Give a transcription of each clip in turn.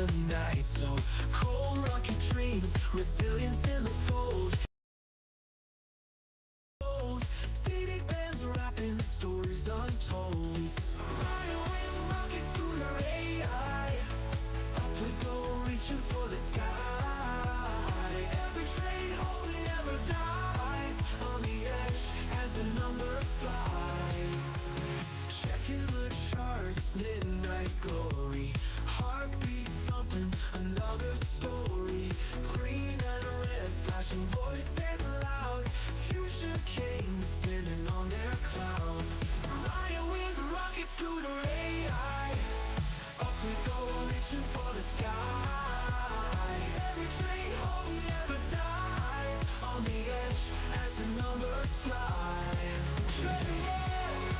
the night. So cold rocket dreams, resilience in the fold. Daily bands rapping stories untold. Flying with rockets through the AI. Up we go, reaching for the sky. Every train home never dies. On the edge as the numbers fly. Checking the charts, midnight glory. Heartbeat thumping, another story. Green and red, flashing voices loud. Future kings spinning on their cloud. Flying with rocket scooter AI. Up we go, reaching for the sky. Every train home never dies. On the edge as the numbers fly. Treading road,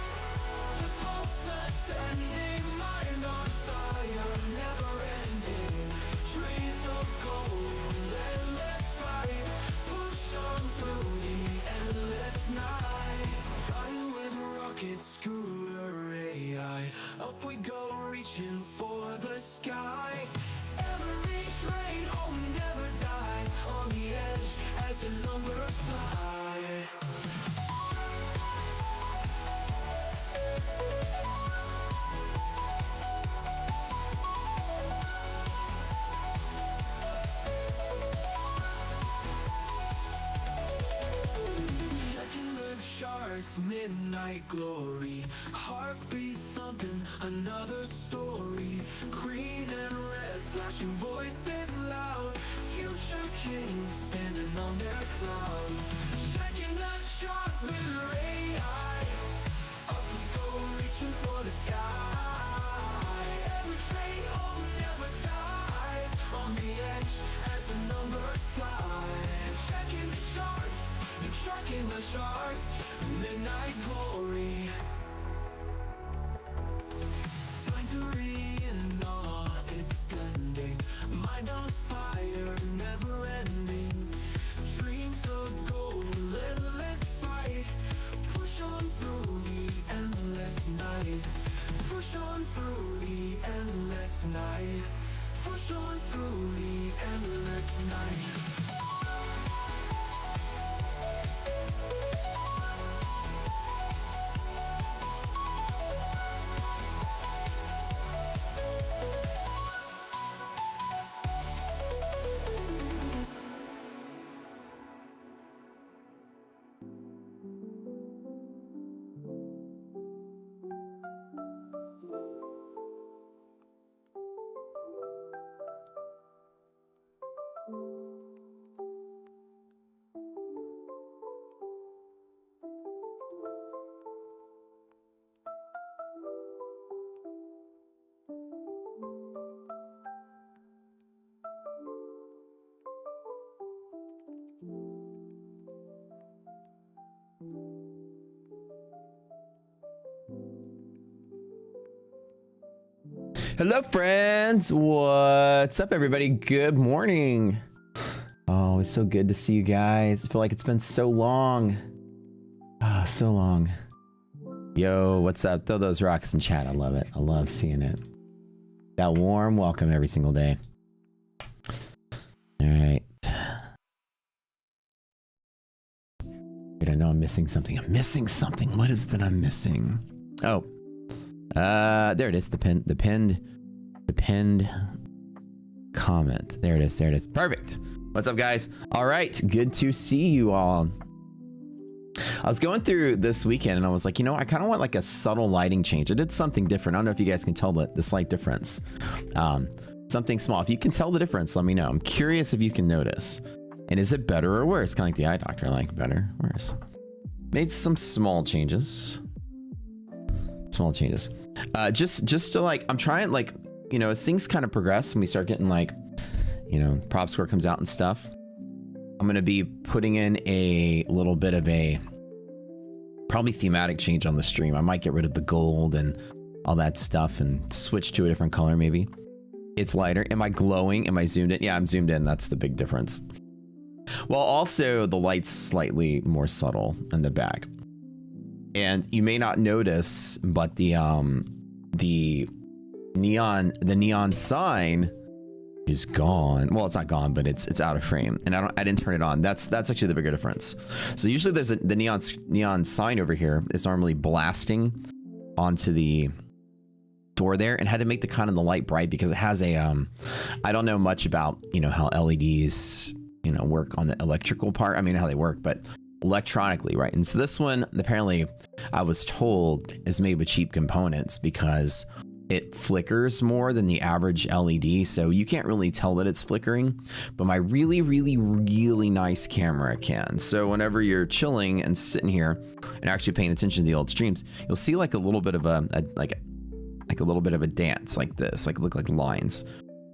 the pulse ascending, mind on fire, never ending. Trees of gold, endless fight. Push on through the endless night. Riding with rocket scooter AI. Up we go, reaching for the sky. Every train home never dies. On the edge as the numbers fly. Checking the charts, midnight glory. Heartbeat thumping, another story. Green and red, flashing voices loud. Future kings standing on their cloud. Checking the charts with AI. Up we go, reaching for the sky. Every train home never dies. On the edge as the numbers fly. Checking the charts, tracking the charts. Midnight glory. Time to re-in-awe, it's blending. Mind on fire, never ending. Dreams of gold, endless fight. Push on through the endless night. Push on through the endless night. Push on through the endless night. Hello, friends. What's up, everybody? Good morning. Oh, it's so good to see you guys. I feel like it's been so long. Ah, so long. Yo, what's up? Throw those rocks in chat. I love it. I love seeing it. That warm welcome every single day. All right. Wait, I know I'm missing something. I'm missing something. What is it that I'm missing? Oh. There it is. The pinned comment. There it is. There it is. Perfect. What's up, guys? All right. Good to see you all. I was going through this weekend and I was like, you know, I kind of want like a subtle lighting change. I did something different. I don't know if you guys can tell the slight difference. Something small. If you can tell the difference, let me know. I'm curious if you can notice. And is it better or worse? Kind of like the eye doctor, like better, worse. Made some small changes. Small changes. Just to like, I'm trying like, you know, as things kind of progress and we start getting like, you know, prop score comes out and stuff, I'm going to be putting in a little bit of a probably thematic change on the stream. I might get rid of the gold and all that stuff and switch to a different color. Maybe it's lighter. Am I glowing? Am I zoomed in? Yeah, I'm zoomed in. That's the big difference. Well, also the light's slightly more subtle in the back. And you may not notice, but the neon sign is gone. Well, it's not gone, but it's out of frame, and I didn't turn it on. That's actually the bigger difference. So usually there's the neon sign over here is normally blasting onto the door there, and had to make the kind of the light bright because it has a I don't know much about, you know, how LEDs, you know, work on the electrical part. I mean, how they work, but electronically, right? And so this one, apparently I was told, is made with cheap components because it flickers more than the average LED, so you can't really tell that it's flickering, but my really nice camera can. So whenever you're chilling and sitting here and actually paying attention to the old streams, you'll see like a little bit of a little bit of a dance like this, like look like lines.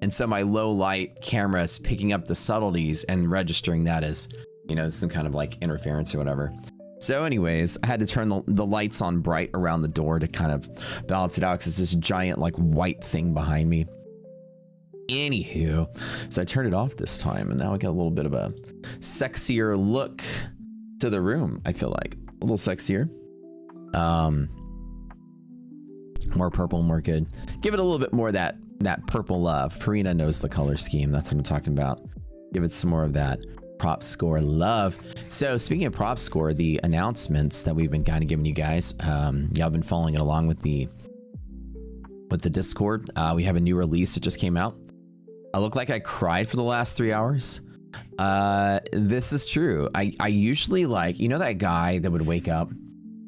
And so my low light camera is picking up the subtleties and registering that as, you know, some kind of like interference or whatever. So anyways, I had to turn the lights on bright around the door to kind of balance it out because it's this giant like white thing behind me. Anywho, so I turned it off this time, and now I got a little bit of a sexier look to the room. I feel like a little sexier. More purple, more good. Give it a little bit more of that purple love. Farina knows the color scheme. That's what I'm talking about. Give it some more of that prop score love. So speaking of prop score, the announcements that we've been kind of giving you guys, y'all been following it along with the Discord. We have a new release that just came out. I look like I cried for the last 3 hours. This is true. I usually, like, you know, that guy that would wake up,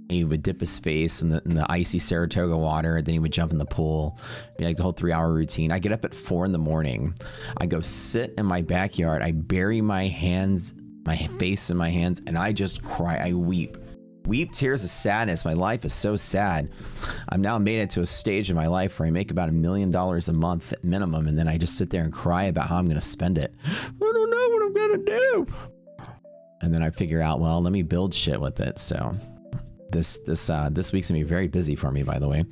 he would dip his face in the icy Saratoga water, and then he would jump in the pool, like the whole 3-hour routine. I get up at 4 in the morning. I go sit in my backyard. I bury my face in my hands, and I just cry. I weep tears of sadness. My life is so sad. I've now made it to a stage in my life where I make about $1 million a month at minimum, and then I just sit there and cry about how I'm going to spend it. I don't know what I'm going to do. And then I figure out, well, let me build shit with it. So this week's gonna be very busy for me, by the way.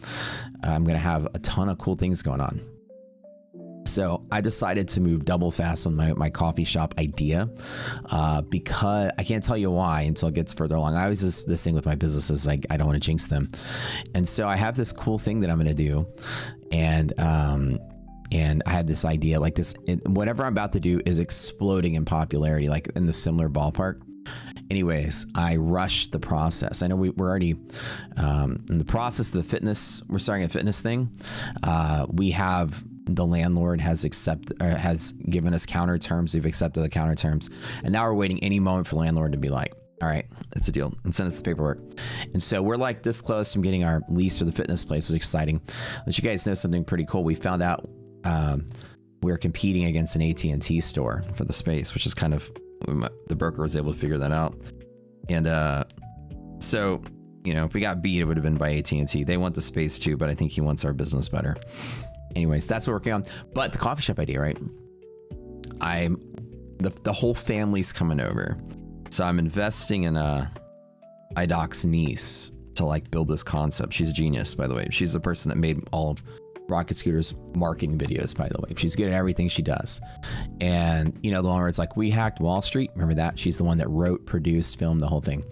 I'm gonna have a ton of cool things going on. So I decided to move double fast on my coffee shop idea, because I can't tell you why until it gets further along. I always just this thing with my businesses, like I don't want to jinx them, and so I have this cool thing that I'm gonna do, and I had this idea, like this, whatever I'm about to do is exploding in popularity, like in the similar ballpark. Anyways, I rushed the process. I know we're already in the process of the fitness. We're starting a fitness thing. We have the landlord has given us counter terms. We've accepted the counter terms, and now we're waiting any moment for the landlord to be like, all right, it's a deal, and send us the paperwork. And so we're like this close from getting our lease for the fitness place. It was exciting. Let you guys know something pretty cool. We found out we're competing against an AT&T store for the space, which is kind of, the broker was able to figure that out. And so, you know, if we got beat, it would have been by AT&T. They want the space too, but I think he wants our business better. Anyways, that's what we're working on. But the coffee shop idea, right? The whole family's coming over, so I'm investing in IDOC's niece to like build this concept. She's a genius, by the way. She's the person that made all of Rocket Scooter's marketing videos, by the way. She's good at everything she does. And you know, the one where it's like, we hacked Wall Street, remember that? She's the one that wrote, produced, filmed the whole thing.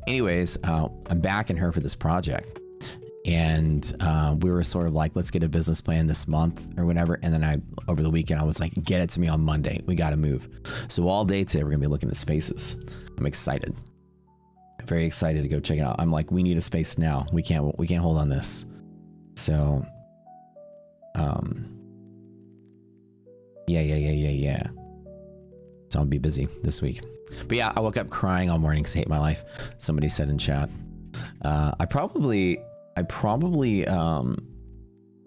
Anyways, I'm backing her for this project, and we were sort of like, let's get a business plan this month or whatever. And then over the weekend, I was like, get it to me on Monday, we got to move. So all day today we're gonna be looking at spaces. I'm excited, very excited to go check it out. I'm like, we need a space now. We can't hold on this. So yeah. So I'll be busy this week. But yeah, I woke up crying all morning because I hate my life. Somebody said in chat. I probably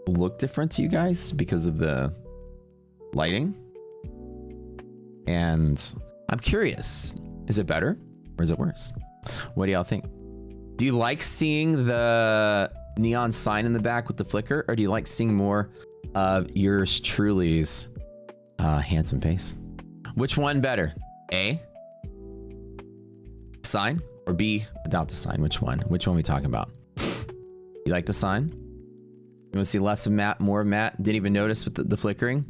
look different to you guys because of the lighting. And I'm curious, is it better or is it worse? What do y'all think? Do you like seeing the neon sign in the back with the flicker, or do you like seeing more of yours truly's handsome face? Which one better? A, sign, or B, without the sign? Which one are we talking about? You like the sign? You want to see less of Matt, more of Matt? Didn't even notice with the flickering?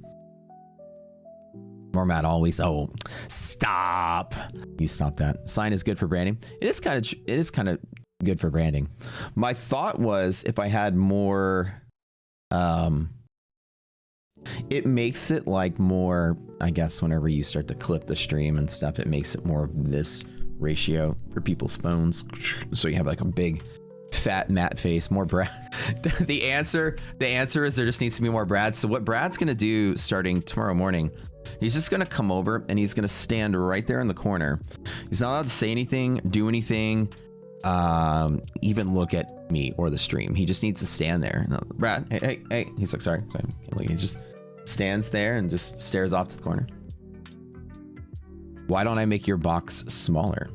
More Matt always. Oh, stop. You stop that. Sign is good for branding. It is kind of good for branding. My thought was if I had more It makes it like more, I guess, whenever you start to clip the stream and stuff, it makes it more of this ratio for people's phones. So you have like a big fat matte face, more Brad. the answer is there just needs to be more Brad. So what Brad's gonna do starting tomorrow morning, he's just gonna come over and he's gonna stand right there in the corner. He's not allowed to say anything, do anything, even look at me or the stream. He just needs to stand there. No, Brad, hey. He's like, sorry. He just stands there and just stares off to the corner. Why don't I make your box smaller?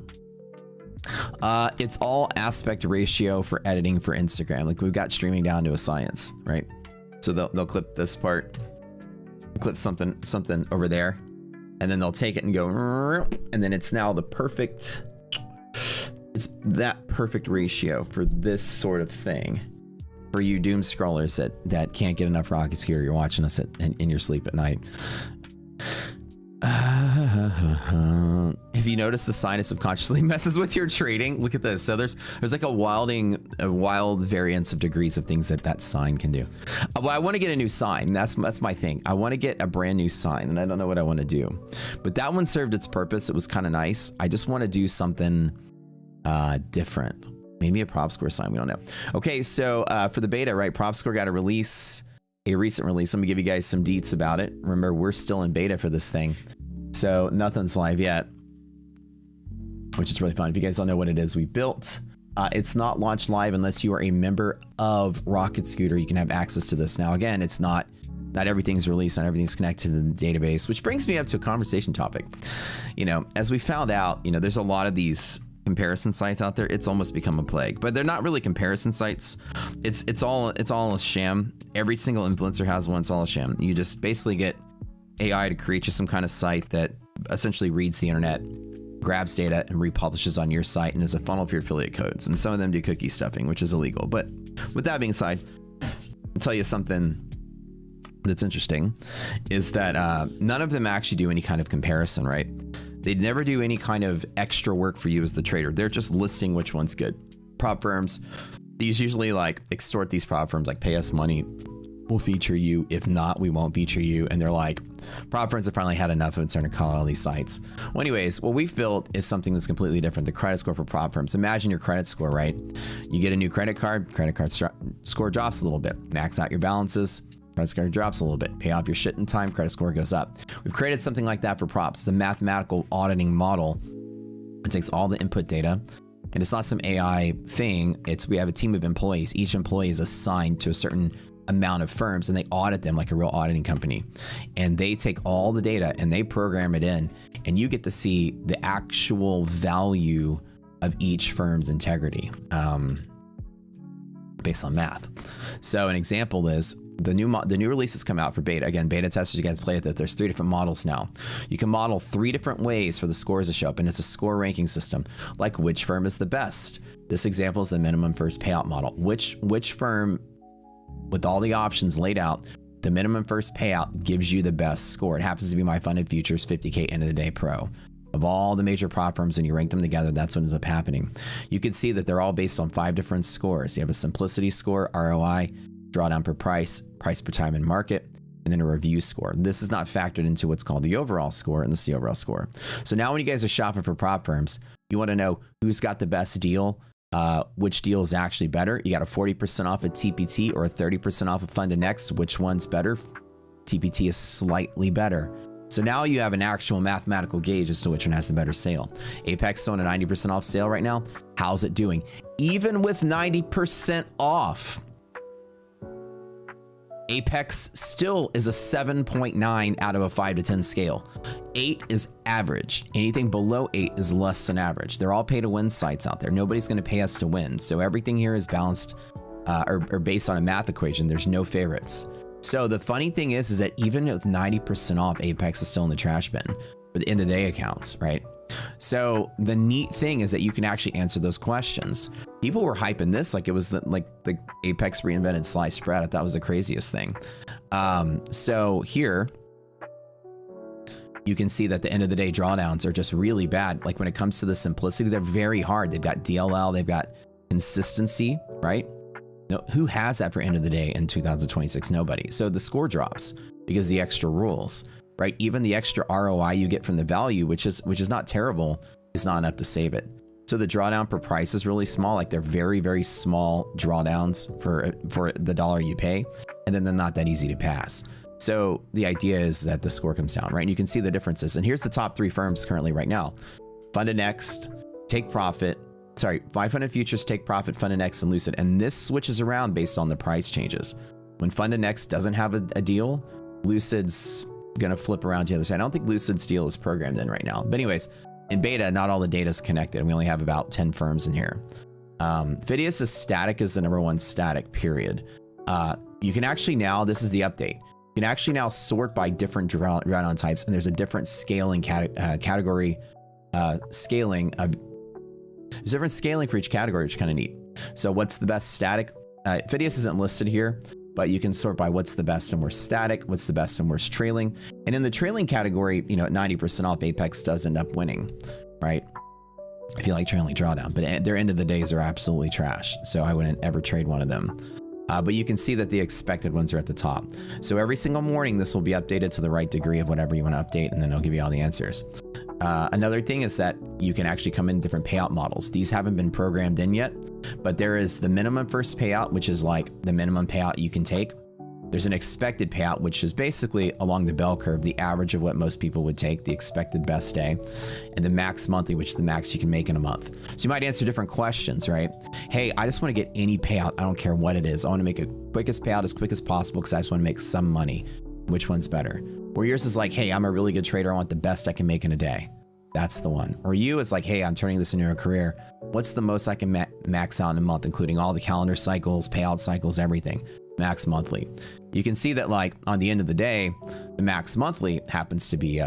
It's all aspect ratio for editing for Instagram. Like we've got streaming down to a science, right? So they'll clip this part, clip something over there, and then they'll take it and go, and then it's now the perfect, it's that perfect ratio for this sort of thing. For you doom scrollers that can't get enough Rocket Scooter, you're watching us in your sleep at night. If you notice the sign, it subconsciously messes with your trading. Look at this. So there's like a wild variance of degrees of things that sign can do. Well, I want to get a new sign. That's my thing. I want to get a brand new sign, and I don't know what I want to do. But that one served its purpose. It was kind of nice. I just want to do something different. Maybe a prop score sign. We don't know. Okay, so for the beta, right? Prop score got a release. A recent release. Let me give you guys some deets about it. Remember, we're still in beta for this thing, so nothing's live yet, which is really fun. If you guys don't know what it is we built, it's not launched live unless you are a member of Rocket Scooter. You can have access to this. Now, again, it's not everything's released, not everything's connected to the database, which brings me up to a conversation topic. You know, as we found out, you know, there's a lot of these comparison sites out there. It's almost become a plague, but they're not really comparison sites. It's all a sham. Every single influencer has one. It's all a sham. You just basically get AI to create you some kind of site that essentially reads the internet, grabs data, and republishes on your site, and is a funnel for your affiliate codes. And some of them do cookie stuffing, which is illegal. But with that being said, I'll tell you something that's interesting is that none of them actually do any kind of comparison, right? They'd never do any kind of extra work for you as the trader. They're just listing which one's good. Prop firms, these usually like extort these prop firms, like pay us money, we'll feature you. If not, we won't feature you. And they're like, prop firms have finally had enough of it, starting to call all these sites. Well, anyways, what we've built is something that's completely different. The credit score for prop firms. Imagine your credit score, right? You get a new credit card score drops a little bit. Max out your balances. Credit score drops a little bit. Pay off your shit in time, credit score goes up. We've created something like that for props. It's a mathematical auditing model. It takes all the input data, and it's not some AI thing. We have a team of employees. Each employee is assigned to a certain amount of firms, and they audit them like a real auditing company. And they take all the data and they program it in, and you get to see the actual value of each firm's integrity based on math. So an example is the new releases come out for beta. Again, beta testers, you guys play with it. There's 3 different models now. You can model 3 different ways for the scores to show up, and it's a score ranking system. Like which firm is the best? This example is the minimum first payout model. Which firm, with all the options laid out, the minimum first payout gives you the best score. It happens to be my funded futures 50K end of the day pro. Of all the major prop firms, and you rank them together, that's what ends up happening. You can see that they're all based on 5 different scores. You have a simplicity score, ROI, drawdown per price, price per time in market, and then a review score. This is not factored into what's called the overall score, and this is the overall score. So now when you guys are shopping for prop firms, you want to know who's got the best deal, which deal is actually better. You got a 40% off at TPT or a 30% off of Fund Next. Which one's better? TPT is slightly better. So now you have an actual mathematical gauge as to which one has the better sale. Apex on a 90% off sale right now. How's it doing? Even with 90% off, Apex still is a 7.9 out of a 5 to 10 scale. 8 is average. Anything below 8 is less than average. They're all pay to win sites out there. Nobody's going to pay us to win. So everything here is balanced or based on a math equation. There's no favorites. So the funny thing is that even with 90% off, Apex is still in the trash bin for the end of the day accounts, right? So the neat thing is that you can actually answer those questions. People were hyping this like it was the Apex reinvented sliced spread. I thought it was the craziest thing. So here you can see that the end of the day drawdowns are just really bad. Like when it comes to the simplicity, they're very hard. They've got DLL, they've got consistency, right? No, who has that for end of the day in 2026? Nobody. So the score drops. because the extra rules, right? Even the extra ROI you get from the value, which is not terrible, is not enough to save it. So the drawdown per price is really small. Like they're very, very small drawdowns for the dollar you pay. And then they're not that easy to pass. So the idea is that the score comes down, right? And you can see the differences. And here's the top 3 firms currently right now. Funded Next, Take Profit, 500 Futures, Take Profit, Funded Next, and Lucid. And this switches around based on the price changes. When Funded Next doesn't have a deal, Lucid's gonna flip around to the other side. I don't think Lucid's deal is programmed in right now. But anyways, in beta, not all the data is connected. We only have about 10 firms in here. Phidias is static as the #1 static, period. You can actually now, this is the update. You can actually now sort by different drawdown types, and there's a different scaling category scaling of, there's different scaling for each category, which is kind of neat. So what's the best static? Phidias isn't listed here, but you can sort by what's the best and worst static, what's the best and worst trailing. And in the trailing category, you know, at 90% off, Apex does end up winning, right? If you like trailing drawdown, but their end of the days are absolutely trash. So I wouldn't ever trade one of them. But you can see that the expected ones are at the top. So every single morning, this will be updated to the right degree of whatever you want to update, and then it'll give you all the answers. Another thing is that you can actually come in different payout models. These haven't been programmed in yet, but there is the minimum first payout, which is like the minimum payout you can take. There's an expected payout, which is basically along the bell curve, the average of what most people would take, the expected best day, and the max monthly, which is the max you can make in a month. So you might answer different questions, right? Hey, I just want to get any payout. I don't care what it is. I want to make a quickest payout as quick as possible because I just want to make some money. Which one's better? Or yours is like, hey, I'm a really good trader. I want the best I can make in a day. That's the one. Or you is like, hey, I'm turning this into a career. What's the most I can max out in a month, including all the calendar cycles, payout cycles, everything. Max monthly. You can see that like on the end of the day, the max monthly happens to be,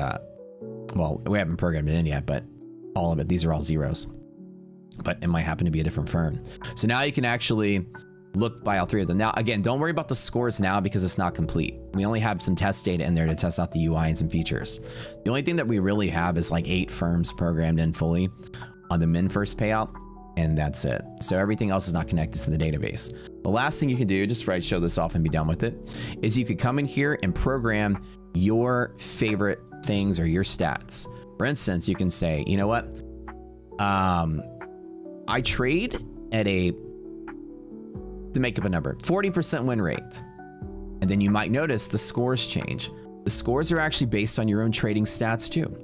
well, we haven't programmed it in yet, but all of it, these are all zeros, but it might happen to be a different firm. So now you can actually look by all 3 of them. Now, again, don't worry about the scores now because it's not complete. We only have some test data in there to test out the UI and some features. The only thing that we really have is like 8 firms programmed in fully on the min first payout, and that's it. So everything else is not connected to the database. The last thing you can do, just for I show this off and be done with it, is you could come in here and program your favorite things or your stats. For instance, you can say, you know what? I trade at to make up a number, 40% win rate. And then you might notice the scores change. The scores are actually based on your own trading stats too.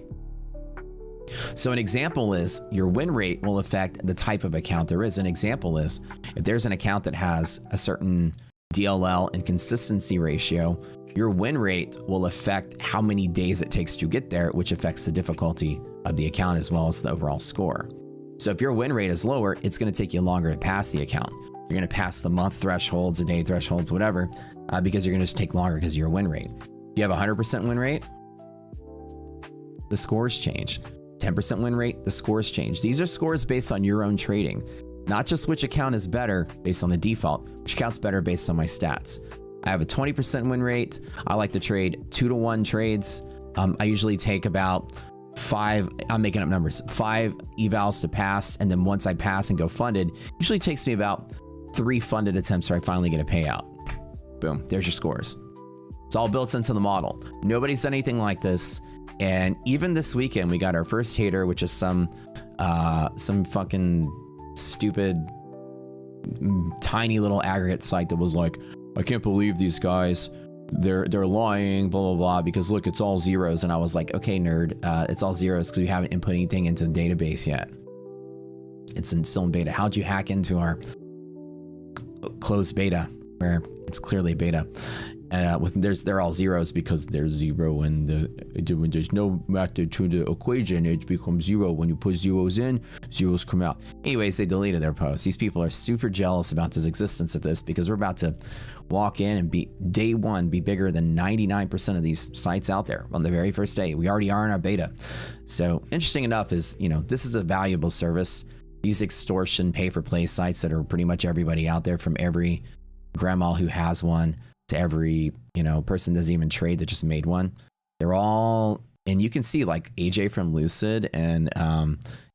So an example is your win rate will affect the type of account there is. An example is if there's an account that has a certain DLL and consistency ratio, your win rate will affect how many days it takes to get there, which affects the difficulty of the account as well as the overall score. So if your win rate is lower, it's going to take you longer to pass the account. You're going to pass the month thresholds, the day thresholds, whatever, because you're going to just take longer because of your win rate. If you have a 100% win rate, the scores change. 10% win rate, the scores change. These are scores based on your own trading, not just which account is better based on the default, which account's better based on my stats. I have a 20% win rate. I like to trade 2-to-1 trades. I usually take about 5, I'm making up numbers, 5 evals to pass. And then once I pass and go funded, usually takes me about 3 funded attempts where I finally get a payout. Boom, there's your scores. It's all built into the model. Nobody's done anything like this. And even this weekend, we got our first hater, which is some fucking stupid, tiny little aggregate site that was like, I can't believe these guys, they're lying, blah, blah, blah, because look, it's all zeros. And I was like, okay, nerd, it's all zeros because we haven't input anything into the database yet. It's still in beta. How'd you hack into our closed beta where it's clearly beta? They're all zeros because there's 0 and when there's no method to the equation, it becomes 0. When you put zeros in, zeros come out. Anyways, they deleted their post. These people are super jealous about this existence of this because we're about to walk in and be day 1 be bigger than 99% of these sites out there on the very first day. We already are in our beta. So interesting enough is, you know, this is a valuable service. These extortion pay-for-play sites that are pretty much everybody out there, from every grandma who has one to every, you know, person that doesn't even trade that just made one. They're all, and you can see like AJ from Lucid and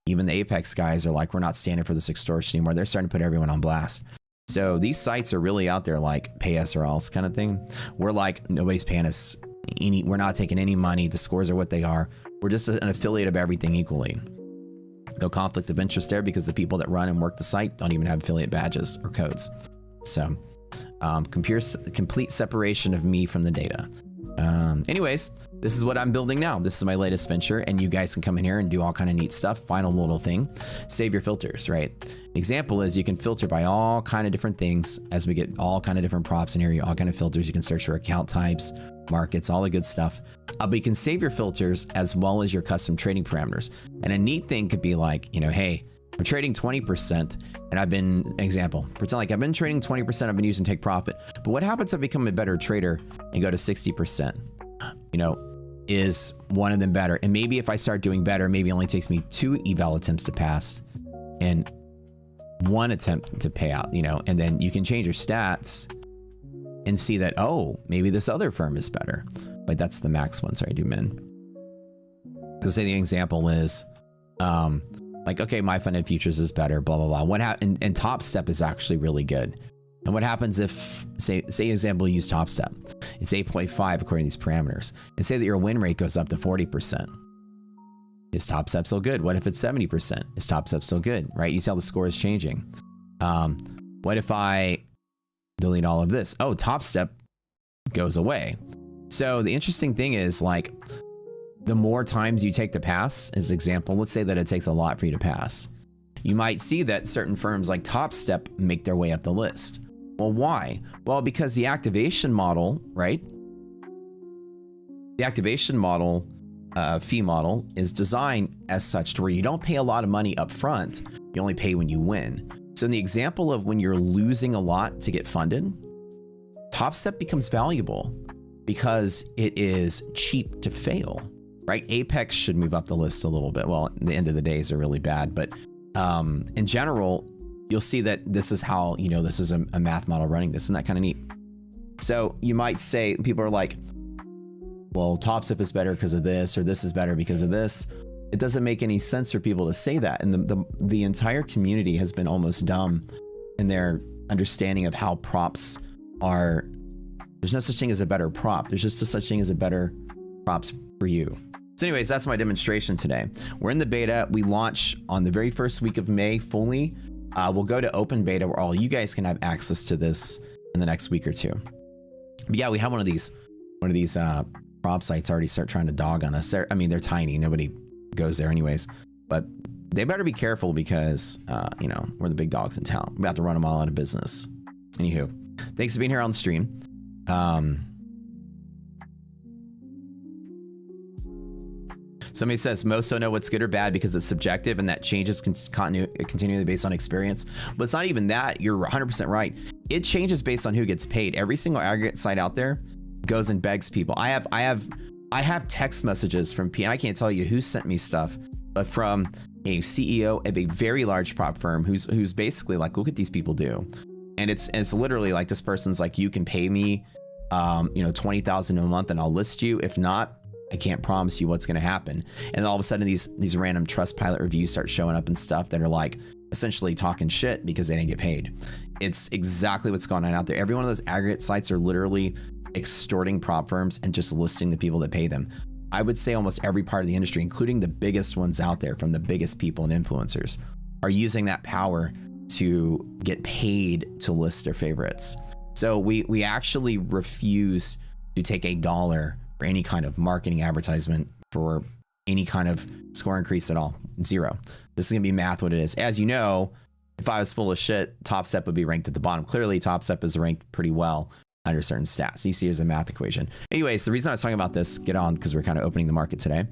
even the Apex guys are like, we're not standing for this extortion anymore. They're starting to put everyone on blast. So these sites are really out there like pay us or else kind of thing. We're like, nobody's paying us we're not taking any money. The scores are what they are. We're just an affiliate of everything equally. No conflict of interest there because the people that run and work the site don't even have affiliate badges or codes. So complete separation of me from the data. Anyways, this is what I'm building now. This is my latest venture, and you guys can come in here and do all kind of neat stuff. Final little thing, save your filters, right? Example is you can filter by all kind of different things as we get all kind of different props in here, all kind of filters. You can search for account types, markets, all the good stuff. But you can save your filters as well as your custom trading parameters. And a neat thing could be like, you know, hey, I'm trading 20% and I've been, example, pretend like I've been trading 20%, I've been using take profit. But what happens if I become a better trader and go to 60%? You know, is one of them better? And maybe if I start doing better, maybe it only takes me 2 eval attempts to pass and 1 attempt to pay out, you know, and then you can change your stats and see that, oh, maybe this other firm is better. Like that's the max one. Sorry, do min. So say the example is, like, okay, my funded futures is better, blah, blah, blah. What happened? And Top Step is actually really good. And what happens if, say example, you use Top Step. It's 8.5 according to these parameters. And say that your win rate goes up to 40%. Is Top Step still good? What if it's 70%? Is Top Step still good, right? You see how the score is changing. What if I delete all of this? Oh, Top Step goes away. So the interesting thing is, like, the more times you take to pass, as example, let's say that it takes a lot for you to pass. You might see that certain firms like Top Step make their way up the list. Well, why? Well, because the activation model, right? The activation model, fee model is designed as such to where you don't pay a lot of money up front. You only pay when you win. So in the example of when you're losing a lot to get funded, Top Step becomes valuable because it is cheap to fail, right? Apex should move up the list a little bit. Well, at the end of the days are really bad, but in general, you'll see that this is how, you know, this is a math model running this, and that kind of neat. So you might say, people are like, well, Top Step is better because of this, or this is better because of this. It doesn't make any sense for people to say that. And the entire community has been almost dumb in their understanding of how props are. There's no such thing as a better prop. There's just a such thing as a better props for you. So anyways, that's my demonstration today. We're in the beta. We launch on the very first week of May fully. We'll go to open beta where all you guys can have access to this in the next week or two. But yeah, we have one of these prop sites already start trying to dog on us. They're tiny. Nobody goes there anyways, but they better be careful because, you know, we're the big dogs in town. We have to run them all out of business. Anywho, thanks for being here on the stream. Somebody says most don't know what's good or bad because it's subjective and that changes continually based on experience. But it's not even that. You're 100% right. It changes based on who gets paid. Every single aggregate site out there goes and begs people. I have text messages from and I can't tell you who sent me stuff, but from a CEO of a very large prop firm who's basically like, look what these people do. And it's literally like, this person's like, you can pay me, you know, $20,000 a month and I'll list you. If not, I can't promise you what's going to happen. And all of a sudden these random Trustpilot reviews start showing up and stuff that are like essentially talking shit because they didn't get paid. It's exactly what's going on out there. Every one of those aggregate sites are literally extorting prop firms and just listing the people that pay them. I would say almost every part of the industry, including the biggest ones out there from the biggest people and influencers, are using that power to get paid to list their favorites. So we actually refuse to take $1 for any kind of marketing advertisement for any kind of score increase at all. 0. This is gonna be math what it is. As you know, if I was full of shit, Top Step would be ranked at the bottom. Clearly, Top Step is ranked pretty well under certain stats. You see, as a math equation. Anyways, the reason I was talking about this, get on, because we're kind of opening the market today.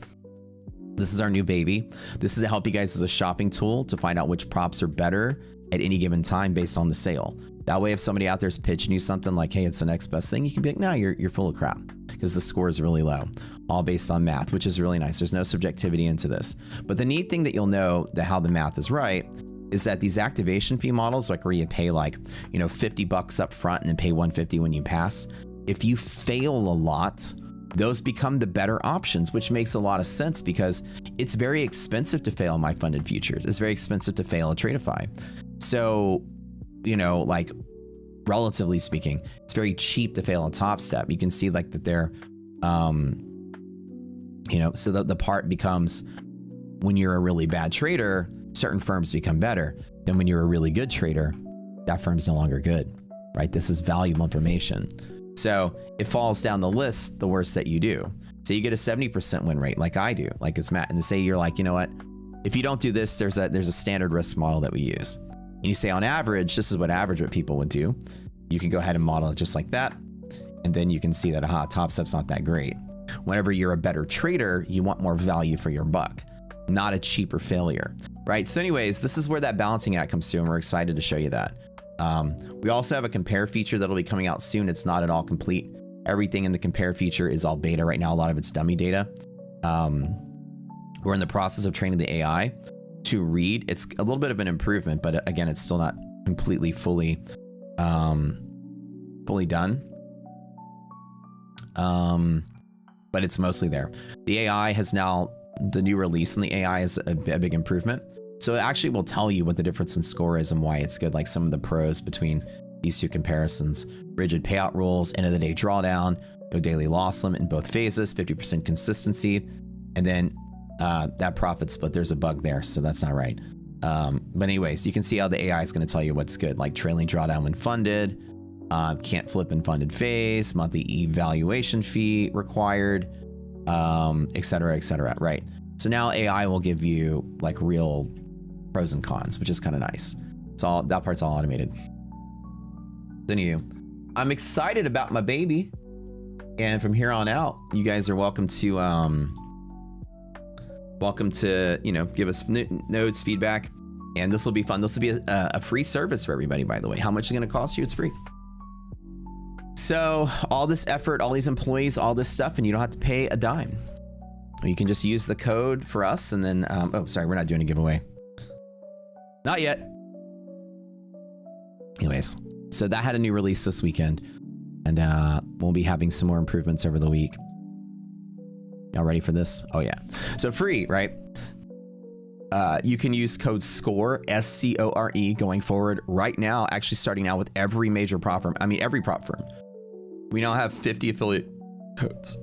This is our new baby. This is to help you guys as a shopping tool to find out which props are better at any given time based on the sale. That way, if somebody out there's pitching you something like, hey, it's the next best thing, you can be like, no, you're full of crap, because the score is really low, all based on math, which is really nice. There's no subjectivity into this. But the neat thing that you'll know that how the math is right is that these activation fee models, like where you pay like, you know, $50 up front and then pay $150 when you pass, if you fail a lot, those become the better options, which makes a lot of sense because it's very expensive to fail my funded futures. It's very expensive to fail a Tradeify. So, you know, like relatively speaking, it's very cheap to fail a Top Step. You can see like that they're You know, so the part becomes, when you're a really bad trader, certain firms become better. Then when you're a really good trader, that firm's no longer good, right? This is valuable information. So it falls down the list the worse that you do. So you get a 70% win rate like I do, like it's Matt. And to say you're like, you know what, if you don't do this, there's a standard risk model that we use. And you say on average, this is what people would do. You can go ahead and model it just like that. And then you can see that, aha, Top Step's not that great. Whenever you're a better trader, you want more value for your buck, not a cheaper failure, right? So anyways, this is where that balancing act comes through, and we're excited to show you that. We also have a compare feature that'll be coming out soon. It's not at all complete. Everything in the compare feature is all beta right now. A lot of it's dummy data. We're in the process of training the AI to read. It's a little bit of an improvement, but again, it's still not completely fully done. But it's mostly there. The AI has now, the new release in the AI is a big improvement. So it actually will tell you what the difference in score is and why it's good, like some of the pros between these two comparisons. Rigid payout rules, end of the day drawdown, no daily loss limit in both phases, 50% consistency, and then that profit split, there's a bug there, so that's not right. But anyways, you can see how the AI is going to tell you what's good, like trailing drawdown when funded, can't flip in funded phase, monthly evaluation fee required, et cetera, right? So now AI will give you like real pros and cons, which is kind of nice. It's all, that part's all automated. Then I'm excited about my baby. And from here on out, you guys are welcome to, you know, give us notes, feedback, and this will be fun. This will be a free service for everybody, by the way. How much is it going to cost you? It's free. So all this effort, all these employees, all this stuff, and you don't have to pay a dime. You can just use the code for us, and then, oh, sorry, we're not doing a giveaway. Not yet. Anyways, so that had a new release this weekend, and we'll be having some more improvements over the week. Y'all ready for this? Oh yeah. So free, right? You can use code SCORE, S-C-O-R-E, going forward right now, actually starting now with every major prop firm. I mean, every prop firm. We now have 50 affiliate codes.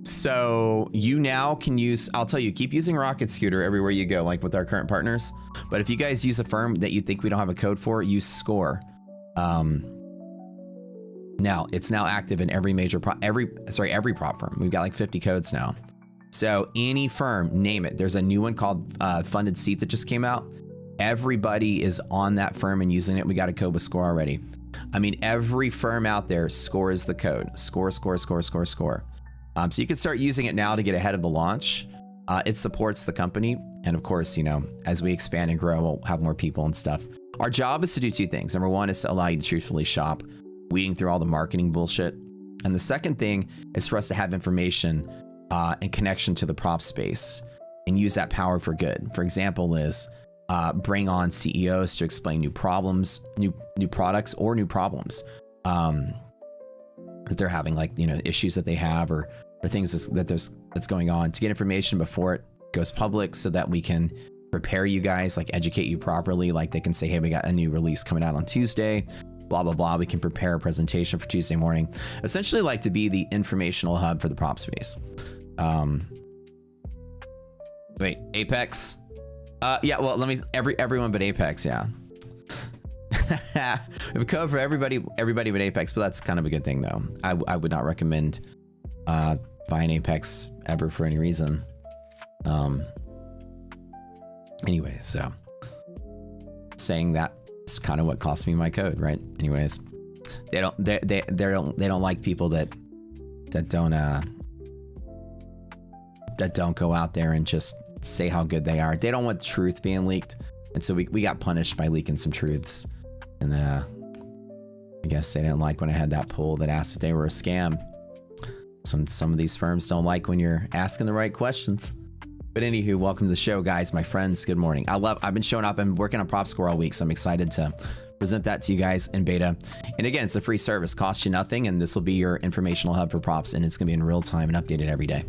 So you now can use, I'll tell you, keep using Rocket Scooter everywhere you go, like with our current partners. But if you guys use a firm that you think we don't have a code for, use SCORE. Now it's now active in every major every prop firm. We've got like 50 codes now. So any firm, name it. There's a new one called Funded Seat that just came out. Everybody is on that firm and using it. We got a code with SCORE already. I mean, every firm out there, SCORE is the code. SCORE, SCORE, SCORE, SCORE, SCORE. So you can start using it now to get ahead of the launch. It supports the company. And of course, you know, as we expand and grow, we'll have more people and stuff. Our job is to do two things. Number one is to allow you to truthfully shop, weeding through all the marketing bullshit. And the second thing is for us to have information and connection to the prop space and use that power for good. For example is bring on CEOs to explain new problems, new products or new problems that they're having, like, you know, issues that they have or things that's going on, to get information before it goes public so that we can prepare you guys, like educate you properly. Like they can say, hey, we got a new release coming out on Tuesday, blah, blah, blah. We can prepare a presentation for Tuesday morning. Essentially like to be the informational hub for the prop space. Wait, Apex? Yeah, well, let me, everyone but Apex, yeah. We have a code for everybody but Apex, but that's kind of a good thing though. I would not recommend buying Apex ever for any reason. Anyway, so saying that is kind of what cost me my code, right? Anyways, they don't like people that don't go out there and just say how good they are. They don't want truth being leaked, and so we got punished by leaking some truths. And I guess they didn't like when I had that poll that asked if they were a scam. Some of these firms don't like when you're asking the right questions. But anywho, welcome to the show, guys, my friends. Good morning. I've been showing up and working on Prop Score all week, so I'm excited to present that to you guys in beta. And again, it's a free service, costs you nothing, and this will be your informational hub for props, and it's gonna be in real time and updated every day.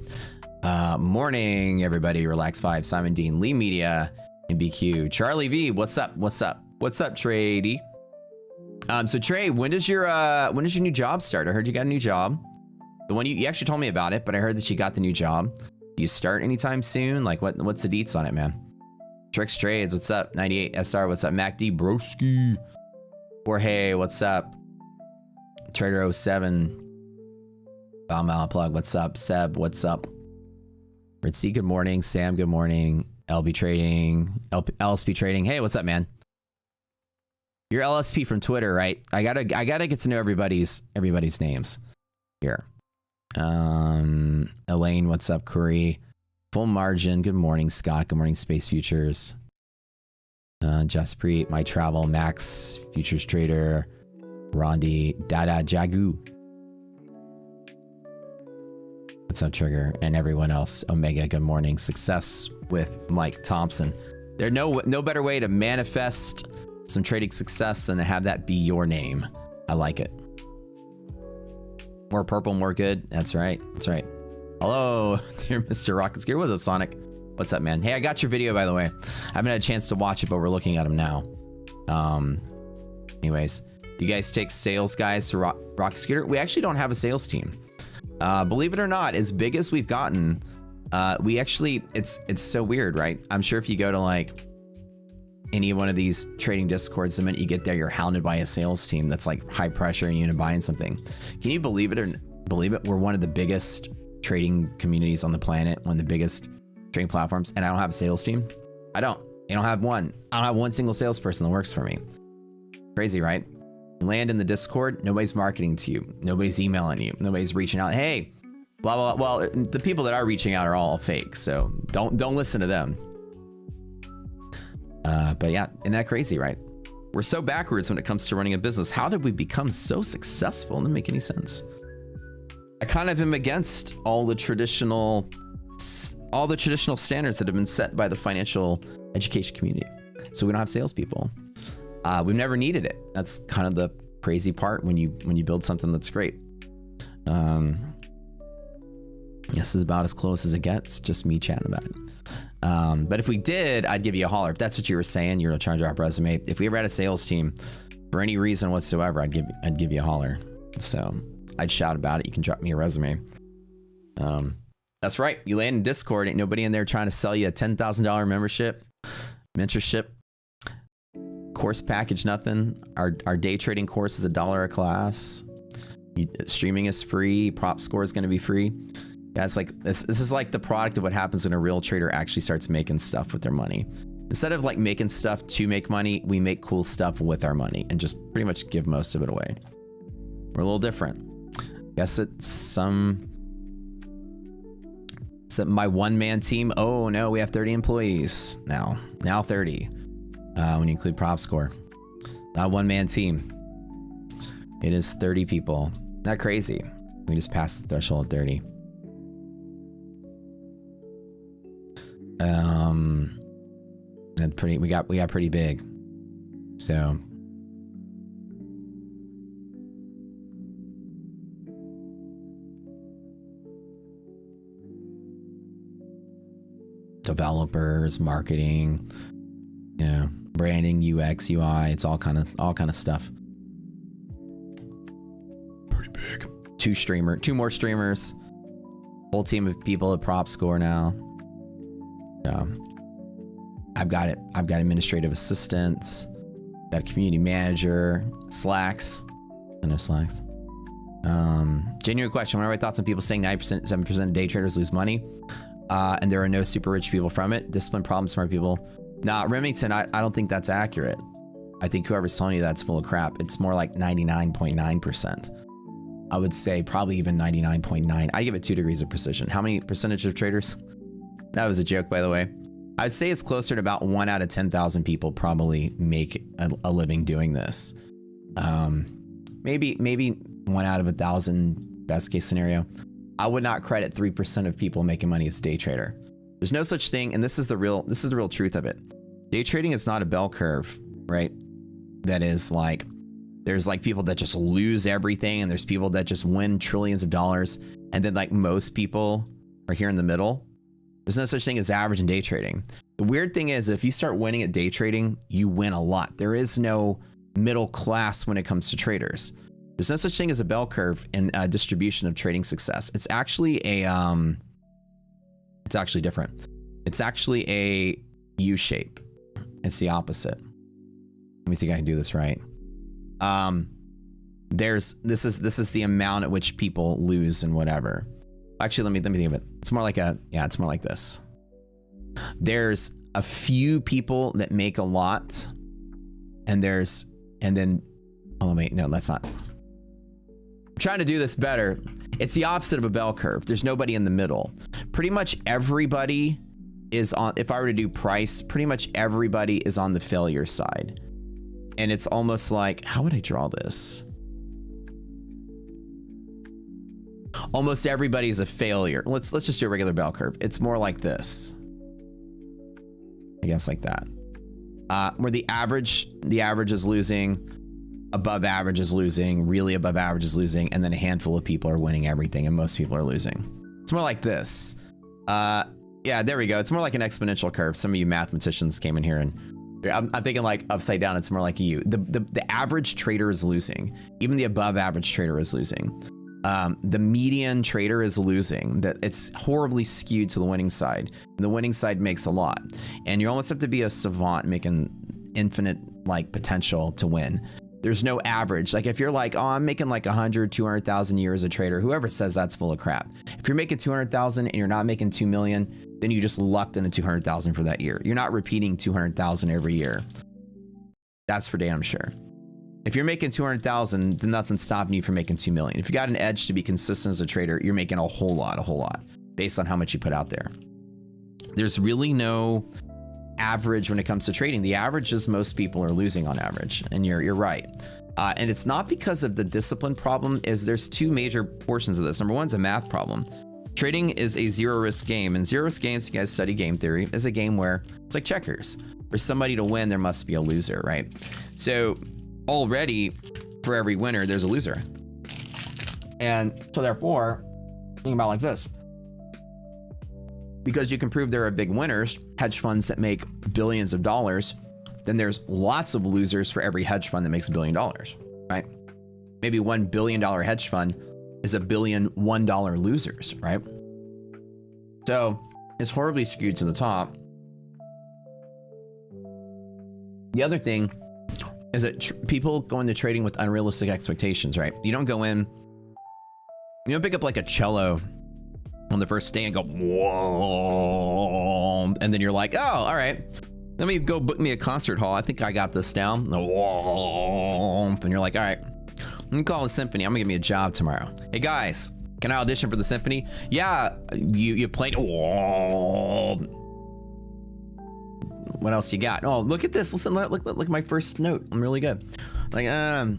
Morning, everybody. Relax 5, Simon Dean, Lee Media, and BQ. Charlie V, what's up? What's up? What's up, Trady? So Trey, when does your new job start? I heard you got a new job. The one you actually told me about it, but I heard that you got the new job. Do you start anytime soon? Like what's the deets on it, man? Tricks Trades, what's up? 98 SR, what's up? MacD Broski. Jorge, what's up? Trader 07. Bow Plug, what's up? Seb, what's up? Ritzy, good morning. Sam, good morning. LB Trading, LSP Trading. Hey, what's up, man? You're LSP from Twitter, right? I gotta get to know everybody's names here. Elaine, what's up? Curry, Full Margin, good morning. Scott, good morning. Space Futures, Jaspreet, My Travel, Max, Futures Trader, Rondi, Dada Jagu. What's up, Trigger, and everyone else? Omega, good morning. Success with Mike Thompson. There's no better way to manifest some trading success than to have that be your name. I like it. More purple, more good. That's right. That's right. Hello, dear Mr. Rockets Gear. What's up, Sonic? What's up, man? Hey, I got your video, by the way. I haven't had a chance to watch it, but we're looking at them now. Anyways, you guys take sales guys to Rocket Scooter? We actually don't have a sales team. Believe it or not, as big as we've gotten, we actually, it's so weird, right? I'm sure if you go to like any one of these trading discords, the minute you get there, you're hounded by a sales team that's like high pressure and you end up buying something. Can you believe it or believe it? We're one of the biggest trading communities on the planet, one of the biggest trading platforms, and I don't have a sales team. I don't have one. I don't have one single salesperson that works for me. Crazy, right? You land in the Discord, nobody's marketing to you. Nobody's emailing you. Nobody's reaching out. Hey, blah, blah, blah. Well, the people that are reaching out are all fake. So don't listen to them. But yeah, isn't that crazy, right? We're so backwards when it comes to running a business. How did we become so successful? It doesn't make any sense. I kind of am against all the traditional standards that have been set by the financial education community. So we don't have salespeople. We've never needed it. That's kind of the crazy part when you build something that's great. This is about as close as it gets. Just me chatting about it. But if we did, I'd give you a holler. If that's what you were saying, you're trying to drop resume. If we ever had a sales team for any reason whatsoever, I'd give you a holler. So I'd shout about it. You can drop me a resume. That's right. You land in Discord. Ain't nobody in there trying to sell you a $10,000 membership, mentorship, course package, nothing. Our day trading course is $1 a class. Streaming is free. Prop score is going to be free. Yeah, it's like this is like the product of what happens when a real trader actually starts making stuff with their money. Instead of like making stuff to make money, we make cool stuff with our money and just pretty much give most of it away. We're a little different. Guess it's my one-man team. Oh no, we have 30 employees now. Now 30. When you include prop score. Not one-man team. It is 30 people. Not crazy. We just passed the threshold of 30. And we got pretty big. So developers, marketing, you know, branding, UX, UI, it's all kind of stuff. Pretty big. Two more streamers. Whole team of people at prop score now. I've got it. I've got administrative assistants, got a community manager, Slacks. I know Slacks. Genuine question. What are my thoughts on people saying 97% of day traders lose money? And there are no super rich people from it. Discipline, problem, smart people. Nah, Remington, I don't think that's accurate. I think whoever's telling you that's full of crap. It's more like 99.9%. I would say probably even 99.9. I give it 2 degrees of precision. How many percentage of traders? That was a joke, by the way. I'd say it's closer to about 1 out of 10,000 people probably make a living doing this. Maybe 1 out of 1,000, best case scenario. I would not credit 3% of people making money as a day trader. There's no such thing, and this is the real truth of it. Day trading is not a bell curve, right? That is like, there's like people that just lose everything, and there's people that just win trillions of dollars, and then like most people are here in the middle. There's no such thing as average in day trading. The weird thing is, if you start winning at day trading, you win a lot. There is no middle class when it comes to traders. There's no such thing as a bell curve in distribution of trading success. It's actually it's actually different. It's actually a U shape. It's the opposite. Let me think I can do this right. This is the amount at which people lose and whatever. Actually, let me think of it. It's more like it's more like this. There's a few people that make a lot, and then oh wait, no, that's not. I'm trying to do this better. It's the opposite of a bell curve. There's nobody in the middle. Pretty much everybody is on, if I were to do price, pretty much everybody is on the failure side. And it's almost like, how would I draw this? Almost everybody is a failure. Let's just do a regular bell curve. It's more like this. I guess like that. Where the average is losing, above average is losing, really above average is losing, and then a handful of people are winning everything and most people are losing. It's more like this. Yeah, there we go. It's more like an exponential curve. Some of you mathematicians came in here and I'm thinking like upside down. It's more like you. The average trader is losing. Even the above average trader is losing. The median trader is losing. That it's horribly skewed to the winning side. The winning side makes a lot. And you almost have to be a savant making infinite like potential to win. There's no average. Like if you're like, oh, I'm making like 100, 200,000 a year as a trader, whoever says that's full of crap. If you're making 200,000 and you're not making 2 million, then you just lucked into 200,000 for that year. You're not repeating 200,000 every year. That's for damn sure. If you're making 200,000, then nothing's stopping you from making 2 million. If you got an edge to be consistent as a trader, you're making a whole lot based on how much you put out there. There's really no average when it comes to trading. The average is most people are losing on average, and you're right. And it's not because of the discipline problem. There's two major portions of this. Number one is a math problem. Trading is a zero risk game, and zero risk games, if you guys study game theory, is a game where it's like checkers. For somebody to win, there must be a loser, right? So already for every winner, there's a loser. And so therefore, think about it like this. Because you can prove there are big winners, hedge funds that make billions of dollars, then there's lots of losers for every hedge fund that makes $1 billion, right? Maybe $1 billion hedge fund is $1 billion $1 losers, right? So it's horribly skewed to the top. The other thing is that people go into trading with unrealistic expectations, right? You don't go in, you don't pick up like a cello on the first day and go, whoa, and then you're like, oh, all right, let me go book me a concert hall. I think I got this down. Whoa, and you're like, all right, let me call a symphony. I'm gonna give me a job tomorrow. Hey guys, can I audition for the symphony? Yeah, you played. Whoa. What else you got? Oh, look at this. Listen, look at my first note. I'm really good. Like, some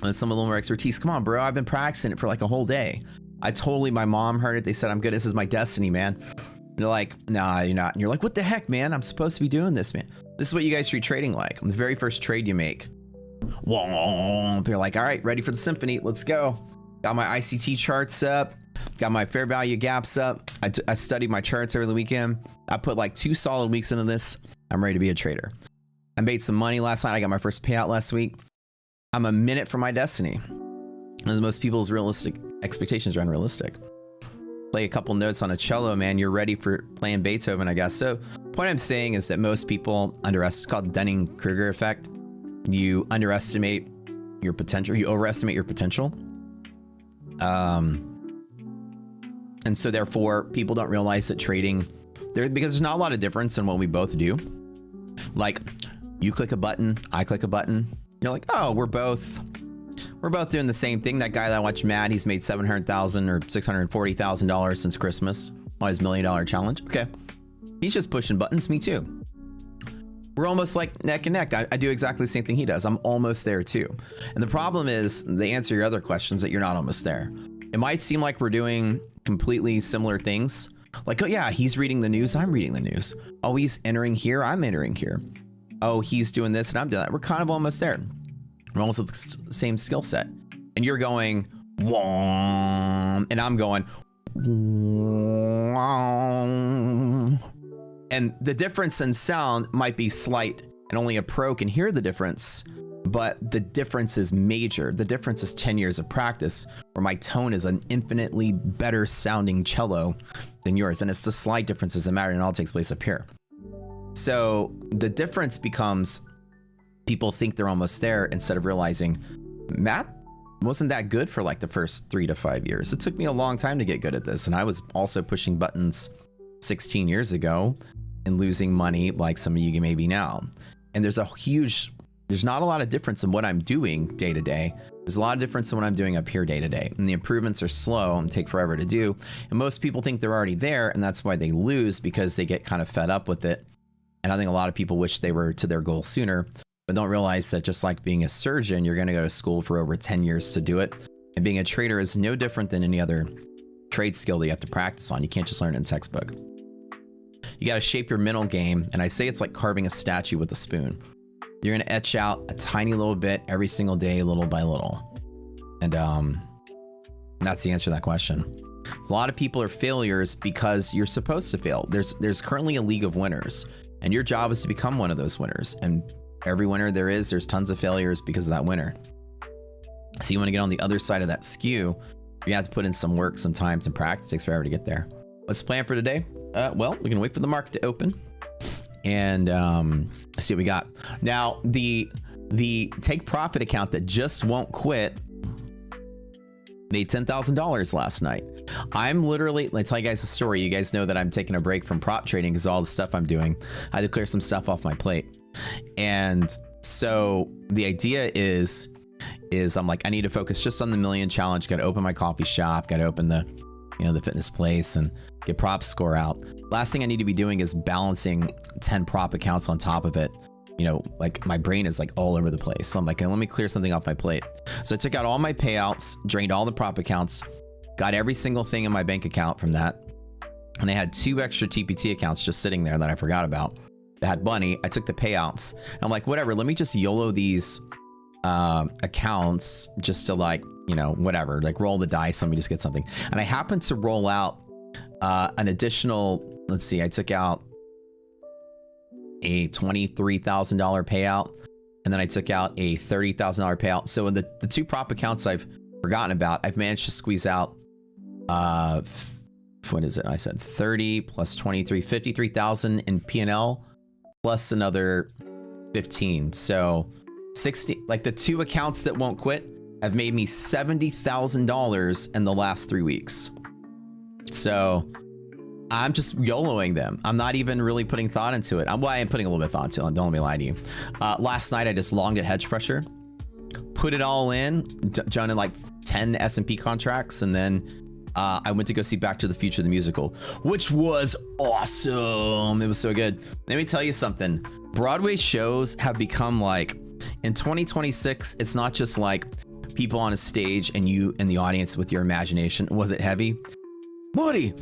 a little more expertise. Come on, bro. I've been practicing it for like a whole day. My mom heard it. They said, I'm good. This is my destiny, man. And they're like, nah, you're not. And you're like, what the heck, man? I'm supposed to be doing this, man. This is what you guys treat trading like. The very first trade you make. Whoa. They're like, all right, ready for the symphony. Let's go. Got my ICT charts up. Got my fair value gaps up. I studied my charts over the weekend. I put like 2 solid weeks into this. I'm ready to be a trader. I made some money last night. I got my first payout last week. I'm a minute from my destiny. And most people's realistic expectations are unrealistic. Play a couple notes on a cello, man. You're ready for playing Beethoven, I guess. So point I'm saying is that most people underestimate, it's called Dunning-Kruger effect. You underestimate your potential. You overestimate your potential. And so therefore people don't realize that trading because there's not a lot of difference in what we both do. Like you click a button, I click a button. You're like, oh, we're both doing the same thing. That guy that I watched Mad, he's made $700,000 or $640,000 since Christmas on his $1 million challenge. Okay. He's just pushing buttons. Me too. We're almost like neck and neck. I do exactly the same thing he does. I'm almost there too. And the problem is the answer to your other questions that you're not almost there. It might seem like we're doing completely similar things. Like, oh yeah, he's reading the news. I'm reading the news. Oh, he's entering here. I'm entering here. Oh, he's doing this and I'm doing that. We're kind of almost there. We're almost at the same skill set. And you're going, whoa, and I'm going, whoa. And the difference in sound might be slight and only a pro can hear the difference. but the difference is major. The difference is 10 years of practice, where my tone is an infinitely better sounding cello than yours. And it's the slight differences that matter, and it all takes place up here. So the difference becomes people think they're almost there instead of realizing math wasn't that good for like the first 3 to 5 years. It took me a long time to get good at this. And I was also pushing buttons 16 years ago and losing money like some of you maybe now. And there's not a lot of difference in what I'm doing day to day. There's a lot of difference in what I'm doing up here day to day. And the improvements are slow and take forever to do. And most people think they're already there, and that's why they lose, because they get kind of fed up with it. And I think a lot of people wish they were to their goal sooner, but don't realize that just like being a surgeon, you're going to go to school for over 10 years to do it. And being a trader is no different than any other trade skill that you have to practice on. You can't just learn it in textbook. You got to shape your mental game. And I say it's like carving a statue with a spoon. You're going to etch out a tiny little bit every single day, little by little. And that's the answer to that question. A lot of people are failures because you're supposed to fail. There's currently a league of winners, and your job is to become one of those winners. And every winner there's tons of failures because of that winner. So you want to get on the other side of that skew. You have to put in some work, some time, some practice. It takes forever to get there. What's the plan for today? Well, we're gonna wait for the market to open and see what we got. Now, the take profit account that just won't quit made $10,000 last night. I'm literally, let me tell you guys a story. You guys know that I'm taking a break from prop trading because of all the stuff I'm doing. I had to clear some stuff off my plate. And so the idea is I'm like, I need to focus just on the million challenge. Got to open my coffee shop, got to open the fitness place and get prop score out. Last thing I need to be doing is balancing 10 prop accounts on top of it. Like my brain is like all over the place. So I'm like, let me clear something off my plate. So I took out all my payouts, drained all the prop accounts, got every single thing in my bank account from that. And I had 2 extra TPT accounts just sitting there that I forgot about that had money. I took the payouts. I'm like, whatever, let me just YOLO these accounts just to like, whatever, like roll the dice. Let me just get something. And I happened to roll out an additional, let's see, I took out a $23,000 payout, and then I took out a $30,000 payout. So in the 2 prop accounts I've forgotten about, I've managed to squeeze out what is it? I said 30 plus 23, 53,000 in P&L plus another 15. So 60, like the 2 accounts that won't quit have made me $70,000 in the last 3 weeks. So I'm just YOLOing them. I'm not even really putting thought into it. I am putting a little bit of thought into it. Don't let me lie to you. Last night, I just longed at hedge pressure, put it all in, done in like 10 S&P contracts. And then I went to go see Back to the Future, the musical, which was awesome. It was so good. Let me tell you something. Broadway shows have become like, in 2026, it's not just like people on a stage and you in the audience with your imagination. Was it heavy? Marty,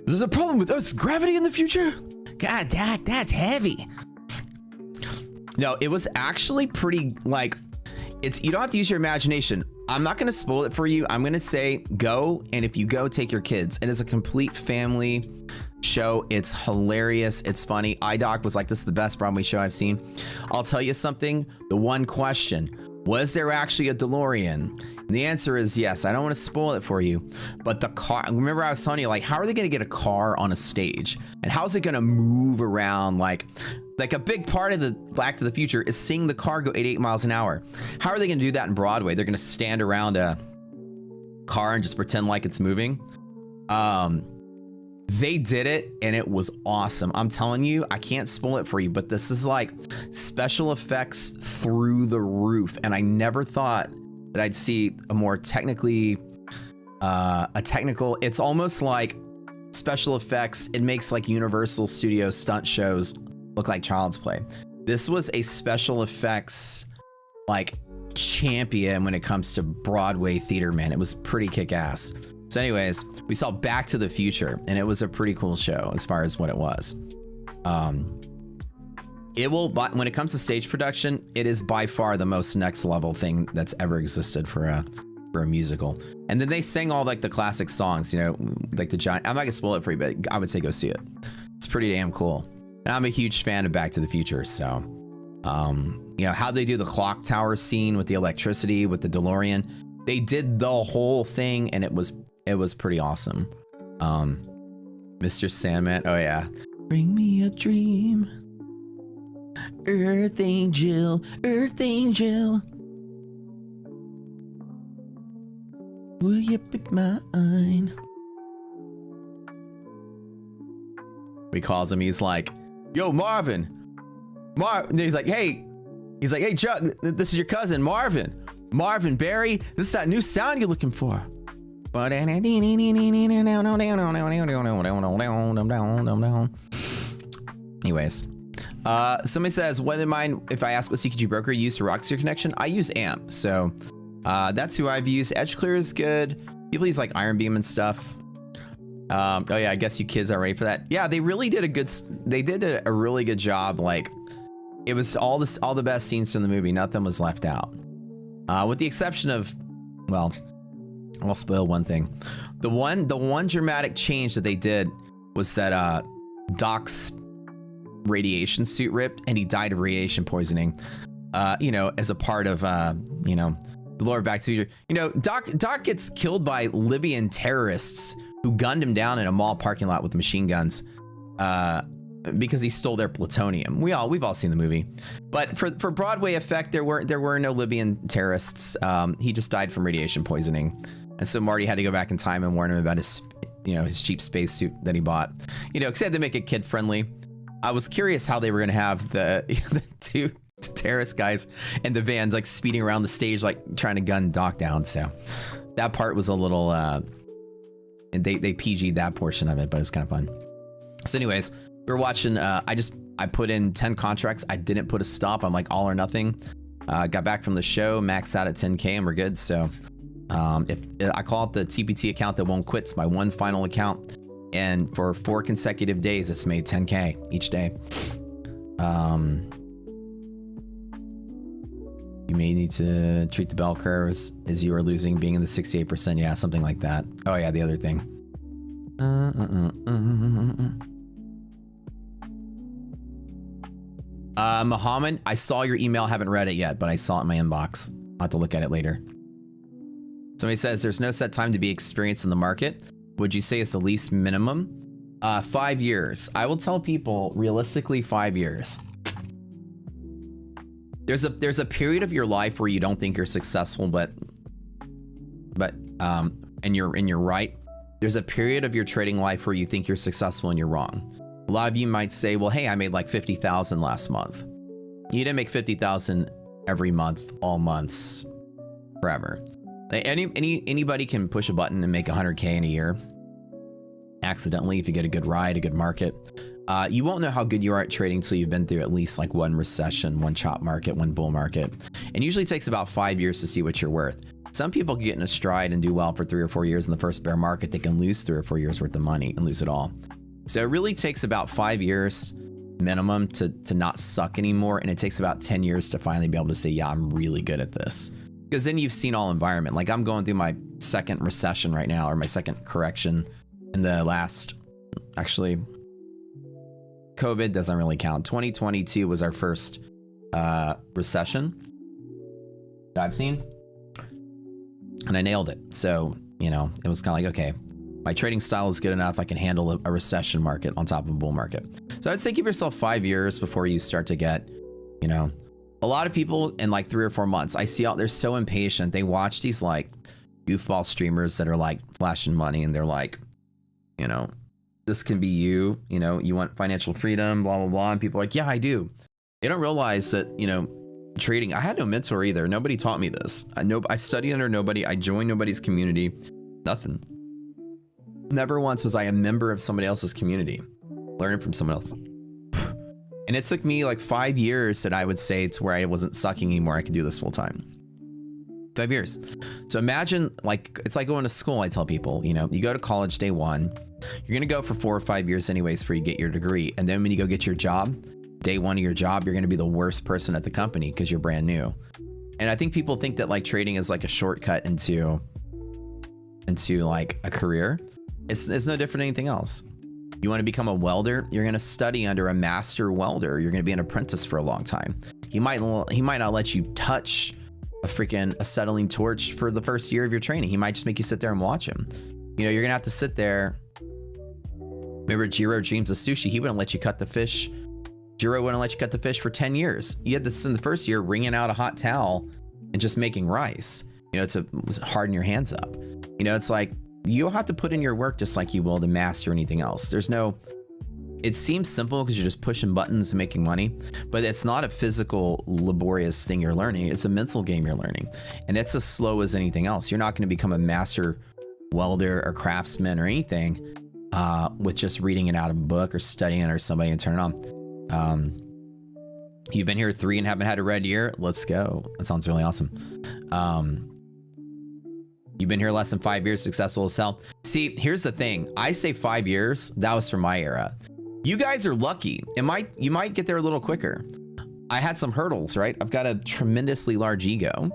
is there a problem with Earth's gravity in the future? God, that's heavy. No, it was actually pretty like, you don't have to use your imagination. I'm not going to spoil it for you. I'm going to say go. And if you go, take your kids. It is a complete family show. It's hilarious. It's funny. iDoc was like, this is the best Broadway show I've seen. I'll tell you something. The one question, was there actually a DeLorean? And the answer is yes. I don't want to spoil it for you, but the car, remember I was telling you, like, how are they going to get a car on a stage? And how's it going to move around? Like a big part of the Back to the Future is seeing the car go 88 miles an hour. How are they going to do that in Broadway? They're going to stand around a car and just pretend like it's moving. They did it and it was awesome. I'm telling you, I can't spoil it for you, but this is like special effects through the roof. And I never thought that I'd see a more technically, it's almost like special effects. It makes like Universal Studio stunt shows look like child's play. This was a special effects like champion when it comes to Broadway theater, man. It was pretty kick-ass. So anyways, we saw Back to the Future, and it was a pretty cool show as far as what it was. When it comes to stage production, it is by far the most next level thing that's ever existed for a musical. And then they sang all like the classic songs, like the giant. I'm not gonna spoil it for you, but I would say go see it. It's pretty damn cool. And I'm a huge fan of Back to the Future, so You know, how they do the clock tower scene with the electricity, with the DeLorean. They did the whole thing, and it was pretty awesome. Mr. Sandman, oh yeah. Bring me a dream. Earth Angel, Earth Angel. Will you be mine? He calls him, he's like, yo, Marvin. He's like, hey, Chuck, this is your cousin, Marvin. Marvin Barry, this is that new sound you're looking for. Anyways, somebody says, wouldn't mind if I ask what CQG broker you use for Rockseer connection? I use AMP, so that's who I've used. Edge Clear is good. People use like Iron Beam and stuff. Oh yeah, I guess you kids are ready for that. Yeah, they really did a really good job. Like, it was all the best scenes from the movie. Nothing was left out, with the exception of, well, I'll spoil one thing. The one dramatic change that they did was that Doc's radiation suit ripped and he died of radiation poisoning. You know, as a part of you know, the lore of Back to the Future. You know, Doc gets killed by Libyan terrorists who gunned him down in a mall parking lot with machine guns because he stole their plutonium. We've all seen the movie, but for Broadway effect, there were no Libyan terrorists. He just died from radiation poisoning, and so Marty had to go back in time and warn him about his cheap spacesuit that he bought. You know, because they had to make it kid friendly. I was curious how they were gonna have the two terrorist guys in the van like speeding around the stage like trying to gun Doc down. So that part was a little and they PG'd that portion of it, but it's kind of fun. So anyways, we were watching, I put in 10 contracts. I didn't put a stop. I'm like all or nothing. Got back from the show, maxed out at 10K and we're good. So if I call it the TPT account that won't quit, it's my one final account. And for 4 consecutive days, it's made 10K each day. You may need to treat the bell curve as you are losing, being in the 68%. Yeah, something like that. Oh yeah, the other thing. Muhammad, I saw your email. Haven't read it yet, but I saw it in my inbox. I'll have to look at it later. Somebody says there's no set time to be experienced in the market. Would you say it's the least minimum? 5 years. I will tell people realistically 5 years. There's a period of your life where you don't think you're successful, but and you're right. There's a period of your trading life where you think you're successful and you're wrong. A lot of you might say, well, hey, I made like 50,000 last month. You didn't make 50,000 every month, all months, forever. Anybody can push a button and make 100K in a year accidentally if you get a good ride, a good market. You won't know how good you are at trading until you've been through at least like one recession, one chop market, one bull market. And usually it takes about 5 years to see what you're worth. Some people can get in a stride and do well for 3 or 4 years in the first bear market. They can lose 3 or 4 years worth of money and lose it all. So it really takes about 5 years minimum to not suck anymore. And it takes about 10 years to finally be able to say, yeah, I'm really good at this. Because then you've seen all environment. Like I'm going through my second recession right now, or my second correction in the last, actually, COVID doesn't really count. 2022 was our first recession that I've seen, and I nailed it. So, you know, it was kind of like, okay, my trading style is good enough. I can handle a recession market on top of a bull market. So I'd say give yourself 5 years before you start to get, you know, a lot of people in like 3 or 4 months. I see out there so impatient. They watch these like goofball streamers that are like flashing money, and they're like, you know, this can be you, you know, you want financial freedom, blah, blah, blah. And people are like, yeah, I do. They don't realize that, you know, trading, I had no mentor either. Nobody taught me this. I studied under nobody. I joined nobody's community. Nothing. Never once was I a member of somebody else's community, learning from someone else. And it took me like 5 years that I would say to where I wasn't sucking anymore. I could do this full time. 5 years. So imagine, like, it's like going to school. I tell people, you know, you go to college day one, you're going to go for 4 or 5 years anyways before you get your degree. And then when you go get your job, day one of your job, you're going to be the worst person at the company because you're brand new. And I think people think that like trading is like a shortcut into like a career. It's no different than anything else. You want to become a welder? You're going to study under a master welder. You're going to be an apprentice for a long time. He might not let you touch a acetylene torch for the first year of your training. He might just make you sit there and watch him. You know, you're going to have to sit there. Remember Jiro Dreams of Sushi? He wouldn't let you cut the fish. Jiro wouldn't let you cut the fish for 10 years. You had to spend the first year wringing out a hot towel and just making rice, you know, to harden your hands up. You know, it's like, you'll have to put in your work just like you will to master anything else. It seems simple because you're just pushing buttons and making money, but it's not a physical, laborious thing you're learning. It's a mental game you're learning. And it's as slow as anything else. You're not going to become a master welder or craftsman or anything with just reading it out of a book or studying it or somebody and turn it on. You've been here 3 and haven't had a red year. Let's go. That sounds really awesome. You've been here less than 5 years, successful as hell. See, here's the thing. I say 5 years. That was from my era. You guys are lucky. You might get there a little quicker. I had some hurdles, right? I've got a tremendously large ego.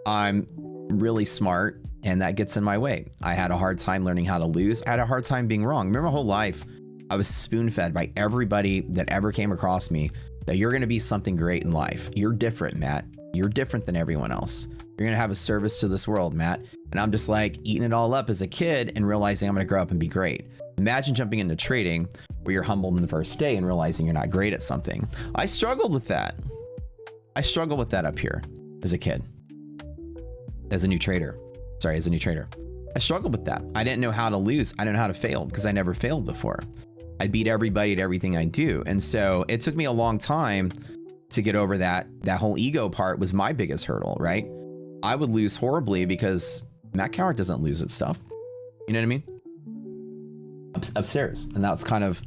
I'm really smart, and that gets in my way. I had a hard time learning how to lose. I had a hard time being wrong. Remember, my whole life, I was spoon-fed by everybody that ever came across me that you're going to be something great in life. You're different, Matt. You're different than everyone else. You're going to have a service to this world, Matt. And I'm just like eating it all up as a kid and realizing I'm going to grow up and be great. Imagine jumping into trading where you're humbled in the first day and realizing you're not great at something. I struggled with that. I struggled with that up here as a kid. As a new trader. I struggled with that. I didn't know how to lose. I didn't know how to fail because I never failed before. I beat everybody at everything I do. And so it took me a long time to get over that. That whole ego part was my biggest hurdle, right? I would lose horribly because Matt Coward doesn't lose at stuff. You know what I mean? Upstairs. And that's kind of,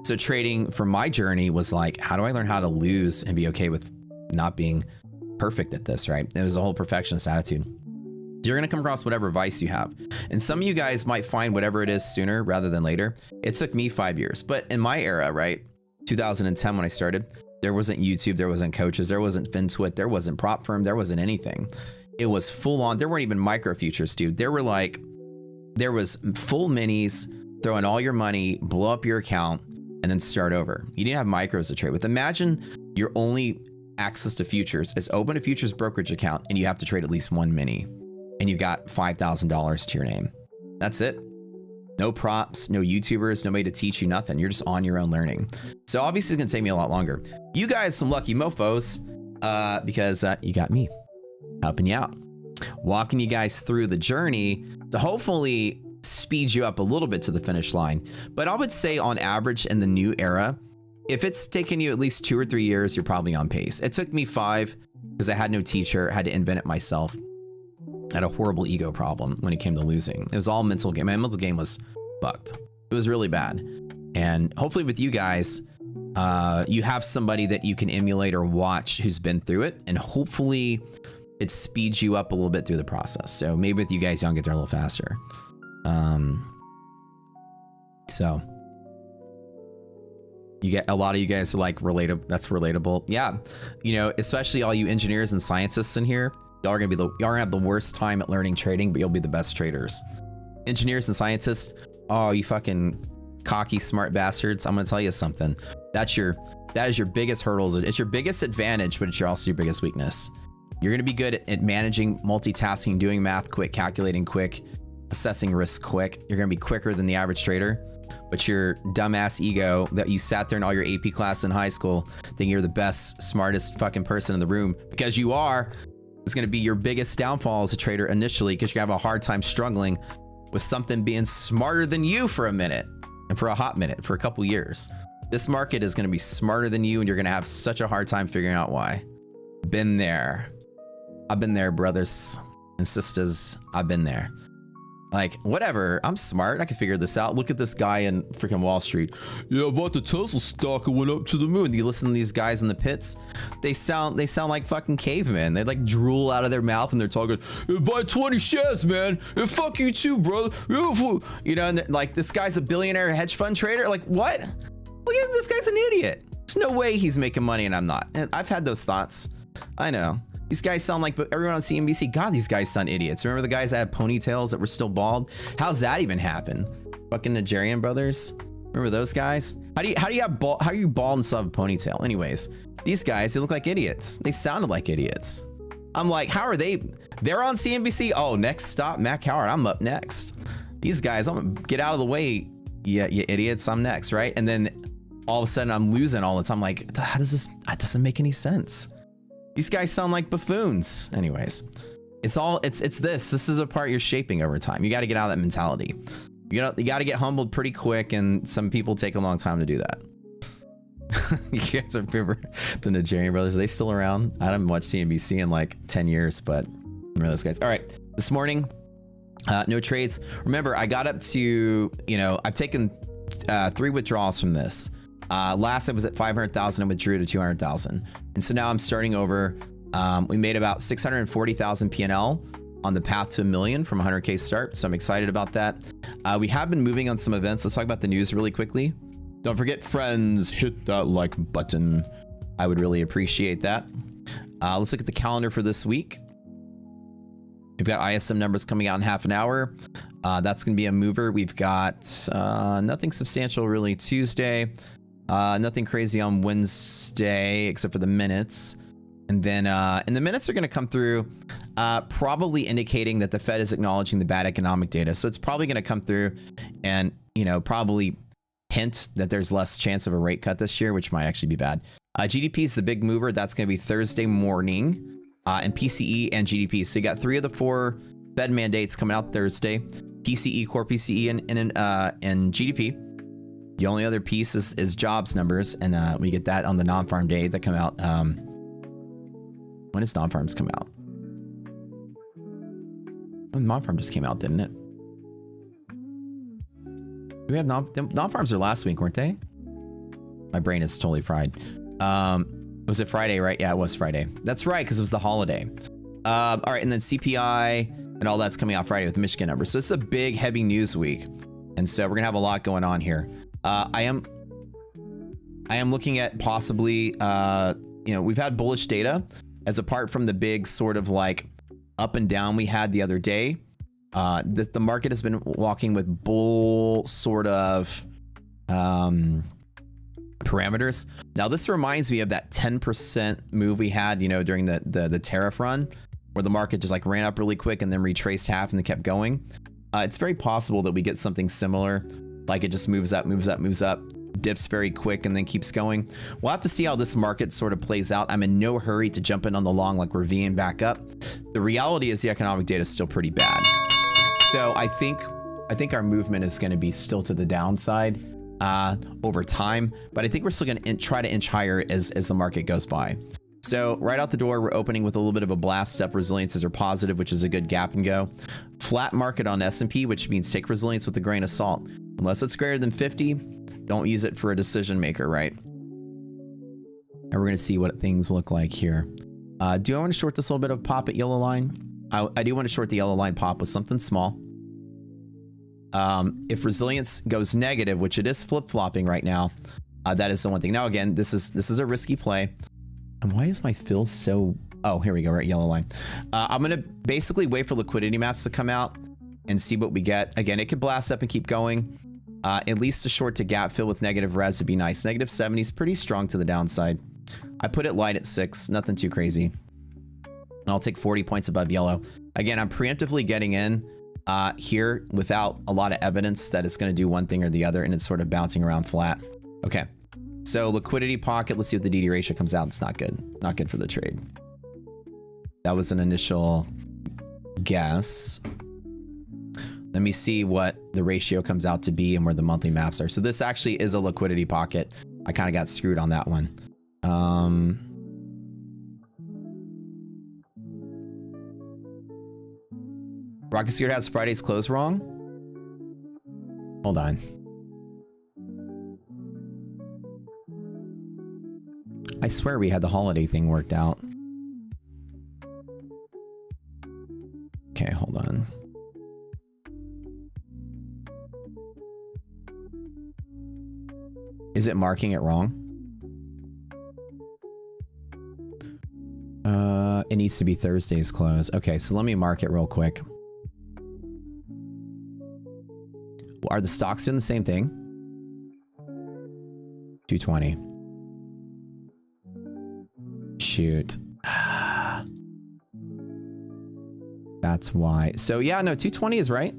so trading for my journey was like, how do I learn how to lose and be okay with not being perfect at this, right? It was a whole perfectionist attitude. You're going to come across whatever vice you have. And some of you guys might find whatever it is sooner rather than later. It took me 5 years, but in my era, right? 2010 when I started, there wasn't YouTube, there wasn't coaches, there wasn't FinTwit, there wasn't prop firm, there wasn't anything. It was full on. There weren't even micro futures, dude. There was full minis, throw in all your money, blow up your account, and then start over. You didn't have micros to trade with. Imagine your only access to futures is open a futures brokerage account and you have to trade at least one mini. And you got $5,000 to your name. That's it. No props, no YouTubers, nobody to teach you nothing. You're just on your own learning. So obviously it's gonna take me a lot longer. You guys, some lucky mofos, because you got me helping you out, walking you guys through the journey to hopefully speed you up a little bit to the finish line. But I would say on average in the new era, if it's taken you at least 2 or 3 years, you're probably on pace. It took me 5 because I had no teacher, had to invent it myself. I had a horrible ego problem when it came to losing. It was all mental game. My mental game was fucked. It was really bad. And hopefully with you guys, you have somebody that you can emulate or watch who's been through it. And hopefully it speeds you up a little bit through the process. So maybe with you guys, y'all get there a little faster. So you get a lot of you guys are like relatable. That's relatable. Yeah. You know, especially all you engineers and scientists in here. Y'all are gonna have the worst time at learning trading, but you'll be the best traders. Engineers and scientists, oh, you fucking cocky, smart bastards. I'm gonna tell you something. That is your biggest hurdles. It's your biggest advantage, but it's also your biggest weakness. You're gonna be good at managing, multitasking, doing math quick, calculating quick, assessing risk quick. You're gonna be quicker than the average trader. But your dumbass ego that you sat there in all your AP class in high school thinking you're the best, smartest fucking person in the room, because you are, it's going to be your biggest downfall as a trader initially, because you have a hard time struggling with something being smarter than you for a minute and for a hot minute, for a couple years. This market is going to be smarter than you and you're going to have such a hard time figuring out why. Been there. I've been there, brothers and sisters. I've been there. Like, whatever, I'm smart, I can figure this out. Look at this guy in freaking Wall Street. Yeah, I bought the Tesla stock and went up to the moon. You listen to these guys in the pits, they sound like fucking cavemen. They like drool out of their mouth and they're talking, buy 20 shares, man. And fuck you too, brother. You know, and like, this guy's a billionaire hedge fund trader. Like, what? Look at this guy's an idiot. There's no way he's making money and I'm not. And I've had those thoughts. I know. These guys sound like, but everyone on CNBC, God, these guys sound idiots. Remember the guys that had ponytails that were still bald? How's that even happen? Fucking Nigerian brothers. Remember those guys? How are you bald and still have a ponytail? Anyways, these guys, they look like idiots. They sounded like idiots. I'm like, how are they? They're on CNBC. Oh, next stop, Matt Coward. I'm up next. These guys, I'm gonna get out of the way. Yeah, you idiots. I'm next, right? And then all of a sudden, I'm losing all the time. I'm like, how does this? That doesn't make any sense. These guys sound like buffoons. Anyways, it's this. This is a part you're shaping over time. You got to get out of that mentality. You got to get humbled pretty quick, and some people take a long time to do that. You guys remember the Nigerian brothers? Are they still around? I haven't watched CNBC in like 10 years, but remember those guys. All right, this morning, no trades. Remember, I got up to, I've taken 3 withdrawals from this. Last I was at 500,000 and withdrew to 200,000. And so now I'm starting over. We made about 640,000 P&L on the path to $1 million from 100K start. So I'm excited about that. We have been moving on some events. Let's talk about the news really quickly. Don't forget, friends, hit that like button. I would really appreciate that. Let's look at the calendar for this week. We've got ISM numbers coming out in half an hour. That's going to be a mover. We've got nothing substantial really Tuesday. Nothing crazy on Wednesday except for the minutes. And then and the minutes are going to come through probably indicating that the Fed is acknowledging the bad economic data. So it's probably going to come through and, probably hint that there's less chance of a rate cut this year, which might actually be bad. GDP is the big mover. That's going to be Thursday morning, and PCE and GDP. So you got 3 of the 4 Fed mandates coming out Thursday: PCE, core PCE, and GDP. The only other piece is jobs numbers, and we get that on the non-farm day that come out. When does non-farms come out? Well, non-farm just came out, didn't it? Do we have non-farms are last week, weren't they? My brain is totally fried. Was it Friday, right? Yeah, it was Friday. That's right, because it was the holiday. All right, and then CPI and all that's coming out Friday with the Michigan numbers. So it's a big, heavy news week, and so we're gonna have a lot going on here. I am looking at possibly, we've had bullish data as apart from the big sort of like up and down we had the other day. The market has been walking with bull sort of parameters. Now this reminds me of that 10% move we had, during the tariff run, where the market just like ran up really quick and then retraced half and then kept going. It's very possible that we get something similar, like it just moves up, dips very quick and then keeps going. We'll have to see how this market sort of plays out. I'm in no hurry to jump in on the long like we're V'ing back up. The reality is the economic data is still pretty bad. So I think our movement is going to be still to the downside over time, but I think we're still going to try to inch higher as the market goes by. So right out the door, we're opening with a little bit of a blast up. Resiliences are positive, which is a good gap and go. Flat market on S&P, which means take resilience with a grain of salt. Unless it's greater than 50, don't use it for a decision maker, right? And we're going to see what things look like here. Do I want to short this little bit of pop at yellow line? I do want to short the yellow line pop with something small. If resilience goes negative, which it is flip-flopping right now, that is the one thing. Now, again, this is a risky play. And why is my fill so... Oh, here we go, right, yellow line. I'm going to basically wait for liquidity maps to come out and see what we get. Again, it could blast up and keep going. At least a short to gap fill with negative res would be nice. Negative 70 is pretty strong to the downside. I put it light at 6, nothing too crazy. And I'll take 40 points above yellow. Again, I'm preemptively getting in here without a lot of evidence that it's going to do one thing or the other, and it's sort of bouncing around flat. Okay. So liquidity pocket, let's see what the DD ratio comes out. It's not good. Not good for the trade. That was an initial guess. Let me see what the ratio comes out to be and where the monthly maps are. So this actually is a liquidity pocket. I kind of got screwed on that one. Rocket Security has Friday's close wrong. Hold on. I swear we had the holiday thing worked out. Okay, hold on. Is it marking it wrong? It needs to be Thursday's close. Okay, so let me mark it real quick. Are the stocks doing the same thing? 220. Shoot. That's why. So yeah, no, 220 is right.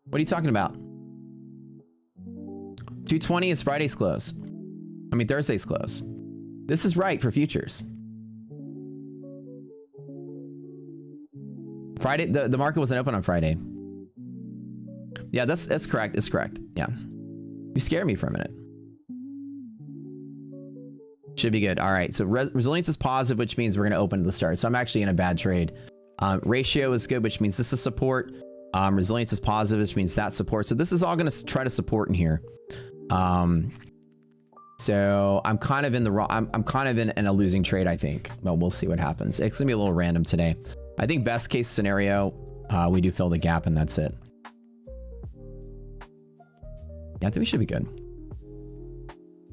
What are you talking about? 220 is Friday's close. I mean, Thursday's close. This is right for futures. Friday, the market wasn't open on Friday. Yeah, that's correct. It's correct. Yeah. You scared me for a minute. Should be good. All right. So resilience is positive, which means we're going to open at the start. So I'm actually in a bad trade. Ratio is good, which means this is support. Resilience is positive, which means that support. So this is all going to try to support in here. So I'm kind of in the wrong. I'm kind of in a losing trade, I think. Well, we'll see what happens. It's going to be a little random today. I think best case scenario, we do fill the gap and that's it. Yeah, I think we should be good.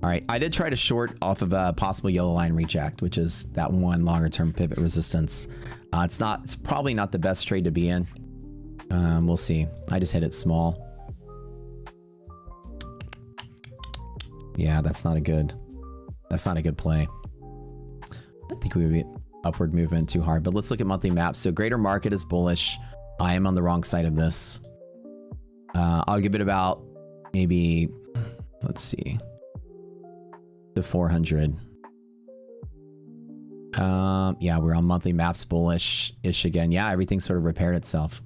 All right. I did try to short off of a possible yellow line reject, which is that one longer term pivot resistance. It's probably not the best trade to be in. We'll see. I just hit it small. Yeah, that's not a good play. I think we would be upward movement too hard, but let's look at monthly maps. So greater market is bullish. I am on the wrong side of this. I'll give it about maybe, let's see, to 400. Yeah, we're on monthly maps bullish-ish again. Yeah, everything sort of repaired itself.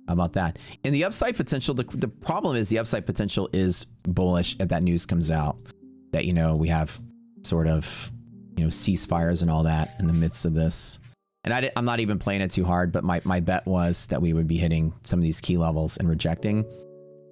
How about that? And the upside potential, the problem is the upside potential is bullish if that news comes out that, you know, we have sort of, you know, ceasefires and all that in the midst of this. And I'm not even playing it too hard, but my bet was that we would be hitting some of these key levels and rejecting,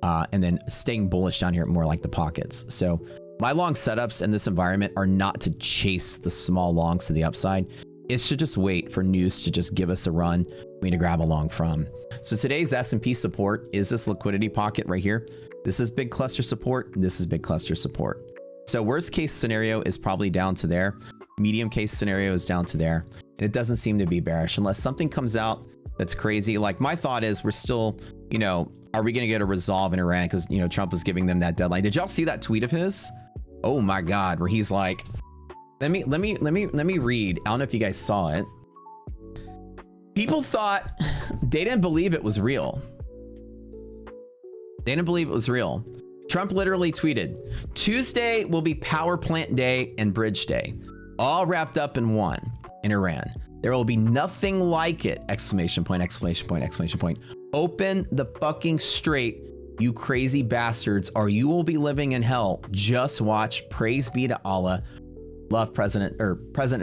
and then staying bullish down here at more like the pockets. So my long setups in this environment are not to chase the small longs to the upside. It's to just wait for news to just give us a run for me to grab a long from. So today's S&P support is this liquidity pocket right here. This is big cluster support. This is big cluster support. So worst case scenario is probably down to there. Medium case scenario is down to there. And it doesn't seem to be bearish unless something comes out that's crazy. Like my thought is we're still, you know, are we going to get a resolve in Iran? Because, you know, Trump is giving them that deadline. Did y'all see that tweet of his? Oh my God, where he's like, let me read. I don't know if you guys saw it. People thought they didn't believe it was real. They didn't believe it was real. Trump literally tweeted, Tuesday will be power plant day and bridge day, all wrapped up in one in Iran. There will be nothing like it! Exclamation point, exclamation point, exclamation point. Open the fucking straight, you crazy bastards, or you will be living in hell. Just watch. Praise be to Allah. Love President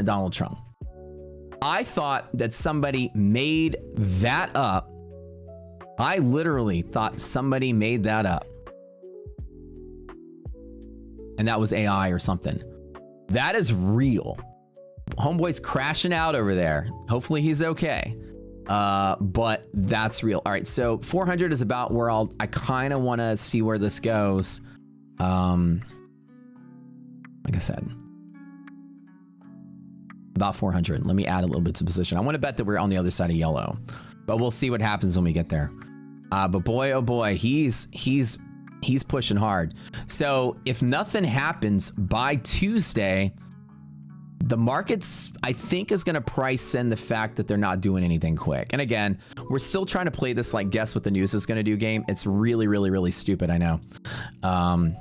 Donald Trump. I thought that somebody made that up. I literally thought somebody made that up. And that was AI or something. That is real. Homeboy's crashing out over there. Hopefully he's okay. But that's real. All right, so 400 is about where I kind of want to see where this goes. Like I said, about 400. Let me add a little bit to position. I want to bet that we're on the other side of yellow, but we'll see what happens when we get there. But boy, oh boy, he's pushing hard. So if nothing happens by Tuesday, the markets, I think, is going to price in the fact that they're not doing anything quick. And again, we're still trying to play this like guess what the news is going to do game. It's really, really, really stupid. I know. And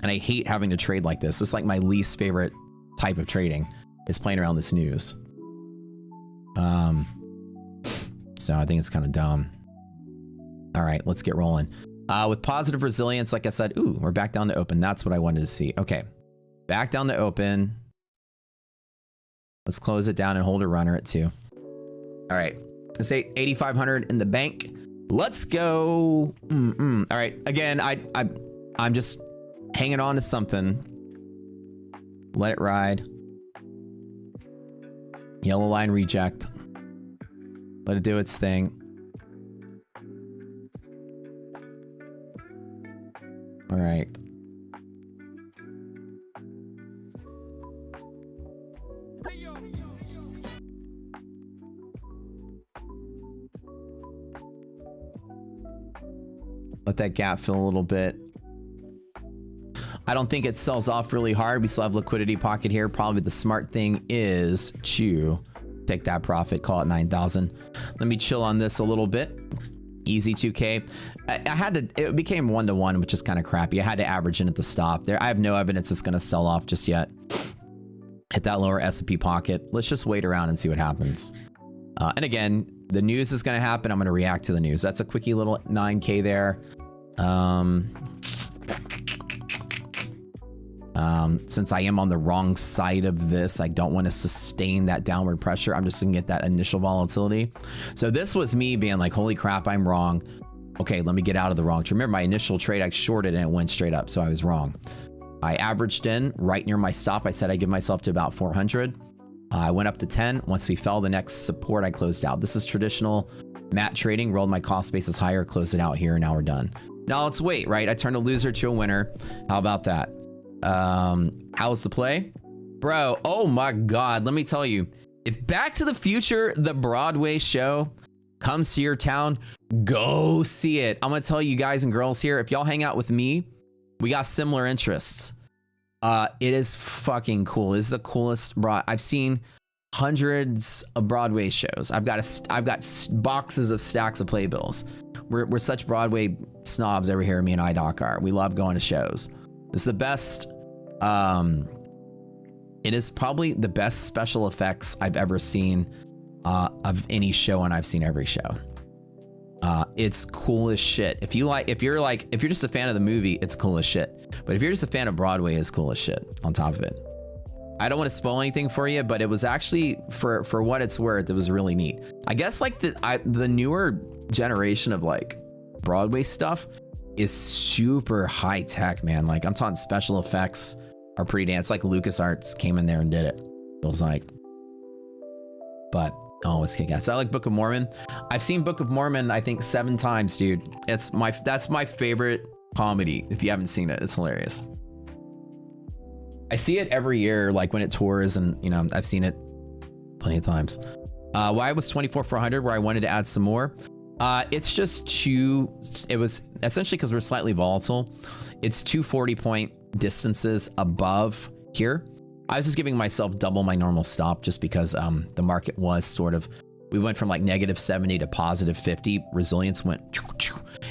I hate having to trade like this. It's like my least favorite type of trading is playing around this news. So I think it's kind of dumb. All right, let's get rolling. With positive resilience, like I said, ooh, we're back down to open. That's what I wanted to see. Okay, back down to open. Let's close it down and hold a runner at 2. All right, let's say 8,500 in the bank. Let's go. All right, again, I'm just hanging on to something. Let it ride. Yellow line reject. Let it do its thing. All right. Let that gap fill a little bit. I don't think it sells off really hard. We still have liquidity pocket here. Probably the smart thing is to take that profit, call it 9,000. Let me chill on this a little bit. Easy 2K. I had to, it became 1-to-1, which is kind of crappy. I had to average in at the stop there. I have no evidence it's going to sell off just yet. Hit that lower S&P pocket. Let's just wait around and see what happens. And again, the news is going to happen. I'm going to react to the news. That's a quickie little 9K there. Since I am on the wrong side of this, I don't want to sustain that downward pressure. I'm just gonna get that initial volatility. So this was me being like, holy crap, I'm wrong. Okay, let me get out of the wrong. Remember, my initial trade, I shorted and it went straight up, so I was wrong. I averaged in right near my stop. I said I'd give myself to about 400. I went up to 10. Once we fell, the next support, I closed out. This is traditional mat trading. Rolled my cost basis higher, closed it out here, and now we're done. Now let's wait, right? I turned a loser to a winner. How about that? How's the play? Bro, oh my God, let me tell you, if Back to the Future, the Broadway show, comes to your town, go see it. I'm gonna tell you guys and girls here, if y'all hang out with me, we got similar interests. It is fucking cool. It is the coolest I've seen hundreds of Broadway shows. I've got boxes of stacks of playbills. We're such Broadway snobs over here, me and iDoc are. We love going to shows. It's the best. It is probably the best special effects I've ever seen of any show, and I've seen every show. It's cool as shit. If you're just a fan of the movie, it's cool as shit. But if you're just a fan of Broadway, it's cool as shit on top of it. I don't want to spoil anything for you, but it was actually, for what it's worth, it was really neat. I guess like the newer generation of like Broadway stuff is super high tech, man. Like I'm talking special effects are pretty dance. Like LucasArts came in there and did it. It was like, but oh, it's kick ass. I like Book of Mormon. I've seen Book of Mormon, I think 7 times, dude. That's my favorite comedy. If you haven't seen it, it's hilarious. I see it every year, like when it tours, and you know, I've seen it plenty of times. Why was 24,400 where I wanted to add some more? It's just it was essentially because we're slightly volatile. It's 240 point distances above here. I was just giving myself double my normal stop just because the market was sort of, we went from like -70 to +50. Resilience went,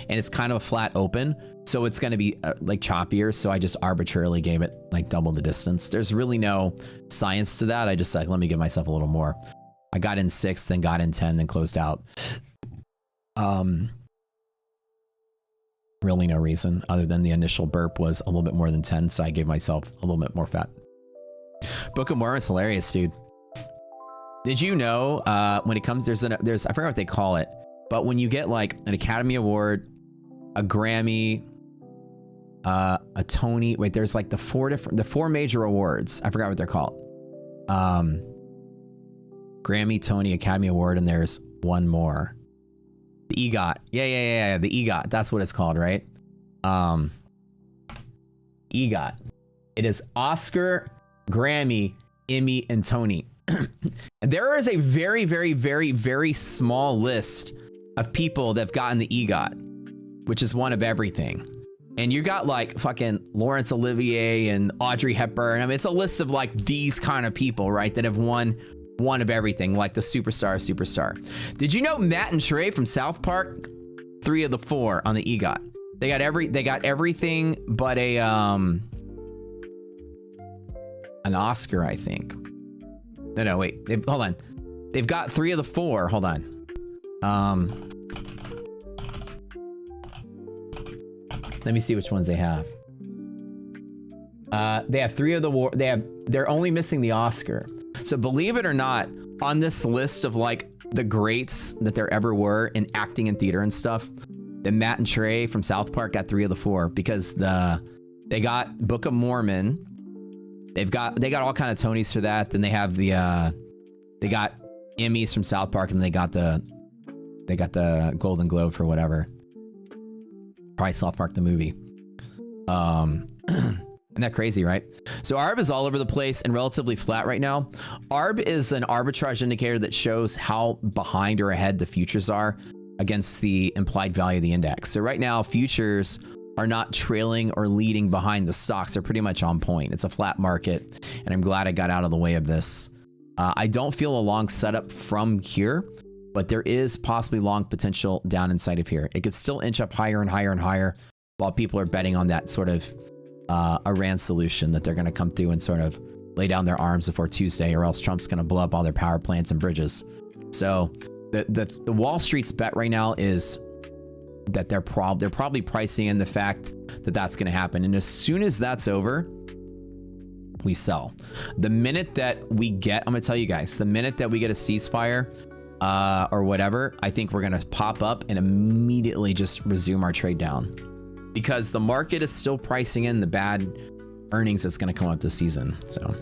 and it's kind of a flat open. So it's going to be like choppier. So I just arbitrarily gave it like double the distance. There's really no science to that. I just like, let me give myself a little more. I got in 6, then got in 10, then closed out. Really no reason other than the initial burp was a little bit more than 10. So I gave myself a little bit more fat. Book of Mormon's hilarious, dude. Did you know when it comes, there's I forget what they call it, but when you get like an Academy Award, a Grammy, a Tony, wait, there's like the 4 major awards. I forgot what they're called. Grammy, Tony, Academy Award, and there's one more. The EGOT. Yeah. The EGOT. That's what it's called, right? EGOT. It is Oscar, Grammy, Emmy, and Tony. There is a very, very, very, very small list of people that have gotten the EGOT, which is one of everything. And you got like fucking Laurence Olivier and Audrey Hepburn. I mean, it's a list of like these kind of people, right, that have won one of everything, like the superstar. Did you know Matt and Trey from South Park, 3 of the 4 on the EGOT? They got everything but an Oscar, I think. No, wait. Hold on. They've got 3 of the 4. Hold on. Let me see which ones they have. They have 3 of the they're only missing the Oscar. So believe it or not, on this list of like the greats that there ever were in acting and theater and stuff, then Matt and Trey from South Park got 3 of the 4 because they got Book of Mormon. They got all kind of Tonys for that. Then they have they got Emmys from South Park, and they got the Golden Globe for whatever. Probably South Park the movie. Isn't that crazy, right? So ARB is all over the place and relatively flat right now. ARB is an arbitrage indicator that shows how behind or ahead the futures are against the implied value of the index. So right now, futures are not trailing or leading behind the stocks. They're pretty much on point. It's a flat market, and I'm glad I got out of the way of this. I don't feel a long setup from here, but there is possibly long potential down inside of here. It could still inch up higher and higher and higher while people are betting on that sort of Iran solution that they're going to come through and sort of lay down their arms before Tuesday, or else Trump's going to blow up all their power plants and bridges. So the Wall Street's bet right now is that they're probably pricing in the fact that that's going to happen. And as soon as that's over, we sell. The minute that we get, I'm going to tell you guys, the minute that we get a ceasefire or whatever, I think we're going to pop up and immediately just resume our trade down, because the market is still pricing in the bad earnings that's going to come up this season. So,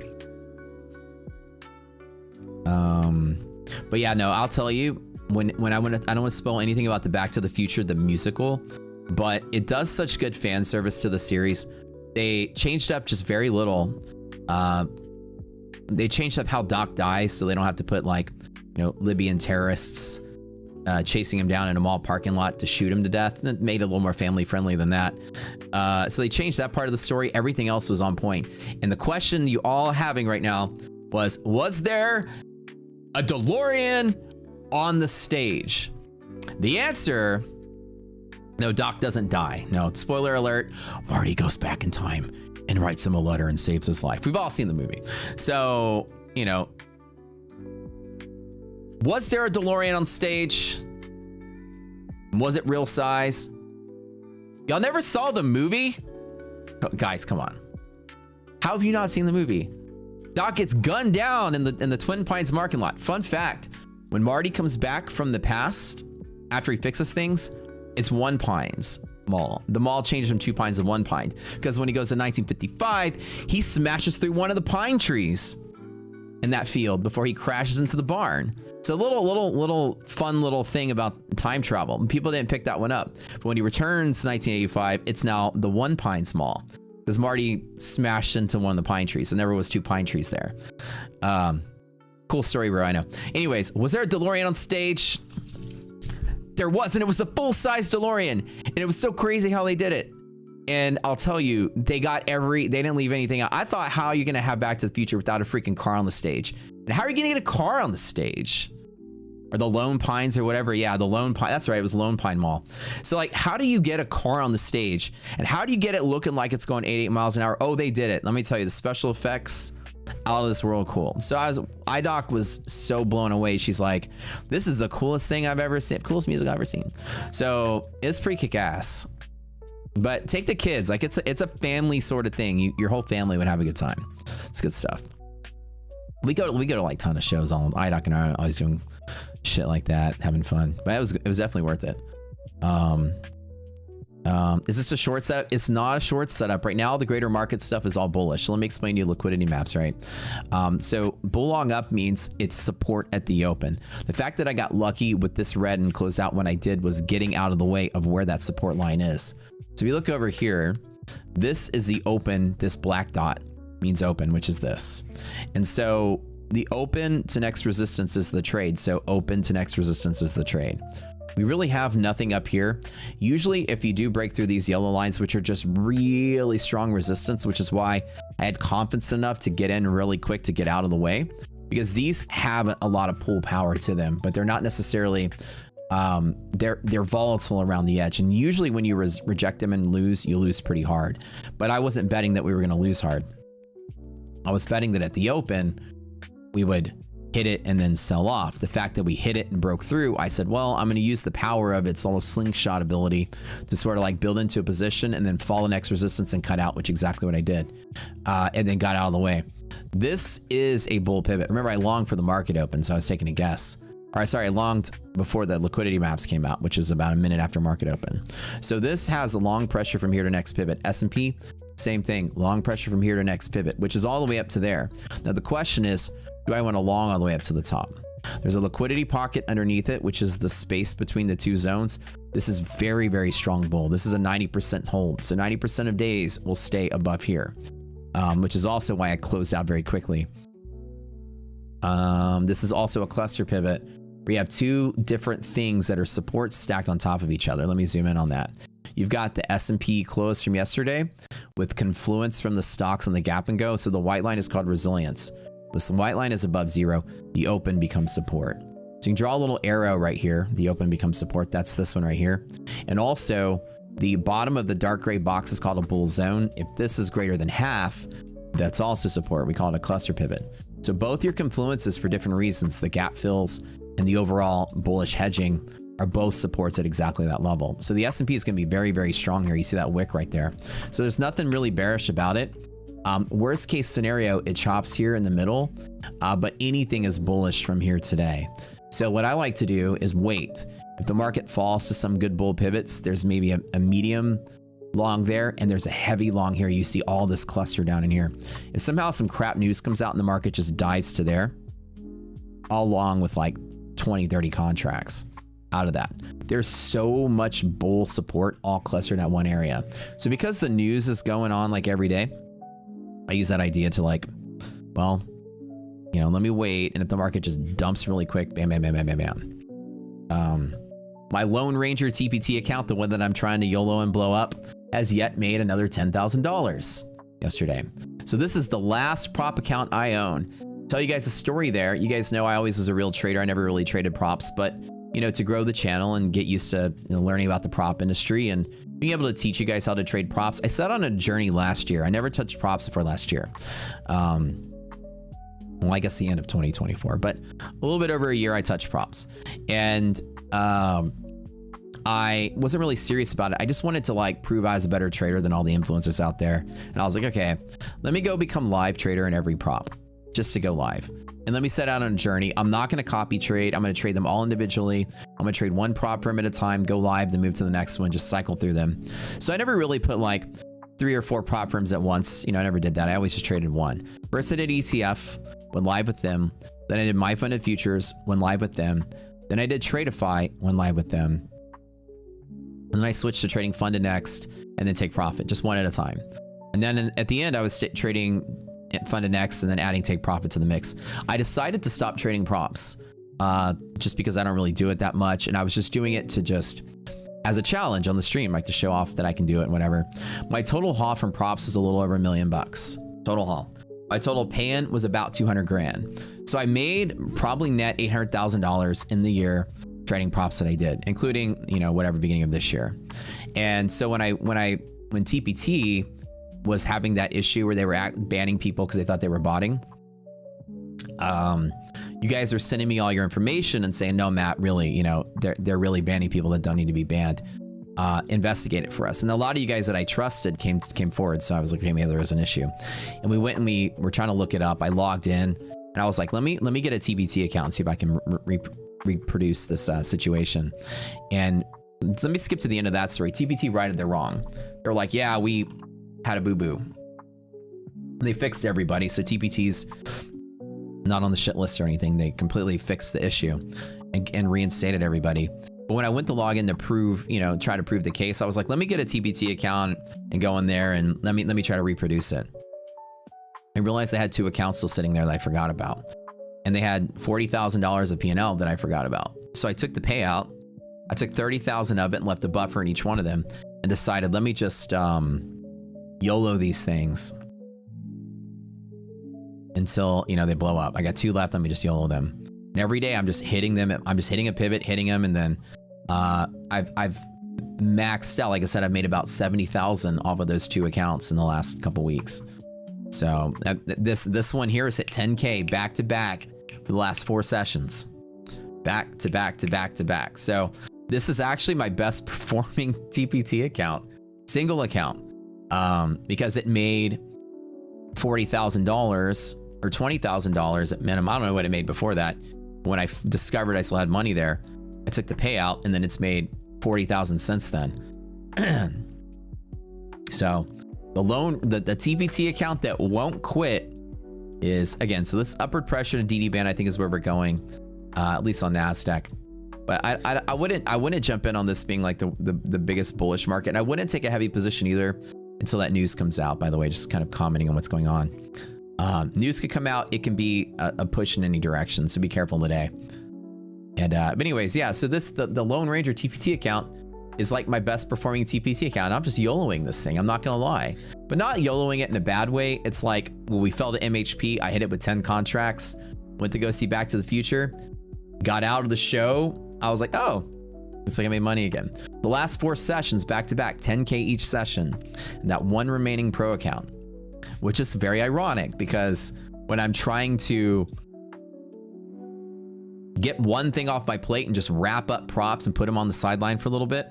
but yeah, no, I'll tell you, when I don't want to spoil anything about the Back to the Future, the musical, but it does such good fan service to the series. They changed up just very little. They changed up how Doc dies, so they don't have to put, like, you know, Libyan terrorists chasing him down in a mall parking lot to shoot him to death. It made it a little more family friendly than that. So they changed that part of the story. Everything else was on point. And the question you all having right now was there a DeLorean on the stage? The answer, no, Doc doesn't die. No, spoiler alert, Marty goes back in time and writes him a letter and saves his life. We've all seen the movie. So, you know, was there a DeLorean on stage? Was it real size? Y'all never saw the movie? Oh, guys, come on. How have you not seen the movie? Doc gets gunned down in the Twin Pines parking lot. Fun fact, when Marty comes back from the past, after he fixes things, it's One Pines Mall. The mall changed from 2 Pines to 1 Pine, because when he goes to 1955, he smashes through one of the pine trees in that field before he crashes into the barn. So little fun little thing about time travel. People didn't pick that one up. But when he returns 1985, it's now the 1 Pines Mall, because Marty smashed into one of the pine trees, and there was 2 pine trees there. Cool story, bro, I know. Anyways, was there a DeLorean on stage? There wasn't. It was the full-size DeLorean, and it was so crazy how they did it. And I'll tell you, they didn't leave anything out. I thought, how are you gonna have Back to the Future without a freaking car on the stage? And how are you gonna get a car on the stage? Or the Lone Pines or whatever. Yeah, the Lone Pine. That's right, it was Lone Pine Mall. So, like, how do you get a car on the stage? And how do you get it looking like it's going 88 miles an hour? Oh, they did it. Let me tell you, the special effects, out of this world cool. So iDoc was so blown away. She's like, this is the coolest thing I've ever seen, coolest music I've ever seen. So it's pretty kick-ass. But take the kids, like it's a family sort of thing. Your whole family would have a good time. It's good stuff. We go to like ton of shows on iDoc, and I always doing shit like that, having fun. But it was definitely worth it. Is this a short setup? It's not a short setup. Right now, the greater market stuff is all bullish. So let me explain to you liquidity maps, right? So bull long up means it's support at the open. The fact that I got lucky with this red and closed out when I did was getting out of the way of where that support line is. So if you look over here, this is the open. This black dot means open, which is this. And so the open to next resistance is the trade. So open to next resistance is the trade. We really have nothing up here. Usually if you do break through these yellow lines, which are just really strong resistance, which is why I had confidence enough to get in really quick to get out of the way, because these have a lot of pull power to them, but they're not necessarily, they're volatile around the edge. And usually when you reject them and lose, you lose pretty hard. But I wasn't betting that we were going to lose hard. I was betting that at the open, we would hit it and then sell off. The fact that we hit it and broke through, I said, well, I'm going to use the power of its little slingshot ability to sort of like build into a position and then follow next resistance and cut out, which is exactly what I did. And then got out of the way. This is a bull pivot. Remember, I longed for the market open, so I was taking a guess. Or sorry, I longed before the liquidity maps came out, which is about a minute after market open. So this has a long pressure from here to next pivot. S&P, same thing, long pressure from here to next pivot, which is all the way up to there. Now the question is, do I want to long all the way up to the top? There's a liquidity pocket underneath it, which is the space between the two zones. This is very strong bull. This is a 90% hold. So 90% of days will stay above here, which is also why I closed out very quickly. This is also a cluster pivot. We have two different things that are supports stacked on top of each other. Let me zoom in on that. You've got the S&P close from yesterday with confluence from the stocks on the gap and go. So the white line is called resilience. This white line is above zero. The open becomes support. So you can draw a little arrow right here. The open becomes support. That's this one right here. And also the bottom of the dark gray box is called a bull zone. If this is greater than half, that's also support. We call it a cluster pivot. So both your confluences for different reasons, the gap fills and the overall bullish hedging, are both supports at exactly that level. So the S&P is going to be very, very strong here. You see that wick right there. So there's nothing really bearish about it. Worst case scenario, it chops here in the middle, but anything is bullish from here today. So what I like to do is wait. If the market falls to some good bull pivots, there's maybe a medium long there, and there's a heavy long here. You see all this cluster down in here. If somehow some crap news comes out and the market just dives to there, all long with like 20, 30 contracts out of that. There's so much bull support all clustered at one area. So because the news is going on like every day, I use that idea to like, well, you know, let me wait. And if the market just dumps really quick, bam, bam, bam, bam, bam, bam. My Lone Ranger TPT account, the one that I'm trying to YOLO and blow up, has yet made another $10,000 yesterday. So this is the last prop account I own. Tell you guys a story there. You guys know I always was a real trader. I never really traded props, but you know, to grow the channel and get used to learning about the prop industry and being able to teach you guys how to trade props. I set on a journey last year. I never touched props before last year. Well, I guess the end of 2024, but a little bit over a year I touched props. And I wasn't really serious about it. I just wanted to like prove I was a better trader than all the influencers out there. And I was like, okay, let me go become live trader in every prop just to go live. And let me set out on a journey. I'm not going to copy trade. I'm going to trade them all individually. I'm going to trade one prop firm at a time, go live, then move to the next one, just cycle through them. So I never really put like 3 or 4 prop firms at once. You know, I never did that. I always just traded one. First I did ETF, went live with them. Then I did My Funded Futures, went live with them. Then I did Tradeify, went live with them. And then I switched to trading Funded Next and then Take Profit, just one at a time. And then at the end, I was trading Funded Next and then adding Take Profit to the mix. I decided to stop trading props just because I don't really do it that much. And I was just doing it to just as a challenge on the stream, like to show off that I can do it and whatever. My total haul from props is a little over $1 million total haul. My total pay-in was about 200 grand. So I made probably net $800,000 in the year trading props that I did, including, you know, whatever beginning of this year. And so when TPT was having that issue where they were banning people because they thought they were botting, you guys are sending me all your information and saying, no, Matt, really, you know, they're really banning people that don't need to be banned. Investigate it for us. And a lot of you guys that I trusted came forward. So I was like, okay, maybe there is an issue. And we went and we were trying to look it up. I logged in and I was like, let me get a TBT account and see if I can reproduce this situation. And let me skip to the end of that story. TBT righted their wrong. They're like, yeah, we had a boo-boo. They fixed everybody. So TPT's not on the shit list or anything. They completely fixed the issue and reinstated everybody. But when I went to log in to prove, you know, try to prove the case, I was like, let me get a TBT account and go in there and let me try to reproduce it. I realized I had 2 accounts still sitting there that I forgot about. And they had $40,000 of P&L that I forgot about. So I took the payout. I took 30,000 of it and left a buffer in each one of them and decided, let me just YOLO these things until, you know, they blow up. I got 2 left. Let me just YOLO them. And every day I'm just hitting them. I'm just hitting a pivot, hitting them. And then I've maxed out. Like I said, I've made about 70,000 off of those 2 accounts in the last couple weeks. So this one here is hit 10K back to back for the last 4 sessions. Back to back to back to back. So this is actually my best performing TPT account, single account, because it made $40,000 or $20,000 at minimum. I don't know what it made before that. When I discovered I still had money there, I took the payout and then it's made 40,000 since then. So the TPT account that won't quit is, again, so this upward pressure to DD band, I think is where we're going, at least on NASDAQ. But I wouldn't jump in on this being like the biggest bullish market. And I wouldn't take a heavy position either until that news comes out, by the way, just kind of commenting on what's going on. News could come out. It can be a push in any direction. So be careful today. And, but anyways, yeah, so the Lone Ranger TPT account is like my best performing TPT account. I'm just YOLOing this thing. I'm not gonna lie, but not YOLOing it in a bad way. It's like when we fell to MHP, I hit it with 10 contracts, went to go see Back to the Future, got out of the show. I was like, oh, looks like I made money again. The last 4 sessions back to back, 10K each session, and that one remaining pro account, which is very ironic because when I'm trying to get one thing off my plate and just wrap up props and put them on the sideline for a little bit,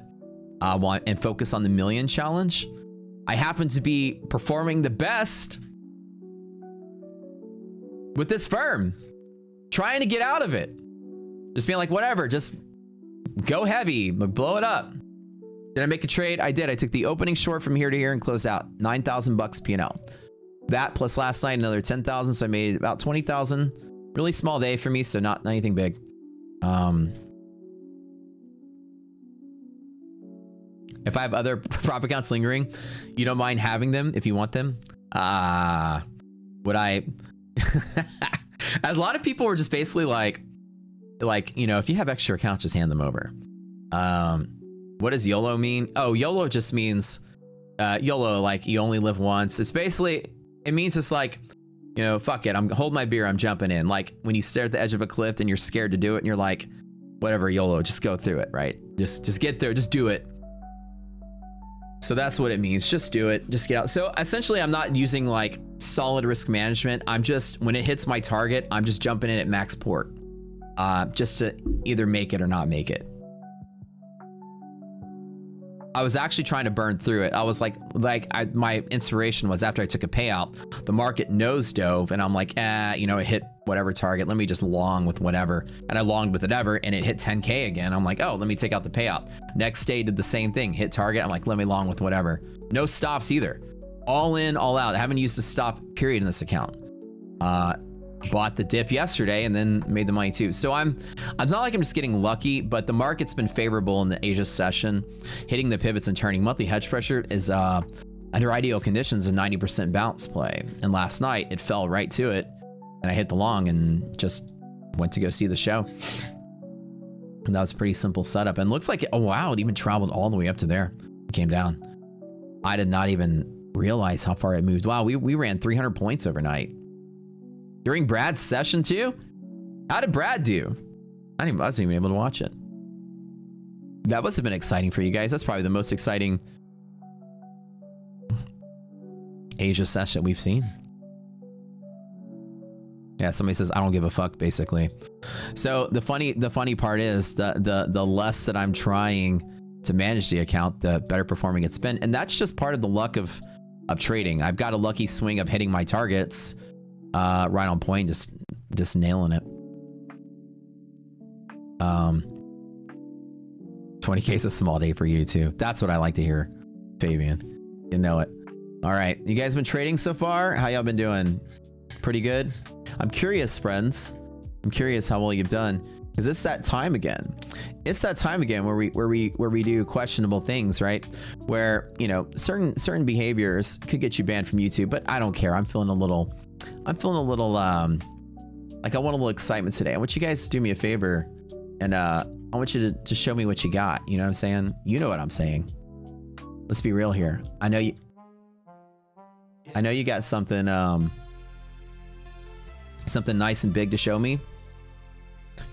and focus on the million challenge, I happen to be performing the best with this firm, trying to get out of it, just being like, whatever, just go heavy, blow it up. Did I make a trade? I did. I took the opening short from here to here and closed out 9,000 bucks P&L. That plus last night another 10,000, so I made about 20,000. Really small day for me, so not anything big. If I have other prop accounts lingering, you don't mind having them if you want them? Would I? A lot of people were just basically like, you know, if you have extra accounts, just hand them over. What does YOLO mean? Oh, YOLO just means YOLO, like you only live once. It's basically, it means it's like, you know, fuck it, I'm hold my beer, I'm jumping in. Like when you stare at the edge of a cliff and you're scared to do it and you're like, whatever, YOLO, just go through it, right? Just get there, just do it. So that's what it means. Just do it, just get out. So essentially I'm not using like solid risk management. I'm just, when it hits my target, I'm just jumping in at max port, just to either make it or not make it. I was actually trying to burn through it. I was like my inspiration was after I took a payout, the market nose dove and I'm like, you know, it hit whatever target. Let me just long with whatever. And I longed with whatever and it hit 10K again. I'm like, oh, let me take out the payout. Next day did the same thing, hit target. I'm like, let me long with whatever. No stops either. All in, all out. I haven't used a stop period in this account. Bought the dip yesterday and then made the money too. So I'm not like I'm just getting lucky, but the market's been favorable in the Asia session, hitting the pivots and turning. Monthly hedge pressure is under ideal conditions a 90% bounce play. And last night it fell right to it and I hit the long and just went to go see the show. And that was a pretty simple setup. And looks like, oh wow, it even traveled all the way up to there. It came down. I did not even realize how far it moved. Wow, we ran 300 points overnight. During Brad's session too? How did Brad do? I wasn't even able to watch it. That must have been exciting for you guys. That's probably the most exciting Asia session we've seen. Yeah, somebody says I don't give a fuck, basically. So the funny part is the less that I'm trying to manage the account, the better performing it's been. And that's just part of the luck of trading. I've got a lucky swing of hitting my targets. Right on point, just nailing it. 20K is a small day for you too. That's what I like to hear, Fabian. You know it. All right, you guys been trading so far? How y'all been doing? Pretty good. I'm curious, friends. I'm curious how well you've done, because it's that time again. It's that time again where we do questionable things, right? Where, you know, certain behaviors could get you banned from YouTube, but I don't care. I'm feeling a little like I want a little excitement today. I want you guys to do me a favor and I want you to show me what you got. You know what I'm saying? You know what I'm saying. Let's be real here. I know you got something something nice and big to show me. You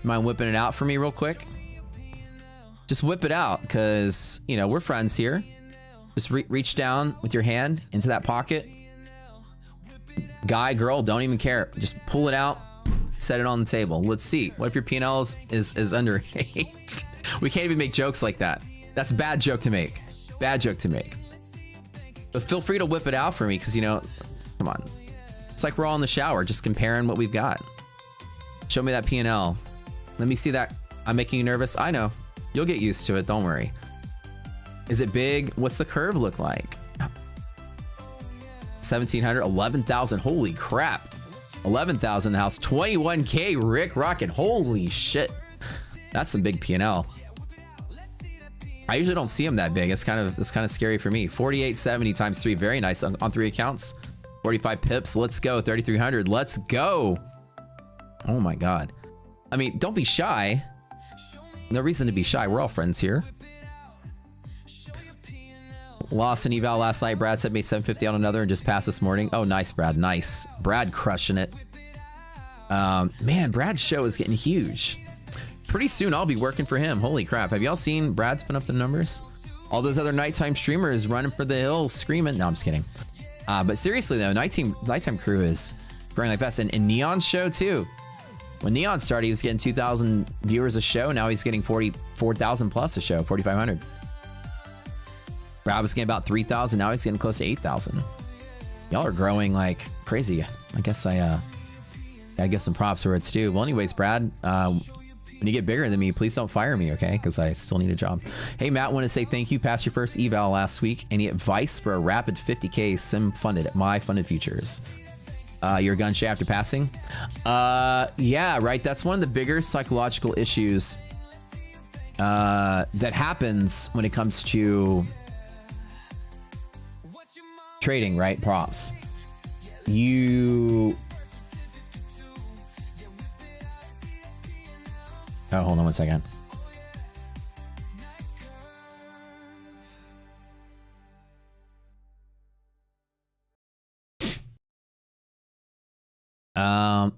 mind whipping it out for me real quick? Just whip it out, because you know we're friends here. Just reach down with your hand into that pocket. Guy, girl, don't even care. Just pull it out, set it on the table. Let's see. What if your P&L is underage? We can't even make jokes like that. That's a bad joke to make. Bad joke to make. But feel free to whip it out for me, because, you know, come on. It's like we're all in the shower, just comparing what we've got. Show me that P&L. Let me see that. I'm making you nervous. I know. You'll get used to it. Don't worry. Is it big? What's the curve look like? 1,700, 11,000. Holy crap. 11,000 in the house. 21K Rick Rocket. Holy shit. That's some big P&L. I usually don't see them that big. It's kind of scary for me. 4870 times 3. Very nice on 3 accounts. 45 pips. Let's go. 3,300. Let's go. Oh my God. I mean, don't be shy. No reason to be shy. We're all friends here. Lost an eval last night. Brad said made 750 on another and just passed this morning. Oh, nice, Brad. Nice. Brad crushing it. Man, Brad's show is getting huge. Pretty soon I'll be working for him. Holy crap. Have y'all seen Brad's put up the numbers? All those other nighttime streamers running for the hills screaming. No, I'm just kidding. But seriously though, nighttime crew is growing like best. And Neon's show too. When Neon started, he was getting 2,000 viewers a show. Now he's getting 44,000 plus a show, 4,500. Brad was getting about 3,000. Now he's getting close to 8,000. Y'all are growing like crazy. I guess I gotta give some props where it's due. Well, anyways, Brad, when you get bigger than me, please don't fire me, okay? Because I still need a job. Hey, Matt, want to say thank you. Passed your first eval last week. Any advice for a rapid 50K sim funded at My Funded Futures? You're gun shy after passing? Yeah, right. That's one of the bigger psychological issues that happens when it comes to trading, right? Props. Oh, hold on one second.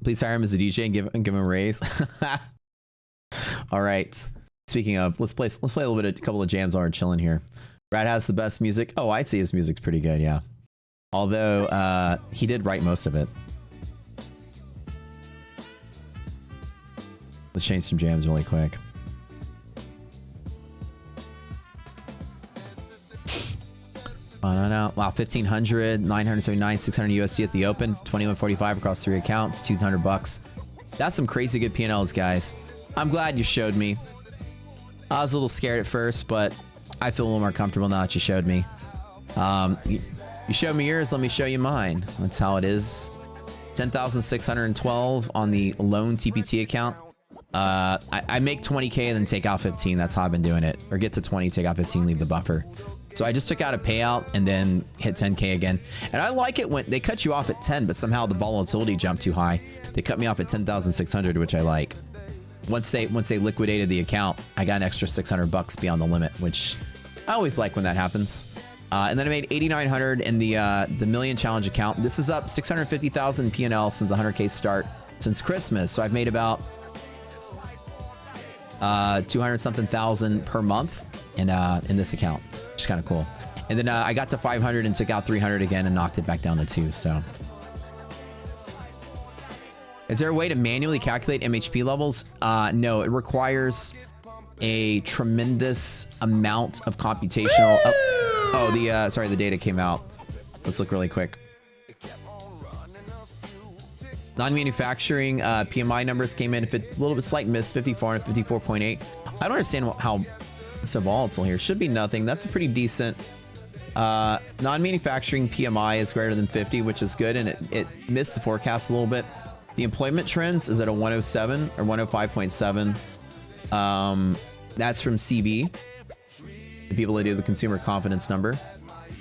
Please hire him as a DJ and give him a raise. All right. Speaking of, let's play a little bit, a couple of jams while we're chilling here. Brad has the best music. Oh, I'd say his music's pretty good, yeah. Although he did write most of it. Let's change some jams really quick. Wow, 1,500, 979, 600 USD at the open, 2145 across 3 accounts, 200 bucks. That's some crazy good P&Ls, guys. I'm glad you showed me. I was a little scared at first, but I feel a little more comfortable now that you showed me. You showed me yours, let me show you mine. That's how it is. 10,612 on the loan TPT account. I make 20K and then take out 15. That's how I've been doing it. Or get to 20, take out 15, leave the buffer. So I just took out a payout and then hit 10K again. And I like it when they cut you off at 10, but somehow the volatility jumped too high. They cut me off at 10,600, which I like. Once they liquidated the account, I got an extra 600 bucks beyond the limit, which I always like when that happens. And then I made 8,900 in the Million Challenge account. This is up 650,000 P&L since the 100K start since Christmas. So I've made about 200 something thousand per month in this account, which is kind of cool. And then I got to 500 and took out 300 again and knocked it back down to 2. So is there a way to manually calculate MHP levels? No, it requires a tremendous amount of computational. Sorry, the data came out. Let's look really quick. Non-manufacturing PMI numbers came in a little bit slight miss, 54 and 54.8. I don't understand how it's so volatile here. Should be nothing. That's a pretty decent. Non-manufacturing PMI is greater than 50, which is good, and it missed the forecast a little bit. The employment trends is at a 107 or 105.7. That's from CB, the people that do the consumer confidence number.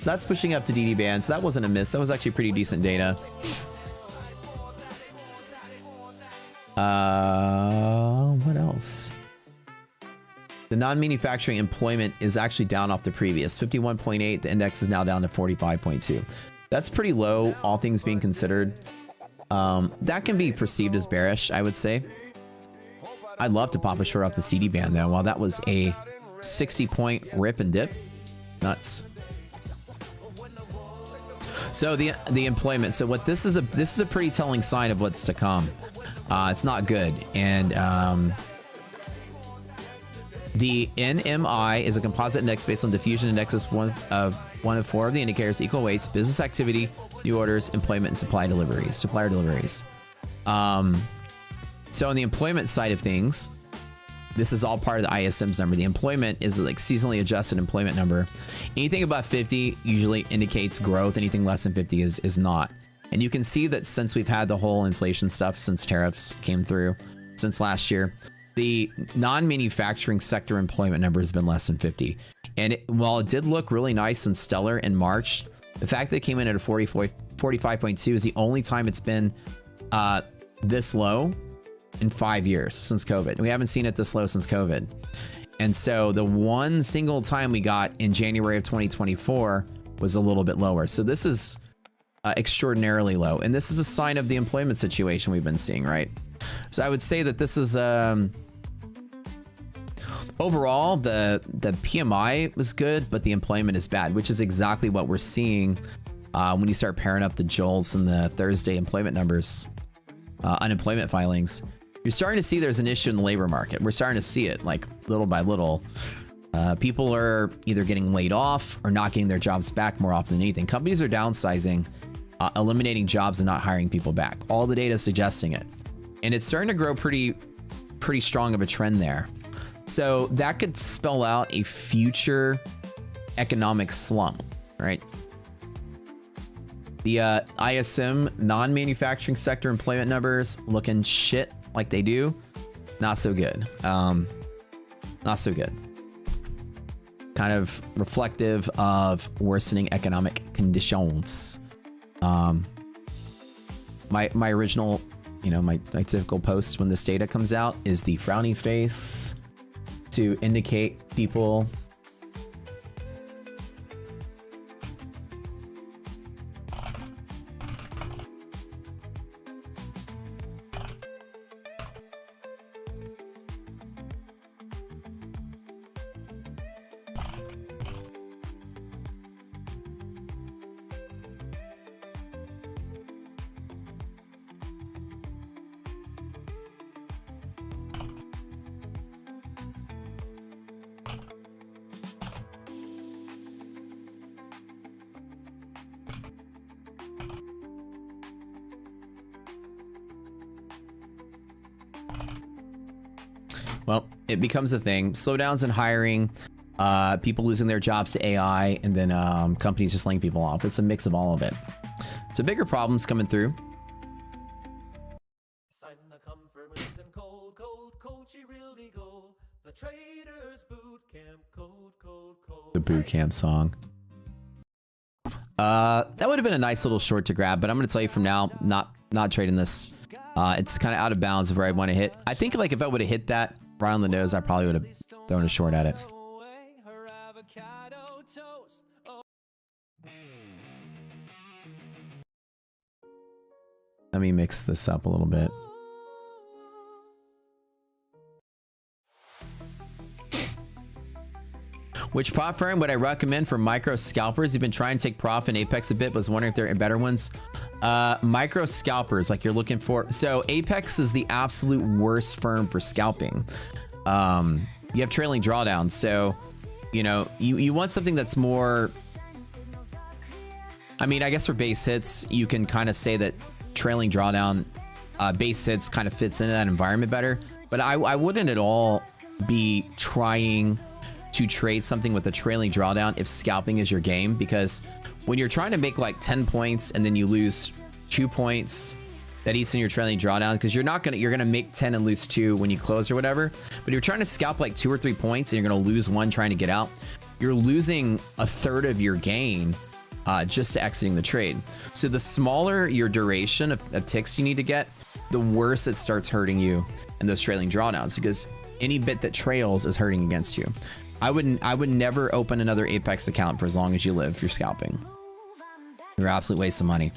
So that's pushing up to DD band. So that wasn't a miss. That was actually pretty decent data. What else? The non-manufacturing employment is actually down off the previous 51.8. The index is now down to 45.2. That's pretty low, all things being considered. That can be perceived as bearish, I would say. I'd love to pop a short off the DD band though. While that was a 60-point rip and dip, nuts. So the employment. So what this is a pretty telling sign of what's to come. It's not good, and the NMI is a composite index based on diffusion indexes one of four of the indicators, equal weights, business activity, new orders, employment, and supplier deliveries. So on the employment side of things, this is all part of the ISM's number. The employment is like seasonally adjusted employment number. Anything above 50 usually indicates growth. Anything less than 50 is not. And you can see that since we've had the whole inflation stuff, since tariffs came through, since last year, the non-manufacturing sector employment number has been less than 50. And while it did look really nice and stellar in March, the fact that it came in at a 45.2 is the only time it's been this low in 5 years since COVID. We haven't seen it this low since COVID. And so the one single time we got in January of 2024 was a little bit lower. So this is extraordinarily low. And this is a sign of the employment situation we've been seeing, right? So I would say that this is overall the PMI was good, but the employment is bad, which is exactly what we're seeing when you start pairing up the JOLTS and the Thursday employment numbers, unemployment filings. You're starting to see there's an issue in the labor market. We're starting to see it like little by little. People are either getting laid off or not getting their jobs back more often than anything. Companies are downsizing, eliminating jobs and not hiring people back. All the data is suggesting it. And it's starting to grow pretty strong of a trend there. So that could spell out a future economic slump, right? The ISM non-manufacturing sector employment numbers looking shit like they do. Not so good. Not so good. Kind of reflective of worsening economic conditions. My original, you know, my typical post when this data comes out is the frowny face to indicate people well, it becomes a thing. Slowdowns in hiring, people losing their jobs to AI, and then companies just laying people off. It's a mix of all of it. So bigger problems coming through. The boot camp song. That would have been a nice little short to grab, but I'm going to tell you from now, not trading this. It's kind of out of bounds of where I want to hit. I think like if I would have hit that right on the nose, I probably would have thrown a short at it. Let me mix this up a little bit. Which prop firm would I recommend for micro scalpers? You've been trying to take prof in Apex a bit, but was wondering if there are better ones. Micro scalpers, like you're looking for. So Apex is the absolute worst firm for scalping. You have trailing drawdowns. So, you know, you want something that's more, I mean, I guess for base hits, you can kind of say that trailing drawdown base hits kind of fits into that environment better. But I wouldn't at all be trying to trade something with a trailing drawdown if scalping is your game, because when you're trying to make like 10 points and then you lose 2 points, that eats in your trailing drawdown, because you're gonna make 10 and lose 2 when you close or whatever. But if you're trying to scalp like 2 or 3 points and you're gonna lose 1 trying to get out, you're losing a third of your gain just to exiting the trade. So the smaller your duration of ticks you need to get, the worse it starts hurting you in those trailing drawdowns, because any bit that trails is hurting against you. I would never open another Apex account for as long as you live if you're scalping. You're an absolute waste of money.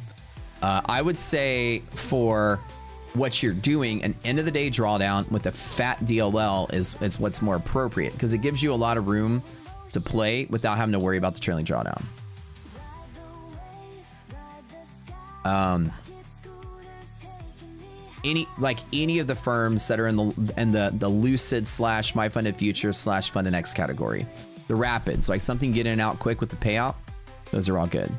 I would say for what you're doing, an end of the day drawdown with a fat DLL is what's more appropriate, because it gives you a lot of room to play without having to worry about the trailing drawdown. Any of the firms that are in the Lucid / My Funded Future / Funded X category, the rapids, like something get in and out quick with the payout, those are all good.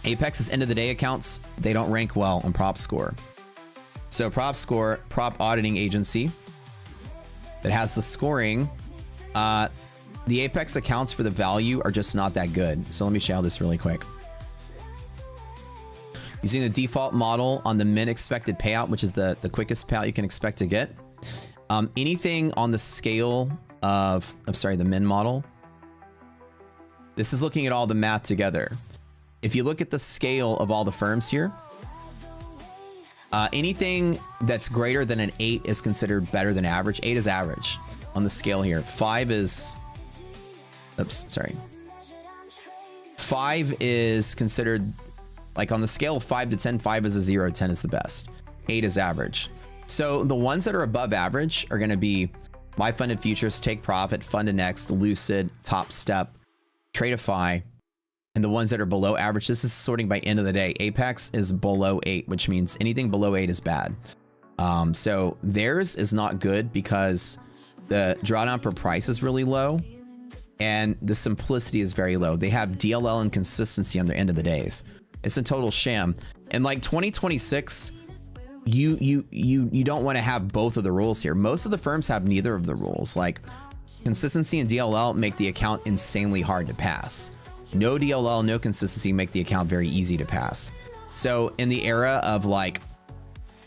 Apex's end of the day accounts, they don't rank well on prop score. So prop score, prop auditing agency that has the scoring, the Apex accounts for the value are just not that good. So let me show you this really quick. Using the default model on the min expected payout, which is the quickest payout you can expect to get. Anything on the scale of, the min model. This is looking at all the math together. If you look at the scale of all the firms here, Anything that's greater than an 8 is considered better than average. 8 is average on the scale here. 5 is, oops, sorry. 5 is considered, like on the scale of 5 to 10, 5 is a 0, 10 is the best. 8 is average. So the ones that are above average are going to be My Funded Futures, Take Profit, Funded Next, Lucid, Top Step, Tradeify. And the ones that are below average, this is sorting by end of the day. Apex is below 8, which means anything below 8 is bad. So theirs is not good because the drawdown per price is really low and the simplicity is very low. They have DLL and consistency on their end of the days. It's a total sham. And like 2026, you don't want to have both of the rules here. Most of the firms have neither of the rules. Like consistency and DLL make the account insanely hard to pass. No DLL, no consistency make the account very easy to pass. So in the era of like,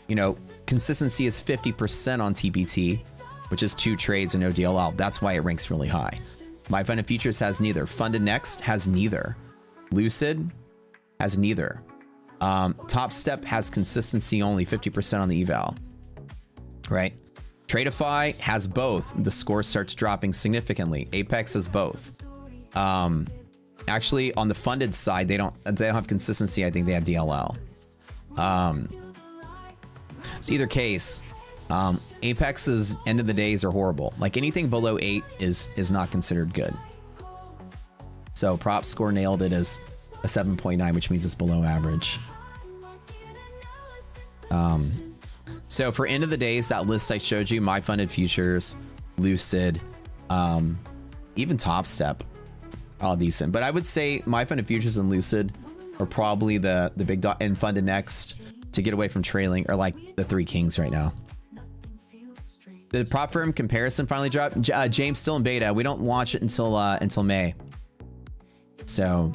you know, consistency is 50% on TPT, which is 2 trades and no DLL. That's why it ranks really high. My Funded Futures has neither. Funded Next has neither. Lucid has neither. Top Step has consistency only, 50% on the eval, right? Tradeify has both. The score starts dropping significantly. Apex has both. Actually, on the funded side, they don't have consistency. I think they have DLL. So either case, Apex's end of the days are horrible. Like anything below 8 is not considered good. So prop score nailed it as a 7.9, which means it's below average. So for end of the days, that list I showed you, My Funded Futures, Lucid, even Top Step, all decent. But I would say My Funded Futures and Lucid are probably the big dot, and Funded Next to get away from trailing are like the 3 kings right now. The prop firm comparison finally dropped. James still in beta. We don't launch it until May. So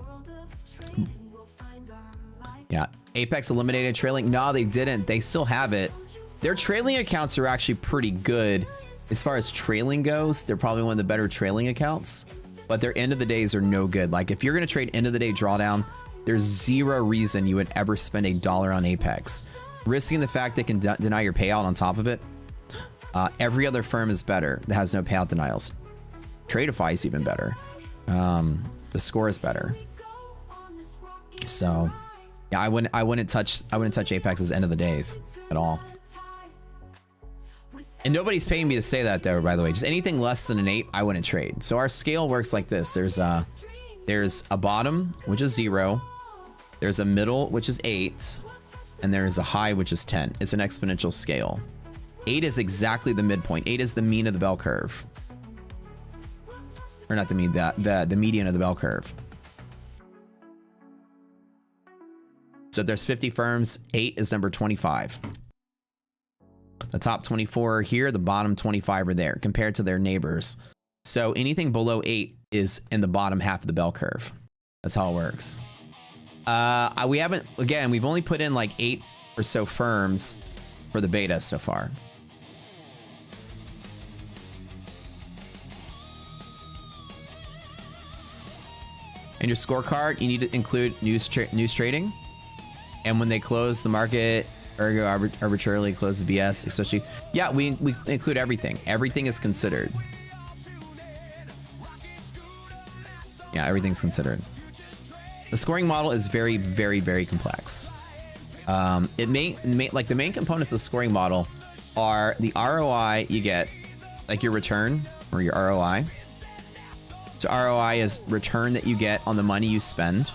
yeah, Apex eliminated trailing. No, they didn't. They still have it. Their trailing accounts are actually pretty good as far as trailing goes. They're probably one of the better trailing accounts, but their end of the days are no good. Like if you're going to trade end of the day drawdown, there's zero reason you would ever spend $1 on Apex, risking the fact they can deny your payout on top of it. Every other firm is better that has no payout denials. Tradeify is even better. The score is better. So yeah, I wouldn't touch Apex's end of the days at all. And nobody's paying me to say that though, by the way. Just anything less than an 8, I wouldn't trade. So our scale works like this. There's a bottom, which is 0. There's a middle, which is 8. And there's a high, which is 10. It's an exponential scale. 8 is exactly the midpoint. 8 is the mean of the bell curve. Or not the mean, the median of the bell curve. So there's 50 firms. 8 is number 25. The top 24 are here. The bottom 25 are there compared to their neighbors. So anything below 8 is in the bottom half of the bell curve. That's how it works. We haven't, again, we've only put in like 8 or so firms for the beta so far. In your scorecard, you need to include news trading. And when they close the market, ergo arbitrarily close the BS, especially. Yeah, we include everything. Everything is considered. Yeah, everything's considered. The scoring model is very, very, very complex. It may like the main components of the scoring model are the ROI you get, like your return or your ROI. So ROI is return that you get on the money you spend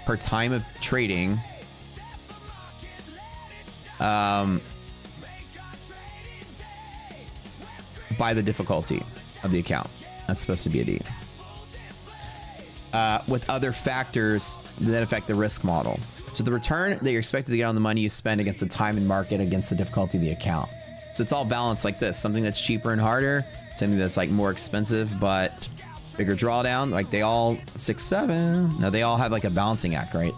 per time of trading. By the difficulty of the account. That's supposed to be a D. With other factors that affect the risk model. So the return that you're expected to get on the money you spend against the time and market against the difficulty of the account. So it's all balanced like this. Something that's cheaper and harder. Something that's like more expensive but bigger drawdown. Like they all 6, 7. No, they all have like a balancing act, right?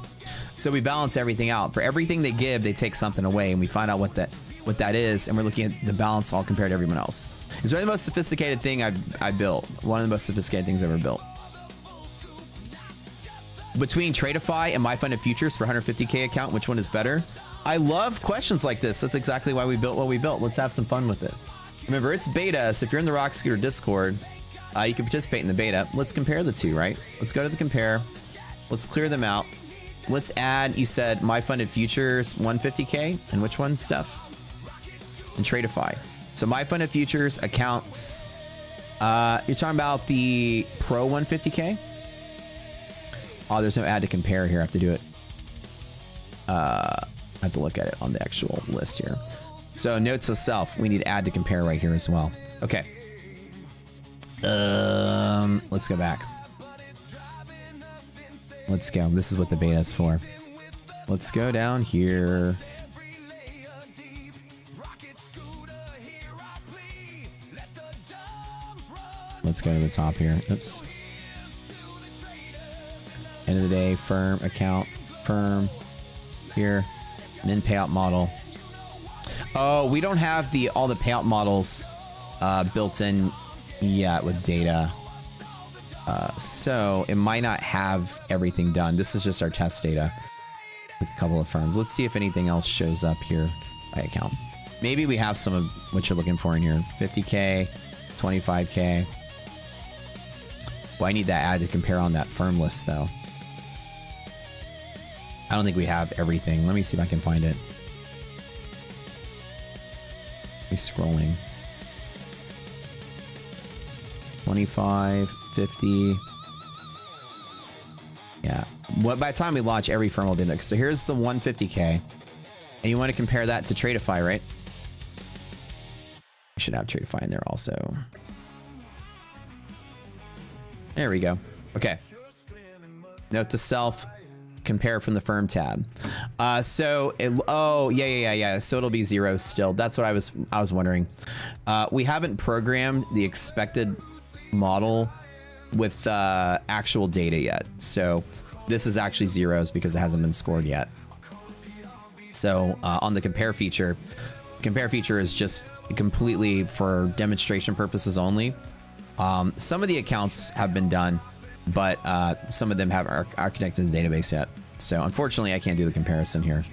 So we balance everything out. For everything they give, they take something away, and we find out what that is, and we're looking at the balance all compared to everyone else. It's really the most sophisticated thing I've built. One of the most sophisticated things I've ever built. Between Tradeify and My Funded Futures for 150K account, which one is better? I love questions like this. That's exactly why we built what we built. Let's have some fun with it. Remember, it's beta, so if you're in the Rock Scooter Discord, you can participate in the beta. Let's compare the two, right? Let's go to the compare. Let's clear them out. Let's add, you said My Funded Futures 150K. And which one, Steph? And Tradeify. So My Funded Futures accounts, you're talking about the Pro 150K? Oh, there's no add to compare here. I have to do it. I have to look at it on the actual list here. So note to self, we need add to compare right here as well. Okay. Let's go back. Let's go. This is what the beta is for. Let's go down here. Let's go to the top here. Oops. End of the day, firm account, firm here, and then payout model. Oh, we don't have all the payout models built in yet with data. So it might not have everything done. This is just our test data with a couple of firms. Let's see if anything else shows up here by account. Maybe we have some of what you're looking for in here. 50K, 25K. Well, I need that add to compare on that firm list though. I don't think we have everything. Let me see if I can find it. Scrolling. 25, 50. Yeah. By the time we launch, every firm will be there. So here's the 150K. And you want to compare that to Tradeify, right? We should have Tradeify in there also. There we go. Okay. Note to self. Compare from the firm tab. So it'll be 0 still. That's what I was wondering. We haven't programmed the expected model with actual data yet. So this is actually zeros because it hasn't been scored yet. So on the compare feature is just completely for demonstration purposes only. Some of the accounts have been done, but some of them are connected to the database yet. So unfortunately, I can't do the comparison here.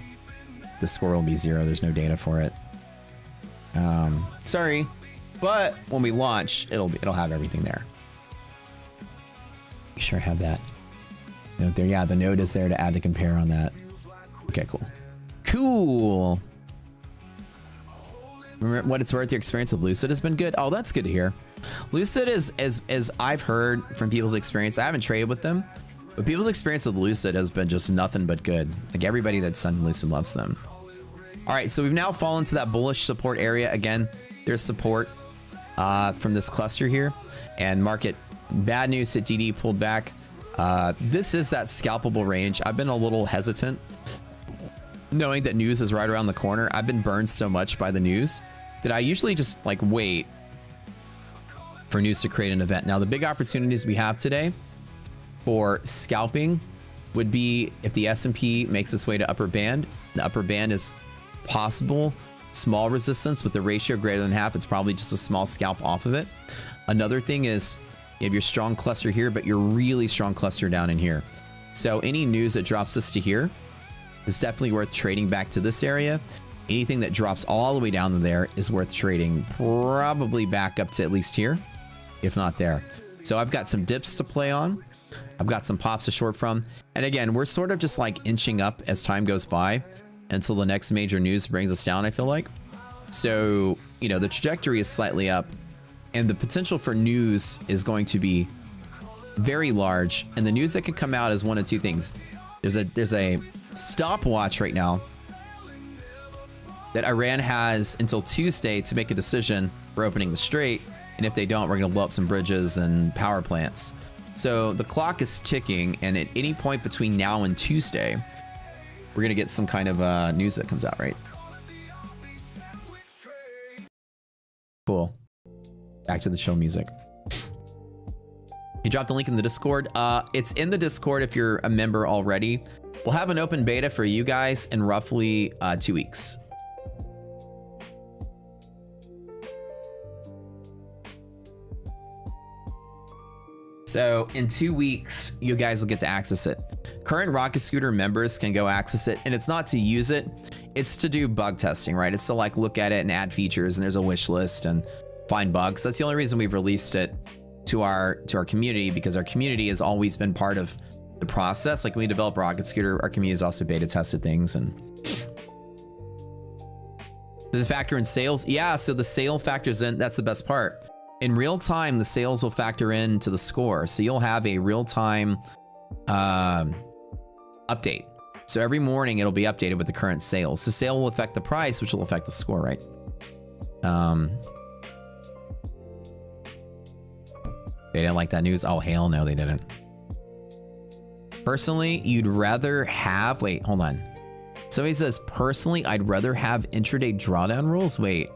The score will be 0. There's no data for it. Sorry, but when we launch, it'll have everything there. Make sure I have that note there. Yeah, the note is there to add to compare on that. Okay, cool. Cool. Remember what it's worth, your experience with Lucid has been good. Oh, that's good to hear. Lucid is, as I've heard from people's experience, I haven't traded with them, but people's experience with Lucid has been just nothing but good. Like everybody that's done Lucid loves them. All right, so we've now fallen to that bullish support area. Again, there's support from this cluster here, and market bad news at DD pulled back. This is that scalpable range. I've been a little hesitant knowing that news is right around the corner. I've been burned so much by the news that I usually just like wait for news to create an event. Now, the big opportunities we have today for scalping would be if the S&P makes its way to upper band. The upper band is possible small resistance with the ratio greater than half. It's probably just a small scalp off of it. Another thing is you have your strong cluster here, but your really strong cluster down in here. So any news that drops this to here is definitely worth trading back to this area. Anything that drops all the way down to there is worth trading probably back up to at least here, if not there. So I've got some dips to play on. I've got some pops to short from. And again, we're sort of just like inching up as time goes by until the next major news brings us down, I feel like. So, you know, the trajectory is slightly up and the potential for news is going to be very large. And the news that could come out is one of two things. There's a stopwatch right now that Iran has until Tuesday to make a decision for opening the strait. And if they don't, we're going to blow up some bridges and power plants. So the clock is ticking. And at any point between now and Tuesday, we're going to get some kind of news that comes out, right? Cool. Back to the chill music. You dropped a link in the Discord. It's in the Discord if you're a member already. We'll have an open beta for you guys in roughly 2 weeks. So in 2 weeks, you guys will get to access it. Current Rocket Scooter members can go access it, and it's not to use it. It's to do bug testing, right? It's to like look at it and add features, and there's a wish list and find bugs. That's the only reason we've released it to our community, because our community has always been part of the process. Like when we develop Rocket Scooter, our community has also beta tested things. And does it factor in sales? Yeah, so the sale factors in. That's the best part. In real time, the sales will factor into the score. So you'll have a real time update. So every morning it'll be updated with the current sales. The sale will affect the price, which will affect the score, right? They didn't like that news. Oh, hell no, they didn't. Personally, you'd rather have, wait, hold on. Somebody says, personally, I'd rather have intraday drawdown rules. Wait,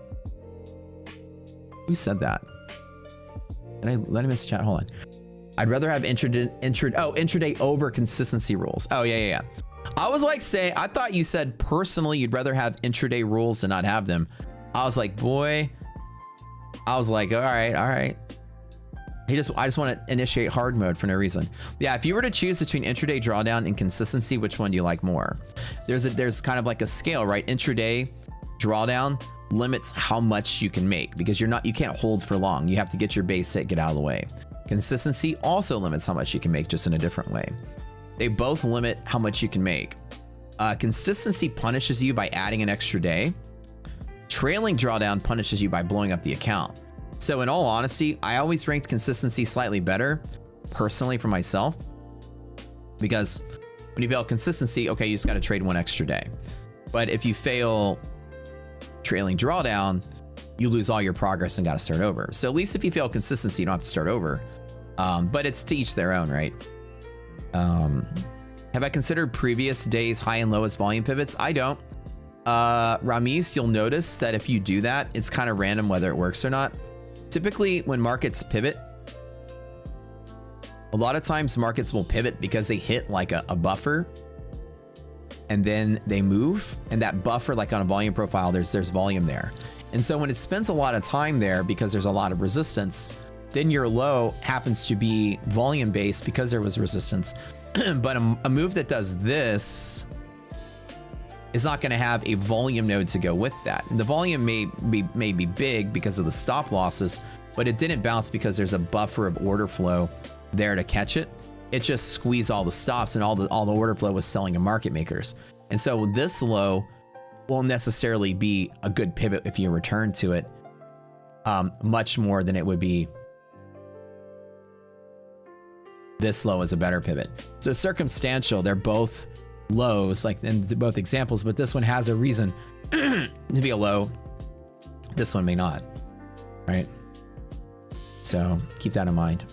who said that? Did I let him miss chat? Hold on. I'd rather have intraday over consistency rules. Oh, yeah. I was like, I thought you said personally, you'd rather have intraday rules than not have them. I was like, boy, all right. I just want to initiate hard mode for no reason. Yeah, if you were to choose between intraday drawdown and consistency, which one do you like more? There's kind of like a scale, right? Intraday drawdown limits how much you can make, because you can't hold for long. You have to get your base hit, get out of the way. Consistency also limits how much you can make, just in a different way. They both limit how much you can make. Consistency punishes you by adding an extra day. Trailing drawdown punishes you by blowing up the account. So in all honesty, I always ranked consistency slightly better, personally, for myself, because when you fail consistency, okay, you just got to trade one extra day. But if you fail trailing drawdown, you lose all your progress and got to start over. So at least if you fail consistency, you don't have to start over. But it's to each their own, right? Have I considered previous days high and lowest volume pivots? I don't. Ramiz, you'll notice that if you do that, it's kind of random whether it works or not. Typically, when markets pivot, a lot of times markets will pivot because they hit like a buffer, and then they move, and that buffer, like on a volume profile, there's volume there. And so when it spends a lot of time there because there's a lot of resistance, then your low happens to be volume based because there was resistance. But a move that does this is not going to have a volume node to go with that. And the volume may be big because of the stop losses, but it didn't bounce because there's a buffer of order flow there to catch it. It just squeezed all the stops, and all the order flow was selling to market makers. And so this low won't necessarily be a good pivot if you return to it, much more than it would be. This low is a better pivot. So circumstantial, they're both lows, like in both examples, but this one has a reason to be a low. This one may not, right? So keep that in mind.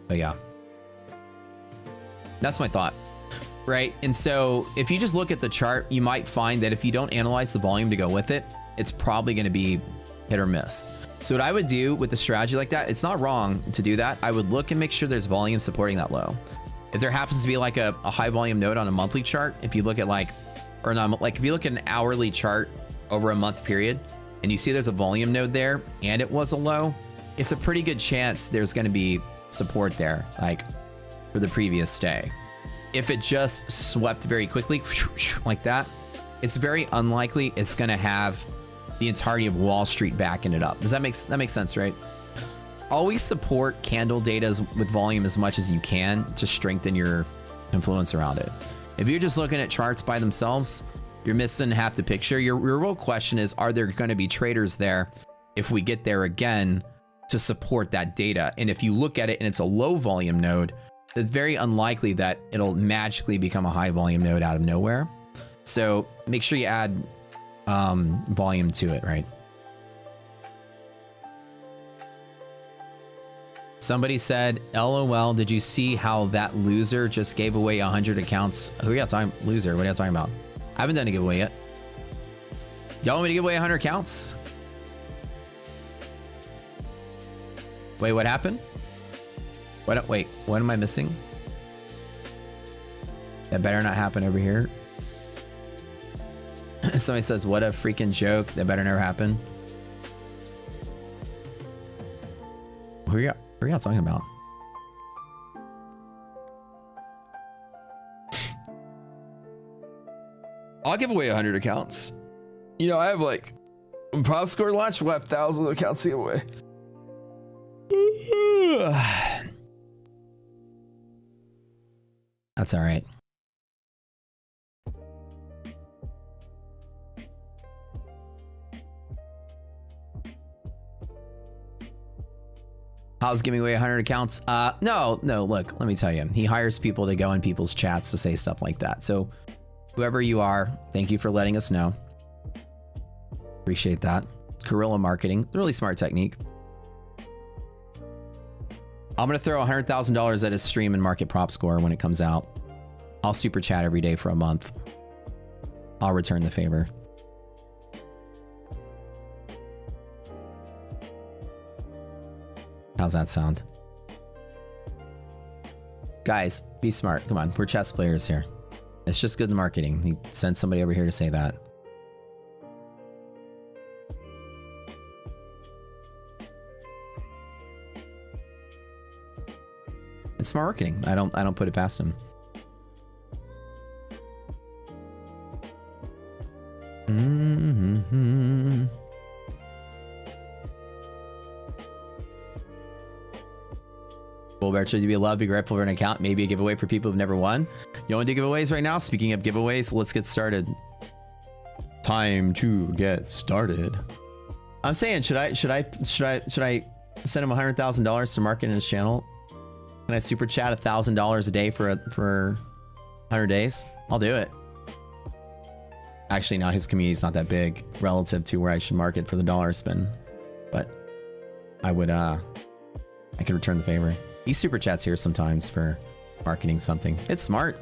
But yeah, that's my thought, right? And so if you just look at the chart, you might find that if you don't analyze the volume to go with it, it's probably going to be hit or miss. So what I would do with the strategy like that, it's not wrong to do that. I would look and make sure there's volume supporting that low. If there happens to be like a high volume node on a monthly chart, if you look at if you look at an hourly chart over a month period and you see there's a volume node there and it was a low, it's a pretty good chance there's going to be support there, like for the previous day. If it just swept very quickly like that, it's very unlikely it's going to have the entirety of Wall Street backing it up. Does that make sense, right? Always support candle data with volume as much as you can to strengthen your influence around it. If you're just looking at charts by themselves, you're missing half the picture. Your real question is, are there going to be traders there if we get there again to support that data? And if you look at it and it's a low volume node, it's very unlikely that it'll magically become a high volume node out of nowhere. So make sure you add volume to it, right? Somebody said, LOL, did you see how that loser just gave away 100 accounts? Who are you talking? Loser, what are you talking about? I haven't done a giveaway yet. Y'all want me to give away 100 accounts? Wait, what happened? Wait, what am I missing? That better not happen over here. Somebody says, what a freaking joke. That better never happen. Who are y'all talking about? I'll give away 100 accounts. You know, I have like, when Prop Score launched, we'll have thousands of accounts to give away. That's all right. I was giving away 100 accounts. No, look, let me tell you. He hires people to go in people's chats to say stuff like that. So whoever you are, thank you for letting us know. Appreciate that. Guerrilla marketing, really smart technique. I'm going to throw $100,000 at his stream and market Prop Score when it comes out. I'll super chat every day for a month. I'll return the favor. How's that sound? Guys, be smart. Come on, we're chess players here. It's just good marketing. He sent somebody over here to say that. It's smart marketing. I don't put it past him. Mm-hmm. Bullbear, should you be allowed to be grateful for an account? Maybe a giveaway for people who've never won. You want to do giveaways right now? Speaking of giveaways, let's get started. Time to get started. I'm saying, should I send him $100,000 to market in his channel? Can I super chat $1,000 a day for 100 days? I'll do it. Actually, no, his community's not that big relative to where I should market for the dollar spin. But I would, I could return the favor. He super chats here sometimes for marketing something. It's smart.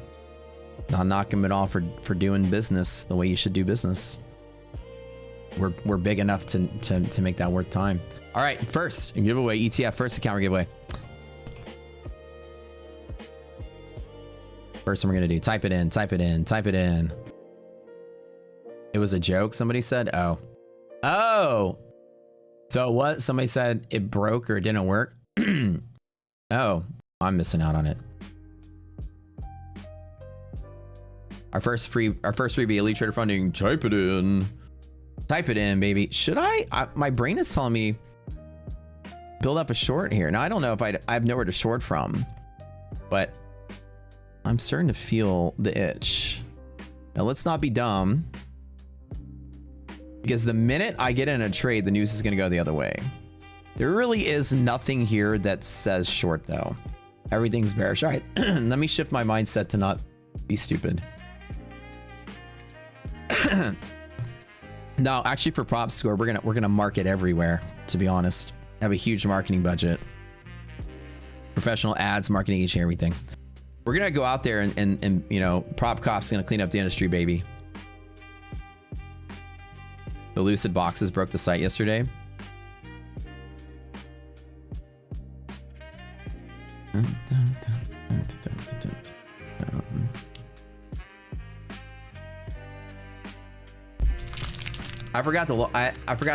Not knocking him at all for doing business the way you should do business. We're big enough to make that worth time. All right, first giveaway, ETF first account giveaway. First one we're gonna do, type it in, type it in, type it in. It was a joke, somebody said. Oh, so what? Somebody said it broke or it didn't work. Oh, I'm missing out on it. Our first freebie, Elite Trader Funding. Type it in. Type it in, baby. Should I my brain is telling me build up a short here. Now I don't know if I have nowhere to short from, but I'm starting to feel the itch. Now let's not be dumb, because the minute I get in a trade, the news is going to go the other way. There really is nothing here that says short though. Everything's bearish. All right, let me shift my mindset to not be stupid. No, actually for Prop Score, we're gonna market everywhere, to be honest. I have a huge marketing budget. Professional ads, marketing, each and everything. We're gonna go out there and you know, Prop Cop's gonna clean up the industry, baby. The Lucid boxes broke the site yesterday. I forgot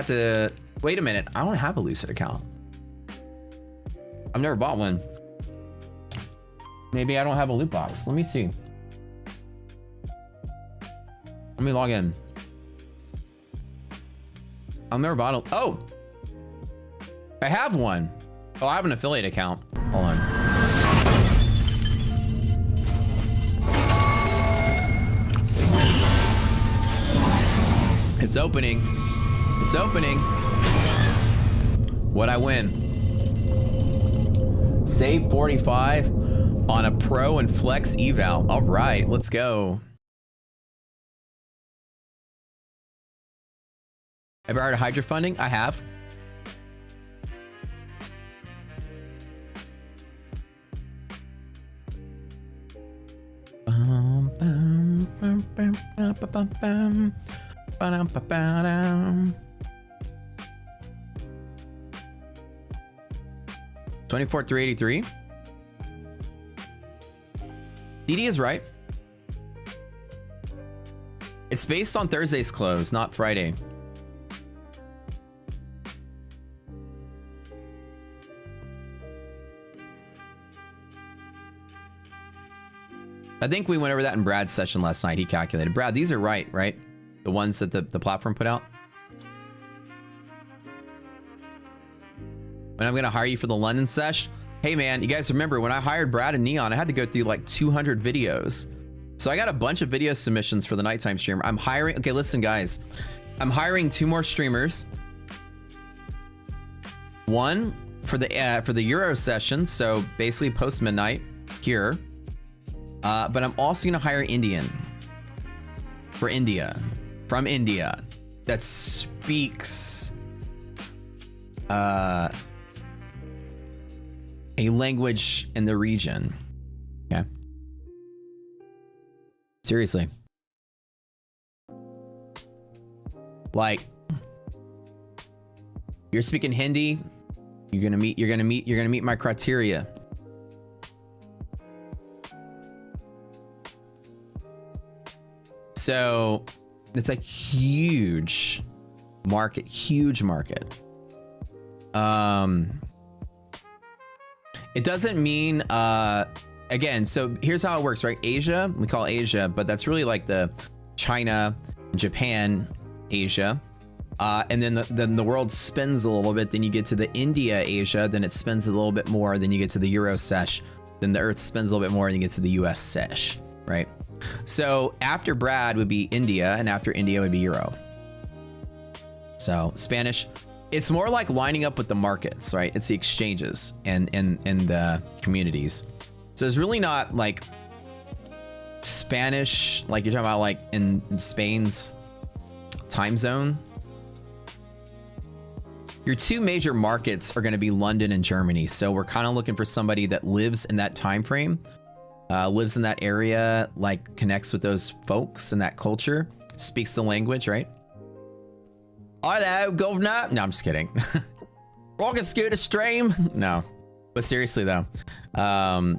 to wait a minute. I don't have a Lucid account. I've never bought one. Maybe I don't have a loot box. Let me see. Let me log in. I've never bought a... Oh! I have one. Oh, I have an affiliate account. Hold on. It's opening. It's opening. What'd I win? Save 45 on a Pro and Flex eval. All right, let's go. Ever heard of Hydra funding? I have. 24,383. DD is right. It's based on Thursday's close, not Friday. I think we went over that in Brad's session last night. He calculated. Brad, these are right? The ones that the platform put out. When I'm going to hire you for the London sesh. Hey man, you guys remember when I hired Brad and Neon, I had to go through like 200 videos. So I got a bunch of video submissions for the nighttime streamer. I'm hiring. Okay, listen guys, I'm hiring 2 more streamers. One for the Euro session. So basically post midnight here. But I'm also going to hire Indian for India, from India, that speaks a language in the region. Okay. Seriously. Like, you're speaking Hindi, you're gonna meet my criteria. So it's a huge market, It doesn't mean, again, so here's how it works, right? Asia, we call Asia, but that's really like the China, Japan, Asia. And then the world spins a little bit, then you get to the India, Asia, then it spins a little bit more, then you get to the Euro sesh, then the Earth spins a little bit more, and you get to the US sesh, right? So after Brad would be India, and after India would be Euro. So Spanish, it's more like lining up with the markets, right? It's the exchanges and the communities. So it's really not like Spanish, like you're talking about like in Spain's time zone. Your 2 major markets are going to be London and Germany. So we're kind of looking for somebody that lives in that time frame. Lives in that area, like connects with those folks and that culture, speaks the language, right? Hello, governor. No, I'm just kidding. Rocket scooter stream. No, but seriously though, but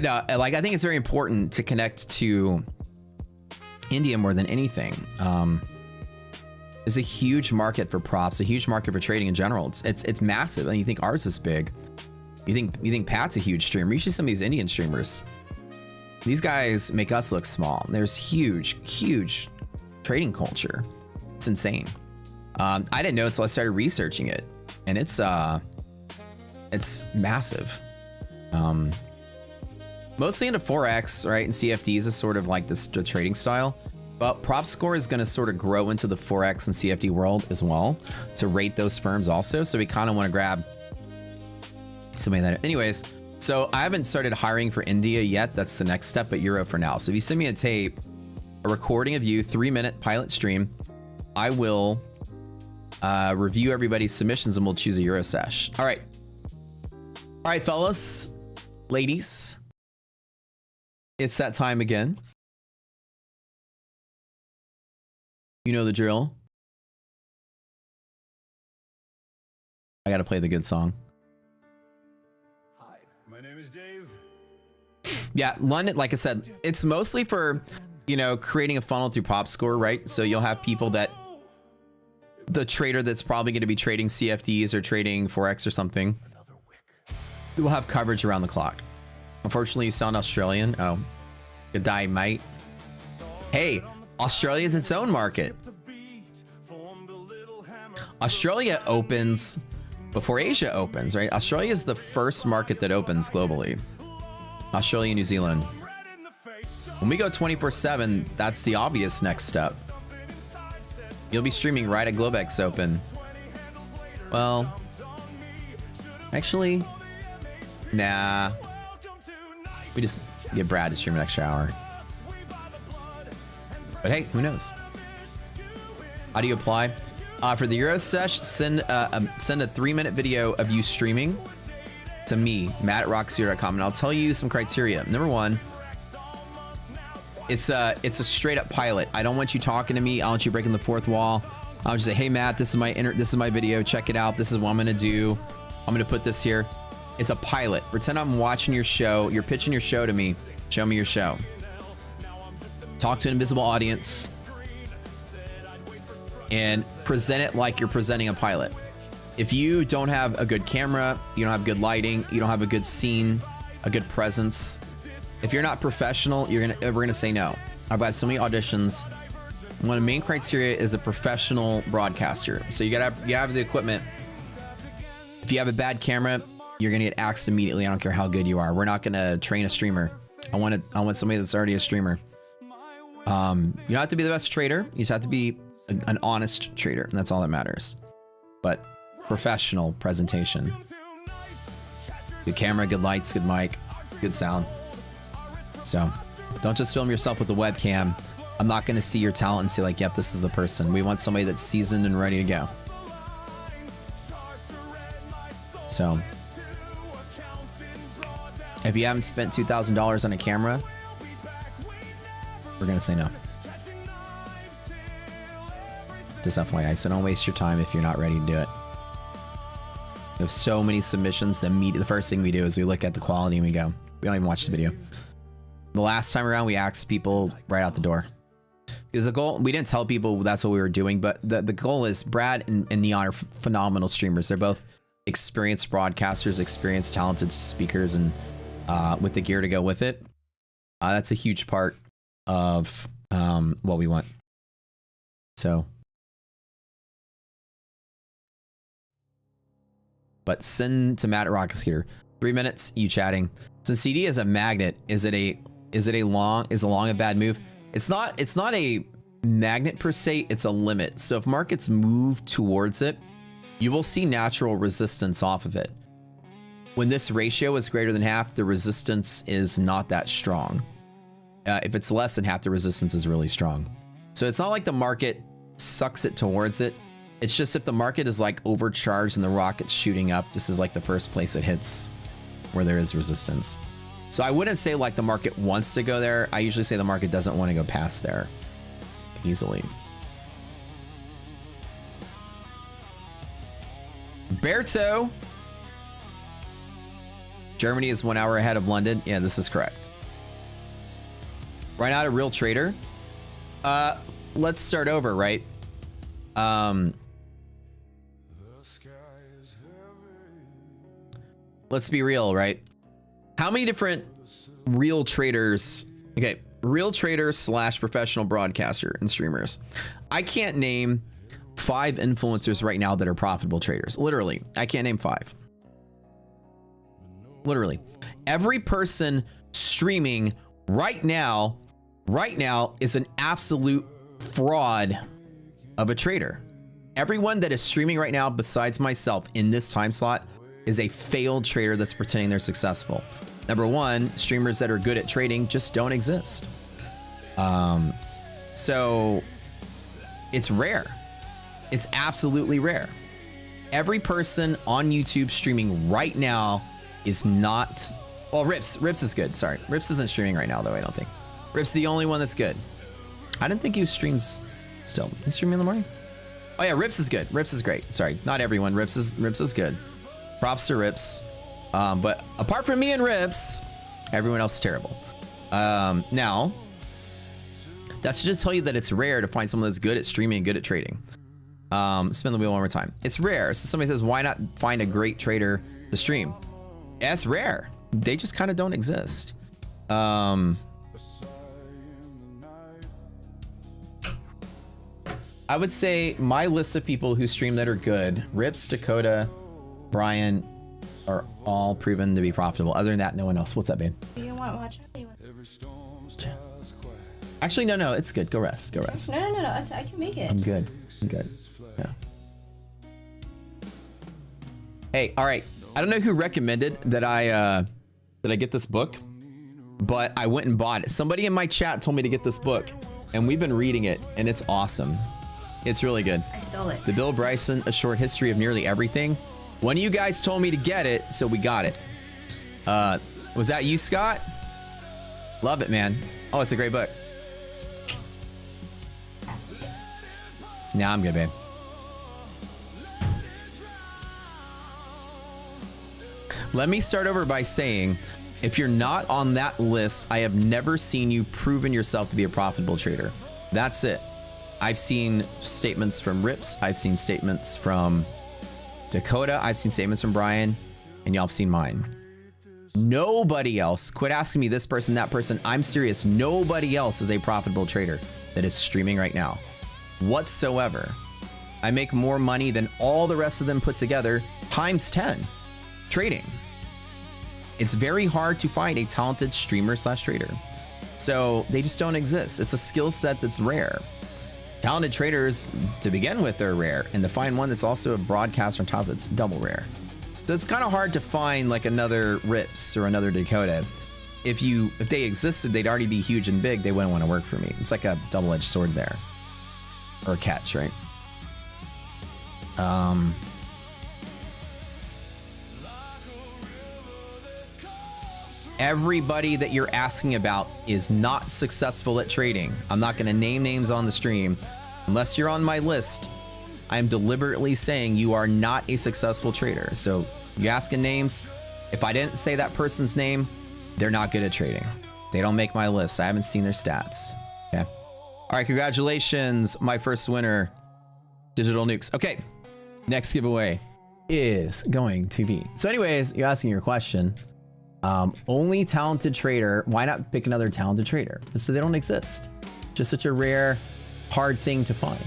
no, like I think it's very important to connect to India more than anything. There's a huge market for props, a huge market for trading in general. It's massive, and you think ours is big. You think Pat's a huge streamer? You see some of these Indian streamers. These guys make us look small. There's huge trading culture. It's insane. I didn't know until I started researching it, and it's massive. Mostly into Forex, right? And CFDs is sort of like the trading style, but prop score is going to sort of grow into the Forex and CFD world as well to rate those firms also. So we kind of want to grab somebody that, anyways, so I haven't started hiring for India yet. That's the next step, but Euro for now. So if you send me a tape, a recording of you, 3-minute pilot stream, I will review everybody's submissions and we'll choose a Euro sesh. All right, fellas, ladies, it's that time again. You know the drill. I gotta play the good song. My name is Dave. Yeah, London, like I said, it's mostly for, you know, creating a funnel through pop score, right? So you'll have people that, the trader that's probably going to be trading CFDs or trading Forex or something, will have coverage around the clock. Unfortunately, you sound Australian. Oh, good day, mate. Hey, Australia is its own market. Australia opens before Asia opens, right? Australia is the first market that opens globally. Australia and New Zealand. When we go 24/7, that's the obvious next step. You'll be streaming right at Globex Open. Well, actually, nah. We just get Brad to stream an extra hour. But hey, who knows? How do you apply? For the Euro sesh, send a 3-minute video of you streaming to me, matt@rockzero.com, and I'll tell you some criteria. Number 1, it's a straight up pilot. I don't want you talking to me. I don't want you breaking the fourth wall. I'll just say, hey Matt, this is my video. Check it out. This is what I'm gonna do. I'm gonna put this here. It's a pilot. Pretend I'm watching your show. You're pitching your show to me. Show me your show. Talk to an invisible audience and present it like you're presenting a pilot. If you don't have a good camera, you don't have good lighting, you don't have a good scene, a good presence, if you're not professional, we're gonna say no. I've had so many auditions. One of the main criteria is a professional broadcaster. So you have the equipment. If you have a bad camera, you're gonna get axed immediately. I don't care how good you are. We're not gonna train a streamer. I want somebody that's already a streamer. You don't have to be the best trader. You just have to be an honest trader, and that's all that matters. But professional presentation. Good camera, good lights, good mic, good sound. So don't just film yourself with a webcam. I'm not gonna see your talent and say like, yep, this is the person. We want somebody that's seasoned and ready to go. So if you haven't spent $2,000 on a camera, we're gonna say no. Just FYI, so don't waste your time if you're not ready to do it. We have so many submissions. The first thing we do is we look at the quality and we go, we don't even watch the video. The last time around, we asked people right out the door. Because the goal, we didn't tell people that's what we were doing, but the goal is Brad and Neon are phenomenal streamers. They're both experienced broadcasters, experienced, talented speakers, and with the gear to go with it. That's a huge part of what we want. So, but send to Matt at Rocket Scooter. 3 minutes, you chatting. So CD is a magnet. Is a long a bad move? It's not a magnet per se, it's a limit. So if markets move towards it, you will see natural resistance off of it. When this ratio is greater than half, the resistance is not that strong. If it's less than half, the resistance is really strong. So it's not like the market sucks it towards it. It's just if the market is like overcharged and the rocket's shooting up, this is like the first place it hits where there is resistance. So I wouldn't say like the market wants to go there. I usually say the market doesn't want to go past there easily. Berto. Germany is 1 hour ahead of London. Yeah, this is correct. Right now, a real trader. Let's start over, right? Let's be real, right? How many different real traders? Okay, real traders / professional broadcaster and streamers. I can't name 5 influencers right now that are profitable traders. Literally, I can't name 5. Literally, every person streaming right now is an absolute fraud of a trader. Everyone that is streaming right now, besides myself in this time slot, is a failed trader that's pretending they're successful. Number one, streamers that are good at trading just don't exist. So it's rare. It's absolutely rare. Every person on YouTube streaming right now is not, well, Rips is good. Sorry. Rips isn't streaming right now though, I don't think. Rips the only one that's good. I didn't think he streams still. He's streaming in the morning? Oh yeah, Rips is good. Rips is great. Sorry, not everyone. Rips is good. Props to Rips. But apart from me and Rips, everyone else is terrible. Now, that should just tell you that it's rare to find someone that's good at streaming and good at trading. Spin the wheel one more time. It's rare. So somebody says, why not find a great trader to stream? Yeah, it's rare. They just kind of don't exist. I would say my list of people who stream that are good, Rips, Dakota, Brian, are all proven to be profitable. Other than that, no one else. What's up, babe? You want to watch it? Actually, no, it's good. Go rest. No. I can make it. I'm good. Yeah. Hey, all right. I don't know who recommended that I get this book, but I went and bought it. Somebody in my chat told me to get this book, and we've been reading it, and it's awesome. It's really good. I stole it. The Bill Bryson, A Short History of Nearly Everything. One of you guys told me to get it, so we got it. Was that you, Scott? Love it, man. Oh, it's a great book. Nah, I'm good, babe. Let me start over by saying, if you're not on that list, I have never seen you proven yourself to be a profitable trader. That's it. I've seen statements from Rips. I've seen statements from Dakota. I've seen statements from Brian, and y'all have seen mine. Nobody else, quit asking me this person, that person. I'm serious. Nobody else is a profitable trader that is streaming right now whatsoever. I make more money than all the rest of them put together times 10 trading. It's very hard to find a talented streamer slash trader. So they just don't exist. It's a skill set that's rare. Talented traders to begin with are rare, and to find one that's also a broadcaster on top of it's double rare. So it's kind of hard to find like another Rips or another Dakota. If they existed, they'd already be huge and big. They wouldn't want to work for me. It's like a double-edged sword there, or a catch, right? Everybody that you're asking about is not successful at trading. I'm not going to name names on the stream. Unless you're on my list, I am deliberately saying you are not a successful trader. So you asking names, if I didn't say that person's name, they're not good at trading. They don't make my list. I haven't seen their stats. Okay. All right, congratulations, my first winner, Digital Nukes. Okay, next giveaway is going to be. So anyways, you're asking your question. Only talented trader. Why not pick another talented trader? So they don't exist. Just such a rare, hard thing to find.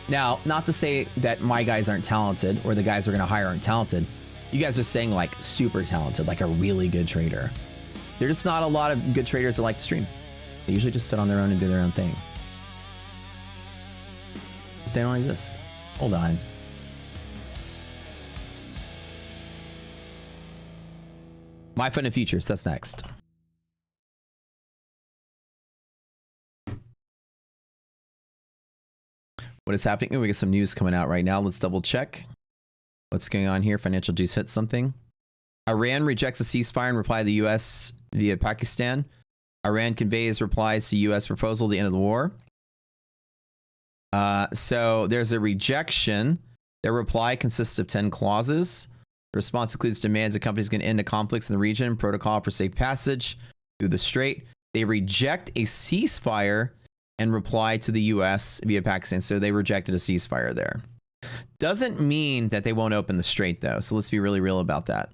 Now, not to say that my guys aren't talented or the guys we're going to hire aren't talented. You guys are saying like super talented, like a really good trader. There's just not a lot of good traders that like to stream. They usually just sit on their own and do their own thing. They don't exist. Hold on. My Fun and Futures, that's next. What is happening? We got some news coming out right now. Let's double check. What's going on here? Financial Juice hit something. Iran rejects a ceasefire in reply to the U.S. via Pakistan. Iran conveys replies to U.S. proposal to the end of the war. So there's a rejection. Their reply consists of 10 clauses. The response includes demands that companies can end the conflicts in the region, protocol for safe passage through the strait. They reject a ceasefire and reply to the U.S. via Pakistan. So they rejected a ceasefire there. Doesn't mean that they won't open the strait, though. So let's be really real about that.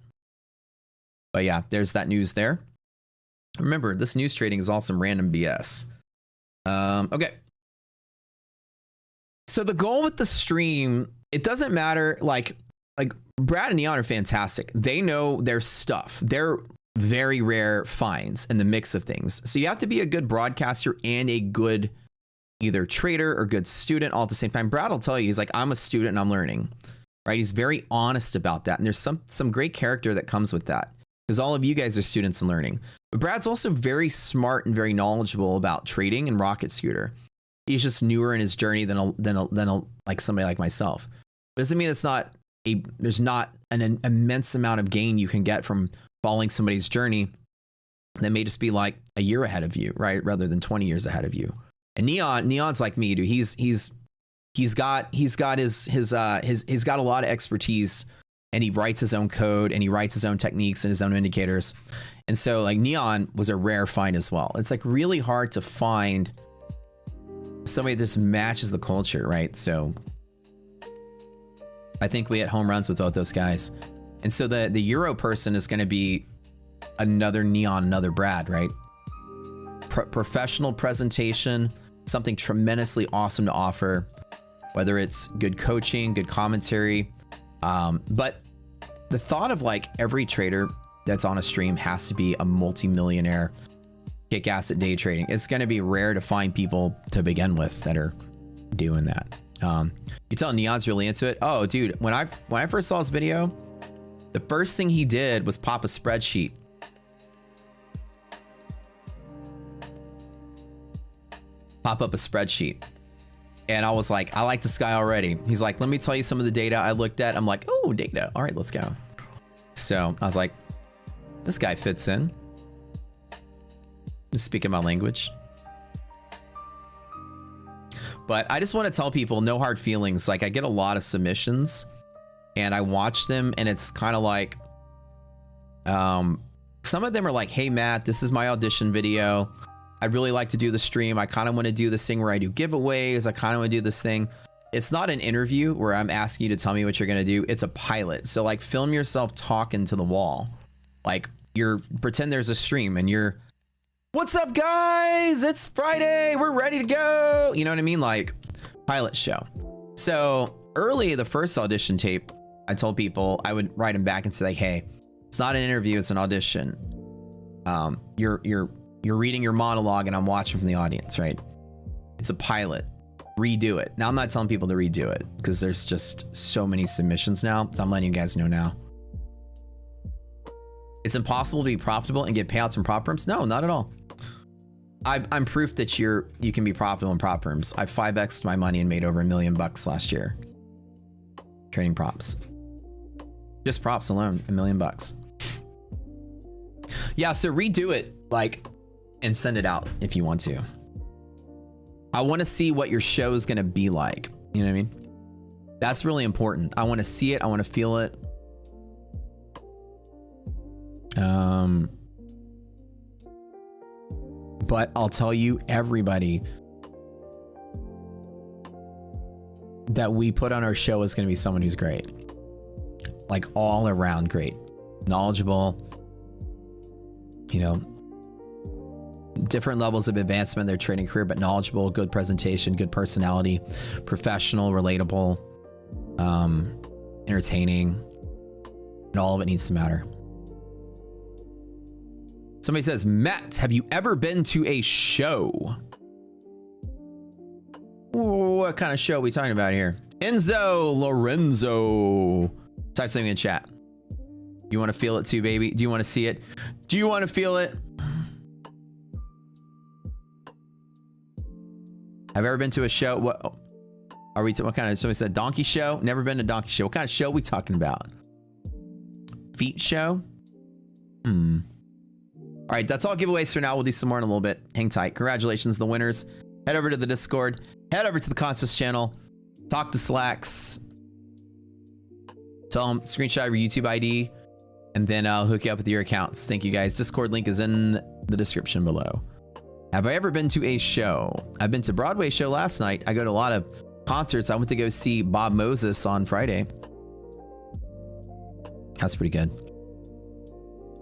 But yeah, there's that news there. Remember, this news trading is all some random BS. Okay. So the goal with the stream, it doesn't matter. Like Brad and Neon are fantastic. They know their stuff. They're very rare finds in the mix of things. So you have to be a good broadcaster and a good either trader or good student all at the same time. Brad will tell you, he's like, I'm a student and I'm learning, right? He's very honest about that. And there's some great character that comes with that because all of you guys are students and learning. But Brad's also very smart and very knowledgeable about trading and rocket scooter. He's just newer in his journey than like somebody like myself. But doesn't mean there's not an immense amount of gain you can get from following somebody's journey that may just be like a year ahead of you, right? Rather than 20 years ahead of you. And Neon's like me, dude. He's got a lot of expertise, and he writes his own code and he writes his own techniques and his own indicators. And so like Neon was a rare find as well. It's like really hard to find somebody that just matches the culture, right? So I think we hit home runs with both those guys. And so the Euro person is going to be another Neon, another Brad, right? Professional presentation, something tremendously awesome to offer, whether it's good coaching, good commentary. But the thought of like every trader that's on a stream has to be a multi-millionaire, kick-ass at day trading. It's going to be rare to find people to begin with that are doing that. You tell Neon's really into it. Oh, dude, when I first saw his video, the first thing he did was pop a spreadsheet. Pop up a spreadsheet. And I was like, I like this guy already. He's like, let me tell you some of the data I looked at. I'm like, oh, data. All right, let's go. So I was like, this guy fits in. Speaking my language. But I just want to tell people, no hard feelings. Like I get a lot of submissions and I watch them and it's kind of like, Some of them are like, hey, Matt, this is my audition video. I'd really like to do the stream. I kind of want to do this thing where I do giveaways. I kind of want to do this thing. It's not an interview where I'm asking you to tell me what you're going to do. It's a pilot. So like film yourself talking to the wall. Like pretend there's a stream and you're, what's up guys? It's Friday. We're ready to go. You know what I mean? Like pilot show. So early, the first audition tape, I told people I would write them back and say like, hey, it's not an interview. It's an audition. You're reading your monologue and I'm watching from the audience, right? It's a pilot. Redo it. Now I'm not telling people to redo it because there's just so many submissions now. So I'm letting you guys know now. It's impossible to be profitable and get payouts from prop firms. No, not at all. I'm proof that you can be profitable in prop firms. I 5x'd my money and made over $1 million last year. Trading props. Just props alone, $1 million. Yeah, so redo it like and send it out if you want to. I want to see what your show is going to be like. You know what I mean? That's really important. I want to see it. I want to feel it. But I'll tell you, everybody that we put on our show is going to be someone who's great. Like all around great. Knowledgeable. You know, different levels of advancement in their trading career, but knowledgeable, good presentation, good personality, professional, relatable, entertaining, and all of it needs to matter. Somebody says, Matt, have you ever been to a show? What kind of show are we talking about here? Enzo Lorenzo. Type something in chat. You want to feel it too, baby? Do you want to see it? Do you want to feel it? Have you ever been to a show? What are we? What kind of? Somebody said donkey show. Never been to donkey show. What kind of show are we talking about? Feet show. All right, that's all giveaways for now. We'll do some more in a little bit. Hang tight. Congratulations, the winners. Head over to the Discord. Head over to the Consus channel. Talk to Slacks. Tell them screenshot your YouTube ID, and then I'll hook you up with your accounts. Thank you guys. Discord link is in the description below. Have I ever been to a show? I've been to Broadway show last night. I go to a lot of concerts. I went to go see Bob Moses on Friday. That's pretty good.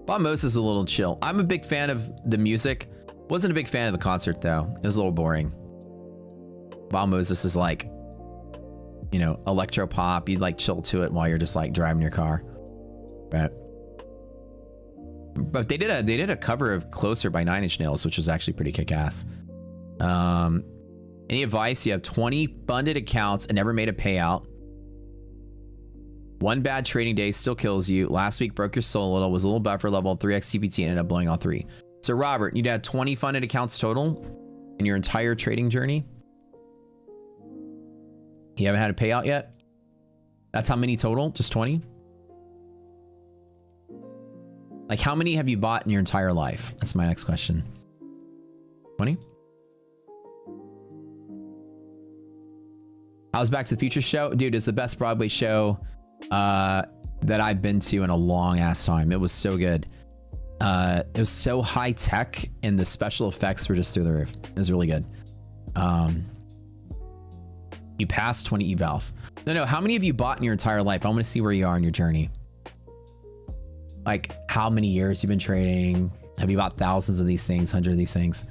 Bob Moses is a little chill. I'm a big fan of the music. Wasn't a big fan of the concert though. It was a little boring. Bob Moses is like, you know, electro pop. You'd like chill to it while you're just like driving your car. But they did a cover of Closer by 9 Inch Nails, which was actually pretty kick-ass. Any advice? You have 20 funded accounts and never made a payout. One bad trading day still kills you. Last week broke your soul a little. Was a little buffer level 3x TPT and ended up blowing all 3. So Robert, you'd had 20 funded accounts total in your entire trading journey. You haven't had a payout yet? That's how many total? Just 20? Like how many have you bought in your entire life? That's my next question. 20? How's Back to the Future show? Dude, it's the best Broadway show that I've been to in a long ass time. It was so good. It was so high tech and the special effects were just through the roof. It was really good. You passed 20 evals. No, how many have you bought in your entire life? I want to see where you are in your journey. Like how many years you've been trading? Have you bought thousands of these things, hundreds of these things?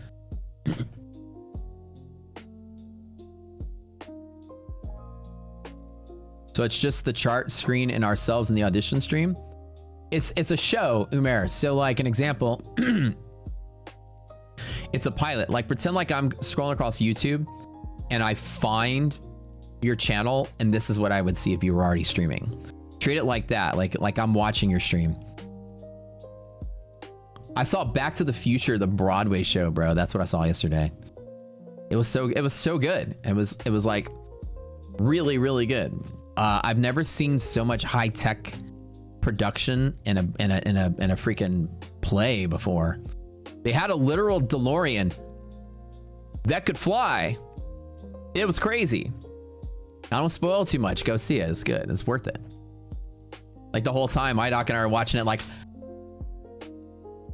So it's just the chart screen and ourselves in the audition stream. It's a show, Umair. So like an example, it's a pilot. Like pretend like I'm scrolling across YouTube and I find your channel and this is what I would see if you were already streaming. Treat it like that, like I'm watching your stream. I saw Back to the Future, the Broadway show, bro. That's what I saw yesterday. It was so good. It was like really, really good. I've never seen so much high tech production in a freaking play before. They had a literal DeLorean that could fly. It was crazy. I don't spoil too much. Go see it. It's good. It's worth it. Like the whole time, IDOC and I are watching it like,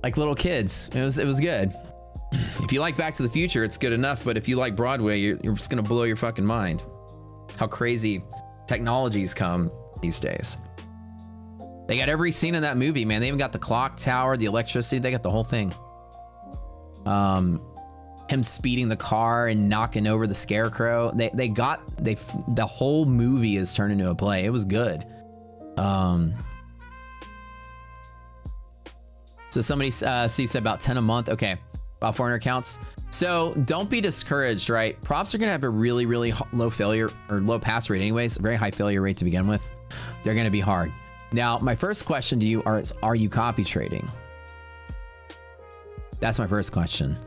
like little kids. It was good. If you like Back to the Future, it's good enough. But if you like Broadway, you're just gonna blow your fucking mind. How crazy technologies come these days. They got every scene in that movie, man. They even got the clock tower, the electricity. They got the whole thing. Him speeding the car and knocking over the scarecrow. The whole movie is turned into a play. It was good. So somebody, so you said about 10 a month. Okay. About 400 accounts. So don't be discouraged, right? Props are going to have a really, really low failure or low pass rate anyways, a very high failure rate to begin with. They're going to be hard. Now, my first question to you are you copy trading? That's my first question.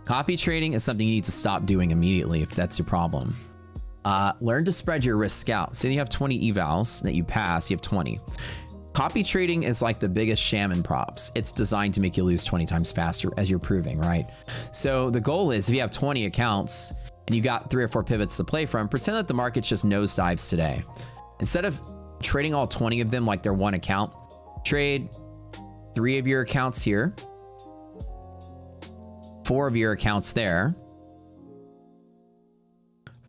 Copy trading is something you need to stop doing immediately if that's your problem. Learn to spread your risk out. So you have 20 evals that you pass, you have 20. Copy trading is like the biggest sham in props. It's designed to make you lose 20 times faster, as you're proving, right? So the goal is if you have 20 accounts and you got 3 or 4 pivots to play from, pretend that the market just nosedives today. Instead of trading all 20 of them like they're one account, trade 3 of your accounts here, 4 of your accounts there,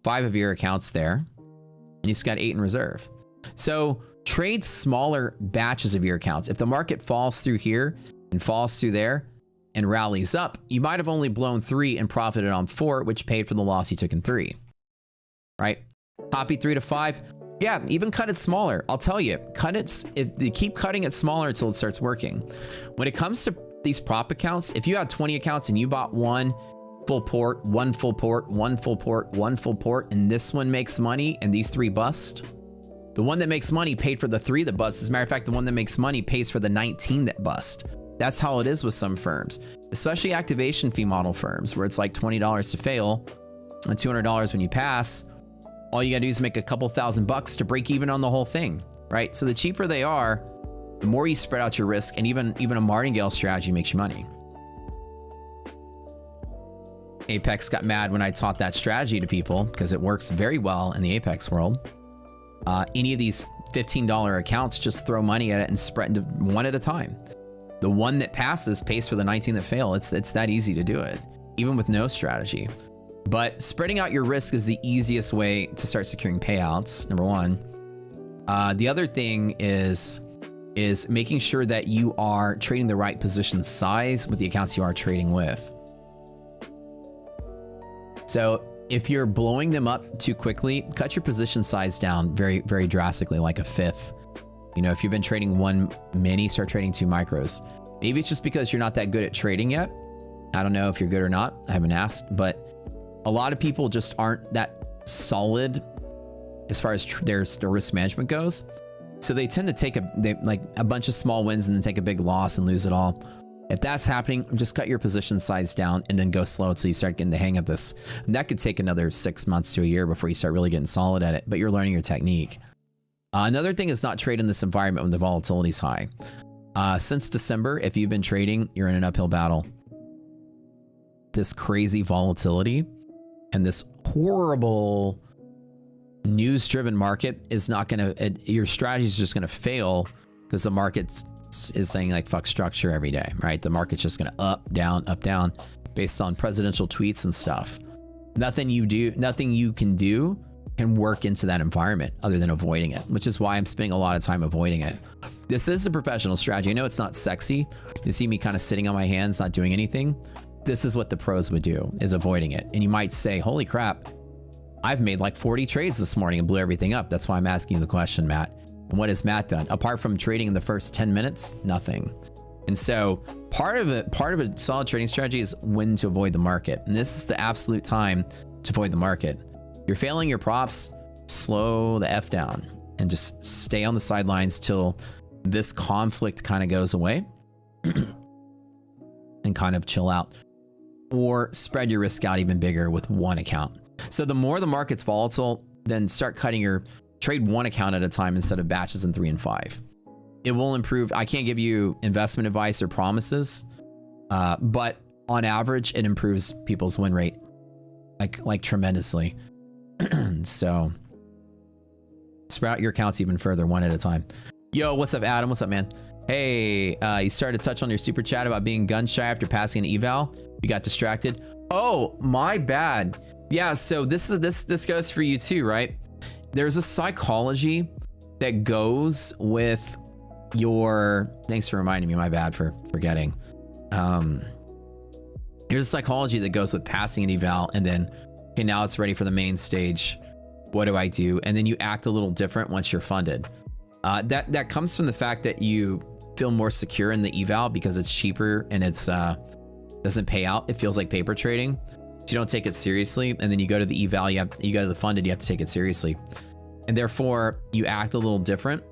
5 of your accounts there, and you just got 8 in reserve. So trade smaller batches of your accounts. If the market falls through here and falls through there and rallies up, you might have only blown 3 and profited on 4, which paid for the loss you took in 3, right? Copy 3 to 5. Yeah, even cut it smaller. I'll tell you, cut it. If you keep cutting it smaller until it starts working. When it comes to these prop accounts, if you had 20 accounts and you bought 1 full port, 1 full port, 1 full port, 1 full port, and this one makes money and these 3 bust, the one that makes money paid for the 3 that bust. As a matter of fact, the one that makes money pays for the 19 that bust. That's how it is with some firms, especially activation fee model firms, where it's like $20 to fail and $200 when you pass. All you gotta do is make a couple $1,000 to break even on the whole thing, right? So the cheaper they are, the more you spread out your risk, and even a martingale strategy makes you money. Apex got mad when I taught that strategy to people because it works very well in the Apex world. Any of these $15 accounts, just throw money at it and spread into one at a time. The one that passes pays for the 19 that fail. It's that easy to do it, even with no strategy. But spreading out your risk is the easiest way to start securing payouts, number one. The other thing is making sure that you are trading the right position size with the accounts you are trading with. So if you're blowing them up too quickly, cut your position size down very, very drastically, like a 1/5. You know, if you've been trading 1 mini, start trading 2 micros. Maybe it's just because you're not that good at trading yet. I don't know if you're good or not. I haven't asked, but a lot of people just aren't that solid as far as their risk management goes. So they tend to take a bunch of small wins and then take a big loss and lose it all. If that's happening, just cut your position size down and then go slow until you start getting the hang of this. And that could take another 6 months to a year before you start really getting solid at it, but you're learning your technique. Another thing is not trade in this environment when the volatility is high. Since December, if you've been trading, you're in an uphill battle. This crazy volatility and this horrible news-driven market is not going to, your strategy is just going to fail because the market is saying like fuck structure every day, right? The market's just going to up, down based on presidential tweets and stuff. Nothing you can do can work into that environment other than avoiding it, which is why I'm spending a lot of time avoiding it. This is a professional strategy. I know it's not sexy. You see me kind of sitting on my hands, not doing anything. This is what the pros would do, is avoiding it. And you might say, holy crap, I've made like 40 trades this morning and blew everything up. That's why I'm asking you the question, Matt. And what has Matt done? Apart from trading in the first 10 minutes, nothing. And so part of a solid trading strategy is when to avoid the market. And this is the absolute time to avoid the market. You're failing your props, slow the F down and just stay on the sidelines till this conflict kind of goes away and kind of chill out, or spread your risk out even bigger with one account. So the more the market's volatile, then start cutting your trade one account at a time instead of batches in 3 and 5. It will improve. I can't give you investment advice or promises, but on average, it improves people's win rate like tremendously. So spread out your accounts even further, one at a time. Yo, what's up, Adam? What's up, man? Hey, you started to touch on your super chat about being gun shy after passing an eval. You got distracted. Oh, my bad. Yeah, so this goes for you too, right? There's a psychology that goes with your, thanks for reminding me, my bad for forgetting. There's a psychology that goes with passing an eval and then, okay, now it's ready for the main stage. What do I do? And then you act a little different once you're funded. That comes from the fact that you feel more secure in the eval because it's cheaper and it's doesn't pay out. It feels like paper trading. So you don't take it seriously, and then you go to the eval, you go to the funded, you have to take it seriously, and therefore you act a little different.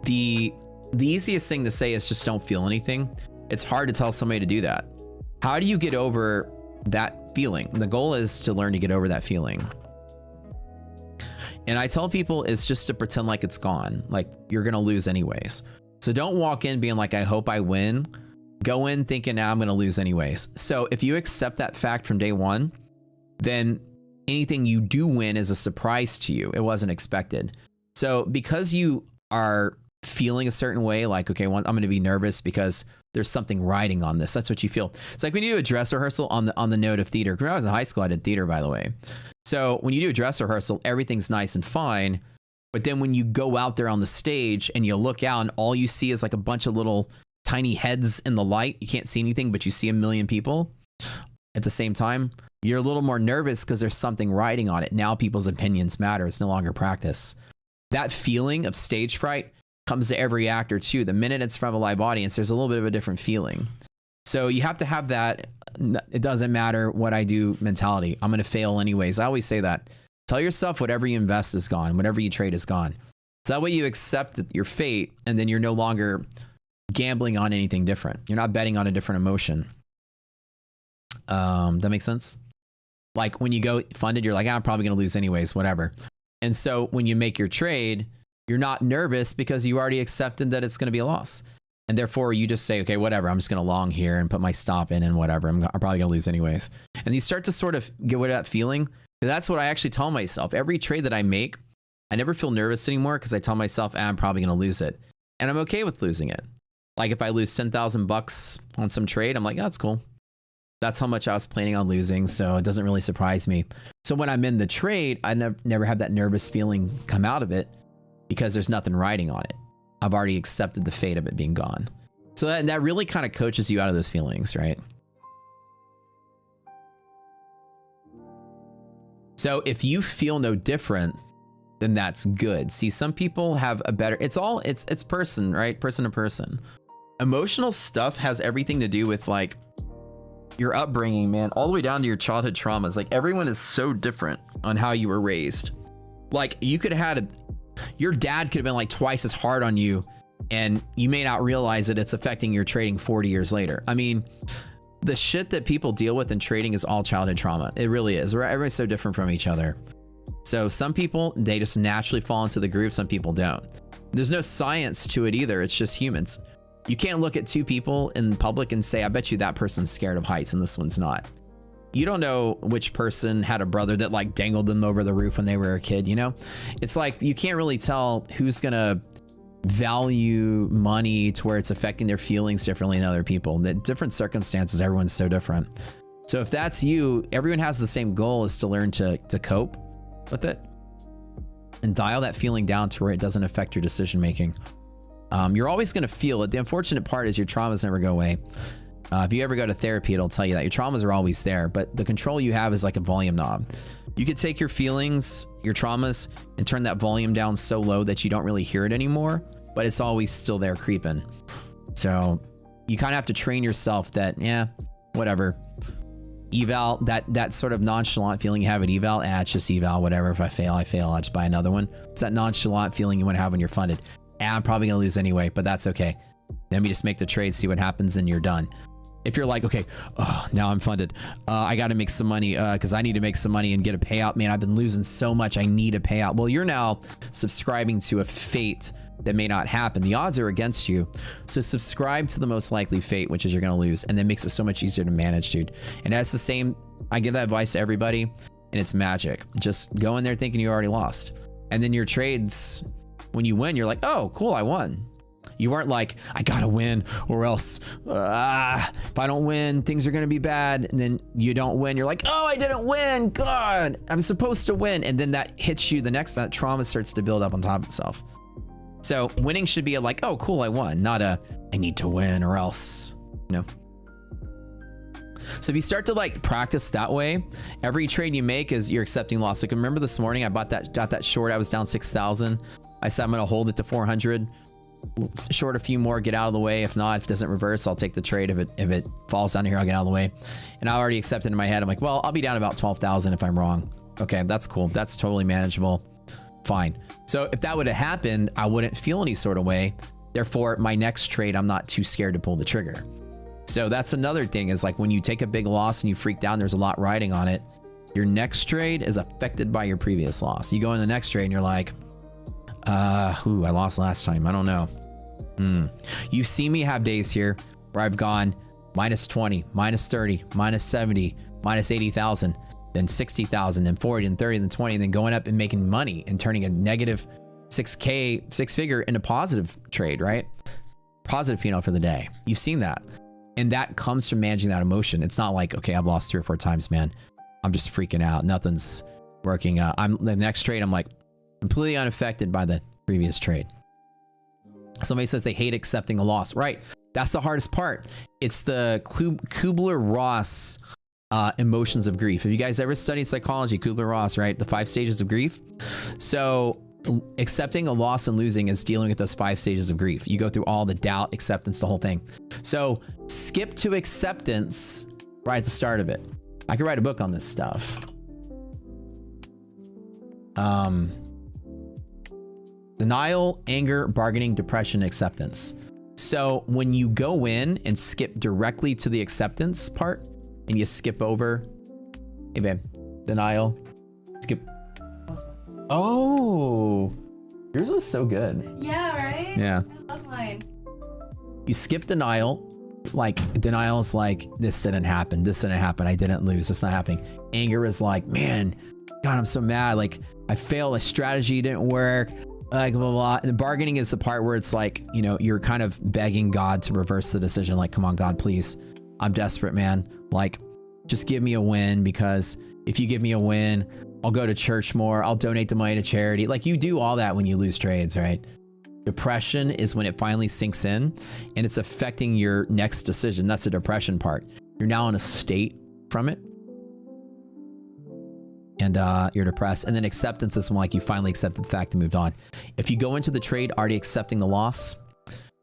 The easiest thing to say is just don't feel anything. It's hard to tell somebody to do that. How do you get over that feeling? The goal is to learn to get over that feeling. And I tell people it's just to pretend like it's gone, like you're gonna lose anyways. So don't walk in being like, I hope I win. Go in thinking, now I'm gonna lose anyways. So if you accept that fact from day one, then anything you do win is a surprise to you. It wasn't expected. So because you are feeling a certain way, like, okay, I'm gonna be nervous because there's something riding on this. That's what you feel. It's like when you do a dress rehearsal on the note of theater. When I was in high school, I did theater, by the way. So when you do a dress rehearsal, everything's nice and fine. But then when you go out there on the stage and you look out and all you see is like a bunch of little tiny heads in the light, you can't see anything, but you see a million people at the same time, you're a little more nervous because there's something riding on it. Now people's opinions matter. It's no longer practice. That feeling of stage fright comes to every actor too. The minute it's from a live audience, there's a little bit of a different feeling. So you have to have that, it doesn't matter what I do mentality. I'm going to fail anyways. I always say that. Tell yourself whatever you invest is gone, whatever you trade is gone. So that way you accept your fate, and then you're no longer gambling on anything different. You're not betting on a different emotion. That makes sense? Like when you go funded, you're like, I'm probably going to lose anyways, whatever. And so when you make your trade, you're not nervous because you already accepted that it's going to be a loss. And therefore you just say, okay, whatever, I'm just going to long here and put my stop in and whatever. I'm probably going to lose anyways. And you start to sort of get rid of that feeling. That's what I actually tell myself. Every trade that I make, I never feel nervous anymore because I tell myself, I'm probably going to lose it. And I'm okay with losing it. Like if I lose 10,000 bucks on some trade, I'm like, oh, that's cool. That's how much I was planning on losing. So it doesn't really surprise me. So when I'm in the trade, I never have that nervous feeling come out of it because there's nothing riding on it. I've already accepted the fate of it being gone. So that really kind of coaches you out of those feelings, right? So if you feel no different, then that's good. See, some people have a better, it's person, right? Person to person. Emotional stuff has everything to do with like your upbringing, man, all the way down to your childhood traumas. Like everyone is so different on how you were raised. Like you could have had your dad could have been like twice as hard on you and you may not realize that it's affecting your trading 40 years later. I mean, the shit that people deal with in trading is all childhood trauma. It really is. Everybody's so different from each other. So some people, they just naturally fall into the groove. Some people don't. There's no science to it either. It's just humans. You can't look at two people in public and say, I bet you that person's scared of heights and this one's not. You don't know which person had a brother that like dangled them over the roof when they were a kid, you know? It's like, you can't really tell who's gonna value money to where it's affecting their feelings differently than other people. The different circumstances, everyone's so different. So if that's you, everyone has the same goal, is to learn to cope with it and dial that feeling down to where it doesn't affect your decision making. You're always going to feel it. The unfortunate part is your traumas never go away. If you ever go to therapy, it'll tell you that your traumas are always there, but the control you have is like a volume knob. You could take your feelings, your traumas, and turn that volume down so low that you don't really hear it anymore, but it's always still there creeping. So you kind of have to train yourself that, yeah, whatever. Eval, that sort of nonchalant feeling you have at eval, it's just eval, whatever. If I fail, I fail. I'll just buy another one. It's that nonchalant feeling you want to have when you're funded. I'm probably going to lose anyway, but that's okay. Then we just make the trade, see what happens, and you're done. If you're like, okay, oh, now I'm funded. I got to make some money because I need to make some money and get a payout. Man, I've been losing so much. I need a payout. Well, you're now subscribing to a fate that may not happen. The odds are against you. So subscribe to the most likely fate, which is you're going to lose. And that makes it so much easier to manage, dude. And that's the same. I give that advice to everybody, and it's magic. Just go in there thinking you already lost. And then your trades, when you win, you're like, oh, cool, I won. You weren't like, I gotta win or else if I don't win, things are gonna be bad. And then you don't win. You're like, oh, I didn't win. God, I'm supposed to win. And then that hits you the next, that trauma starts to build up on top of itself. So winning should be a like, oh, cool, I won, not a, I need to win or else, you know. So if you start to like practice that way, every trade you make is you're accepting loss. Like remember this morning, I got that short, I was down 6,000. I said, I'm gonna hold it to 400. Short a few more, get out of the way. If not, if it doesn't reverse, I'll take the trade. If it falls down here, I'll get out of the way. And I already accepted in my head. I'm like, well, I'll be down about 12,000 if I'm wrong. Okay, that's cool. That's totally manageable. Fine. So if that would have happened, I wouldn't feel any sort of way. Therefore, my next trade, I'm not too scared to pull the trigger. So that's another thing is like when you take a big loss and you freak out and there's a lot riding on it, your next trade is affected by your previous loss. You go in the next trade and you're like, I lost last time. I don't know. You've seen me have days here where I've gone minus 20, minus 30, minus 70, minus 80,000, then 60,000, then 40, then 30, then 20, and then going up and making money and turning a negative 6K, six figure into positive trade, right? Positive P&L for the day. You've seen that. And that comes from managing that emotion. It's not like, okay, I've lost 3 or 4 times, man. I'm just freaking out. Nothing's working. The next trade, I'm like, completely unaffected by the previous trade. Somebody says they hate accepting a loss. Right. That's the hardest part. It's the Kubler-Ross emotions of grief. Have you guys ever studied psychology? Kubler-Ross, right? The 5 stages of grief. So accepting a loss and losing is dealing with those 5 stages of grief. You go through all the doubt, acceptance, the whole thing. So skip to acceptance right at the start of it. I could write a book on this stuff. Denial, anger, bargaining, depression, acceptance. So when you go in and skip directly to the acceptance part and you skip over, hey babe, denial, skip. Oh, yours was so good. Yeah, right? Yeah. I love mine. You skip denial. Like denial is like, this didn't happen. This didn't happen. I didn't lose. It's not happening. Anger is like, man, God, I'm so mad. Like I failed. A strategy didn't work. Like blah, blah, blah. And bargaining is the part where it's like, you know, you're kind of begging God to reverse the decision. Like, come on, God, please. I'm desperate, man. Like, just give me a win, because if you give me a win, I'll go to church more. I'll donate the money to charity. Like you do all that when you lose trades, right? Depression is when it finally sinks in and it's affecting your next decision. That's the depression part. You're now in a state from it. And you're depressed. And then acceptance is when like you finally accepted the fact and moved on. If you go into the trade already accepting the loss,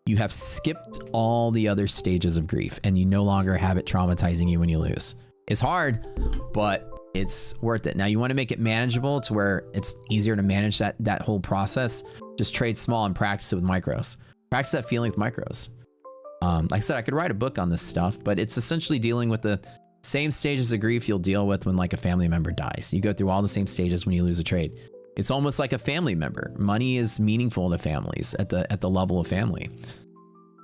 you have skipped all the other stages of grief and you no longer have it traumatizing you when you lose. It's hard, but it's worth it. Now you want to make it manageable to where it's easier to manage that whole process. Just trade small and practice it with micros. Practice that feeling with micros. Like I said, I could write a book on this stuff, but it's essentially dealing with the same stages of grief you'll deal with when like a family member dies. You go through all the same stages when you lose a trade. It's almost like a family member. Money is meaningful to families at the level of family.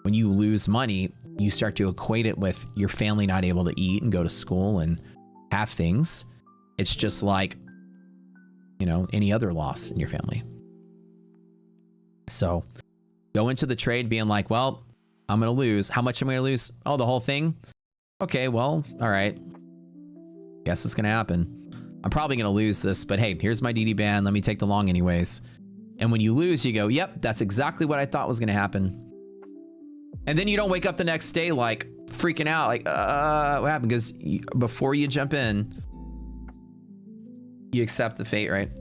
When you lose money, you start to equate it with your family not able to eat and go to school and have things. It's just like, you know, any other loss in your family. So go into the trade being like, well, I'm going to lose. How much am I going to lose? Oh, the whole thing? Okay, well, all right. Guess it's going to happen. I'm probably going to lose this, but hey, here's my DD band. Let me take the long anyways. And when you lose, you go, yep, that's exactly what I thought was going to happen. And then you don't wake up the next day like freaking out, like, what happened? Because before you jump in, you accept the fate, right?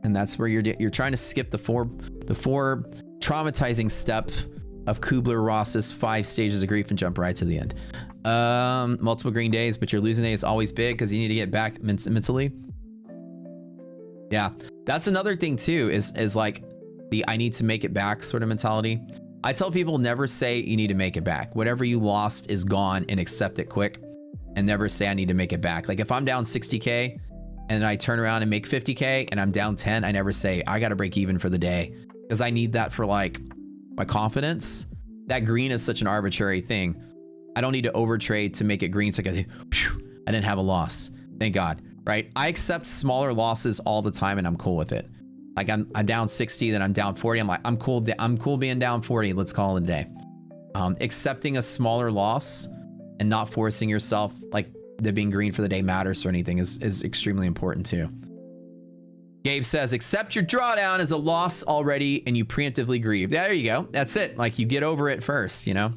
And that's where you're trying to skip the four traumatizing steps of Kubler-Ross's 5 stages of grief and jump right to the end. Multiple green days, but your losing day is always big because you need to get back mentally. Yeah, that's another thing too, is like the I need to make it back sort of mentality. I tell people never say you need to make it back. Whatever you lost is gone and accept it quick, and never say I need to make it back. Like if I'm down 60K and I turn around and make 50K and I'm down 10, I never say I got to break even for the day, because I need that for like my confidence. That green is such an arbitrary thing. I don't need to overtrade to make it green. It's like, I didn't have a loss. Thank God, right? I accept smaller losses all the time and I'm cool with it. Like I'm down 60, then I'm down 40. I'm like, I'm cool being down 40. Let's call it a day. Accepting a smaller loss and not forcing yourself, like the being green for the day matters or anything, is extremely important too. Gabe says, accept your drawdown as a loss already and you preemptively grieve. There you go. That's it. Like you get over it first, you know?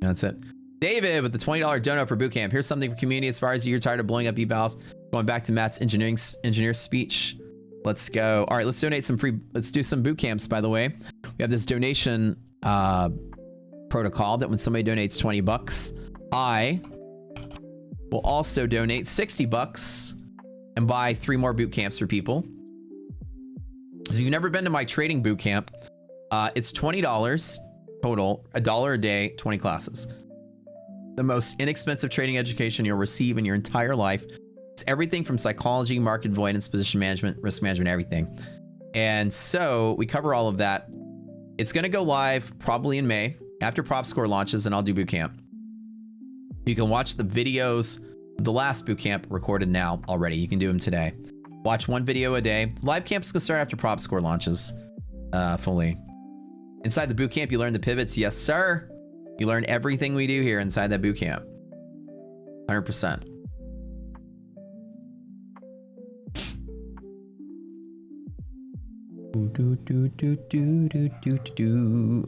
That's it. David with the $20 dono for bootcamp. Here's something for community as far as you're tired of blowing up evals. Going back to Matt's engineer speech. Let's go. All right, let's donate some free. Let's do some boot camps, by the way. We have this donation protocol that when somebody donates 20 bucks, I will also donate 60 bucks and buy 3 more boot camps for people. So if you've never been to my trading boot camp, it's $20 total, $1 a day, 20 classes. The most inexpensive trading education you'll receive in your entire life. It's everything from psychology, market avoidance, position management, risk management, everything. And so we cover all of that. It's going to go live probably in May after Prop Score launches, and I'll do boot camp. You can watch the videos, the last boot camp recorded now already. You can do them today. Watch 1 video a day. Live camp is going to start after Prop Score launches fully. Inside the boot camp, you learn the pivots. Yes, sir. You learn everything we do here inside that boot camp. 100%. Do, do, do, do, do, do, do.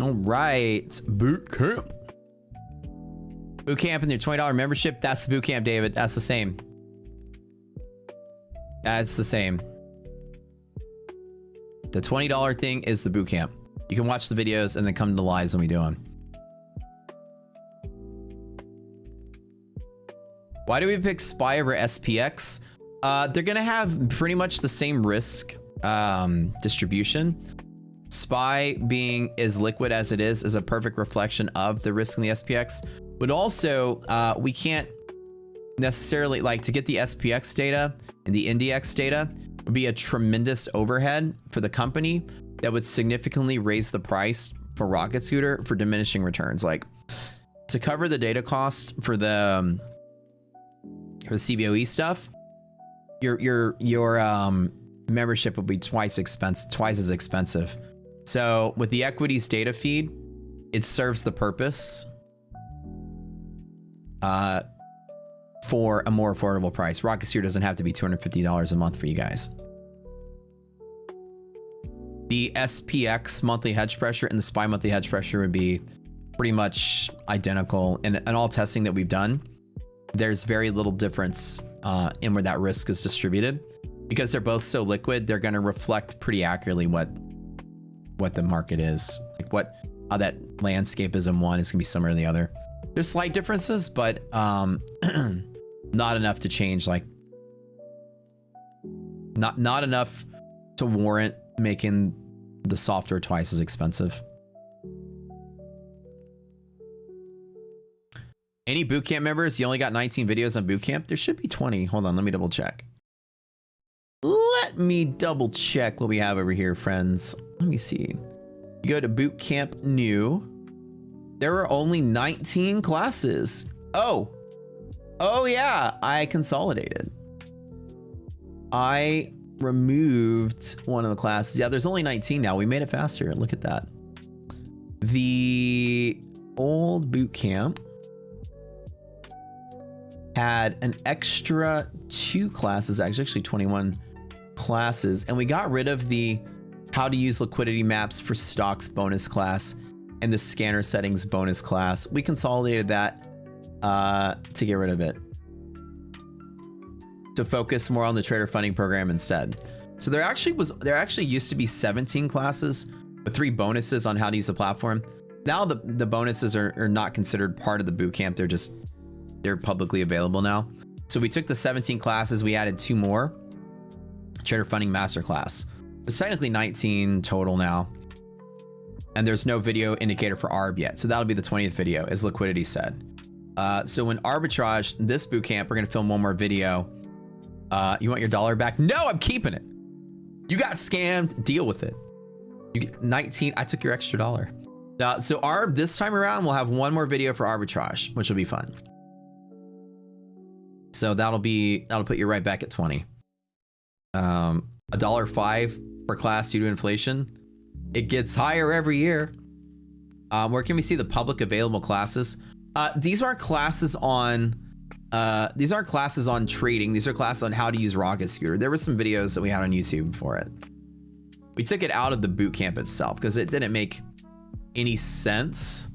All right, boot camp. Boot camp and your $20 membership. That's the boot camp, David. That's the same. That's the same. The $20 thing is the boot camp. You can watch the videos and then come to the lives when we do them. Why do we pick SPY over SPX? They're gonna have pretty much the same risk distribution. SPY being as liquid as it is a perfect reflection of the risk in the SPX. But also, we can't necessarily, like, to get the SPX data and the IndexX data would be a tremendous overhead for the company that would significantly raise the price for Rocket Scooter for diminishing returns. Like, to cover the data cost for the CBOE stuff, your membership will be twice as expensive. So with the equities data feed, it serves the purpose for a more affordable price. Rocket Scooter doesn't have to be $250 a month for you guys. The SPX monthly hedge pressure and the SPY monthly hedge pressure would be pretty much identical. And in all testing that we've done, there's very little difference in where that risk is distributed. Because they're both so liquid, they're going to reflect pretty accurately what the market is. Like how that landscape is in one is going to be similar to the other. There's slight differences, but not enough to change, like not enough to warrant making the software twice as expensive. Any bootcamp members? You only got 19 videos on bootcamp? There should be 20. Hold on, let me double check. let me double check what we have over here, friends. Let me see. You go to boot camp new. There were only 19 classes. Oh yeah, I consolidated. I removed one of the classes. Yeah, there's only 19 now. We made it faster. Look at that. The old boot camp had an extra 2 classes, actually 21 classes, and we got rid of the how to use liquidity maps for stocks bonus class and the scanner settings bonus class. We consolidated that to get rid of it, to focus more on the trader funding program instead. So there actually used to be 17 classes with 3 bonuses on how to use the platform. Now the bonuses are not considered part of the bootcamp. They're publicly available now. So we took the 17 classes, we added 2 more. Trader Funding Masterclass. There's technically 19 total now. And there's no video indicator for ARB yet. So that'll be the 20th video, as Liquidity said. So when arbitrage, this bootcamp, we're gonna film one more video. You want your dollar back? No, I'm keeping it. You got scammed, deal with it. You get 19, I took your extra dollar. So ARB, this time around, we'll have one more video for arbitrage, which will be fun. So that'll put you right back at 20. $1.05 per class due to inflation. It gets higher every year. Where can we see the public available classes? These aren't classes on trading. These are classes on how to use Rocket Scooter. There were some videos that we had on YouTube for it. We took it out of the boot camp itself because it didn't make any sense.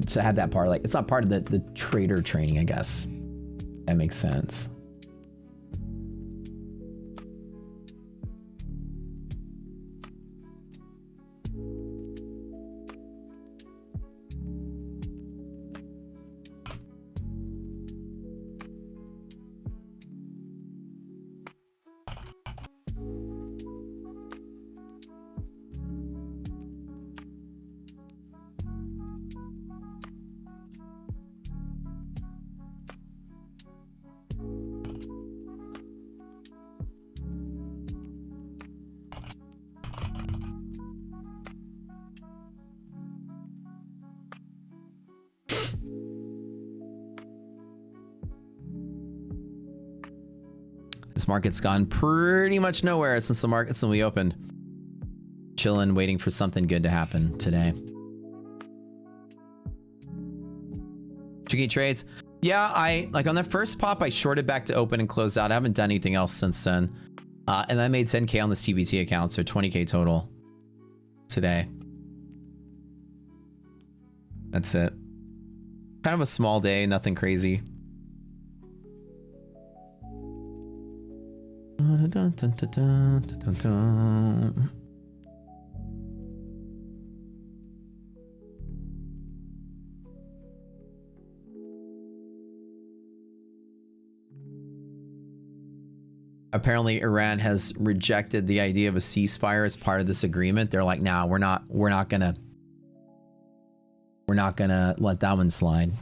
To have that part, like, it's not part of the trader training, I guess. That makes sense. This market's gone pretty much nowhere since we opened. Chilling, waiting for something good to happen today. Tricky trades. Yeah, like on the first pop, I shorted back to open and closed out. I haven't done anything else since then. And I made 10K on this TBT account, so 20K total today. That's it. Kind of a small day, nothing crazy. Apparently Iran has rejected the idea of a ceasefire as part of this agreement. They're like, nah, we're not gonna let that one slide.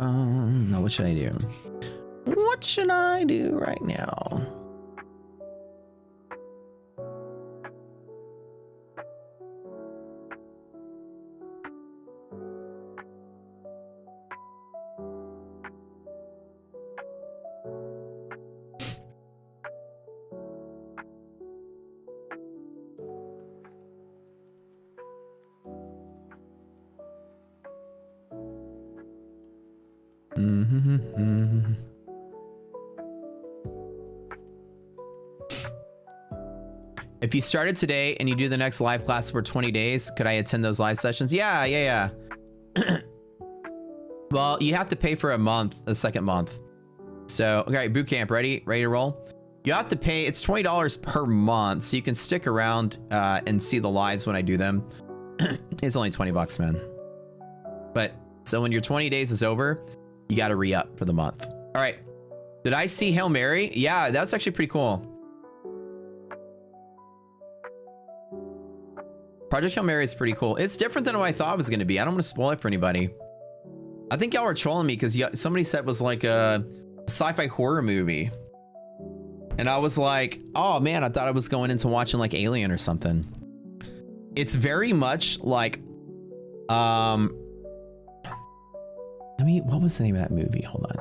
No, what should I do? What should I do right now? If you started today and you do the next live class for 20 days, could I attend those live sessions? Yeah. Well, you have to pay for a month, a second month. So, okay, boot camp, ready to roll? You have to pay, it's $20 per month, so you can stick around and see the lives when I do them. It's only 20 bucks, man. But, so when your 20 days is over, you got to re-up for the month. All right. Did I see Hail Mary? Yeah, that's actually pretty cool. Project Hail Mary is pretty cool. It's different than what I thought it was going to be. I don't want to spoil it for anybody. I think y'all were trolling me because somebody said it was like a sci-fi horror movie. And I was like, oh man, I thought I was going into watching like Alien or something. It's very much like, what was the name of that movie? Hold on.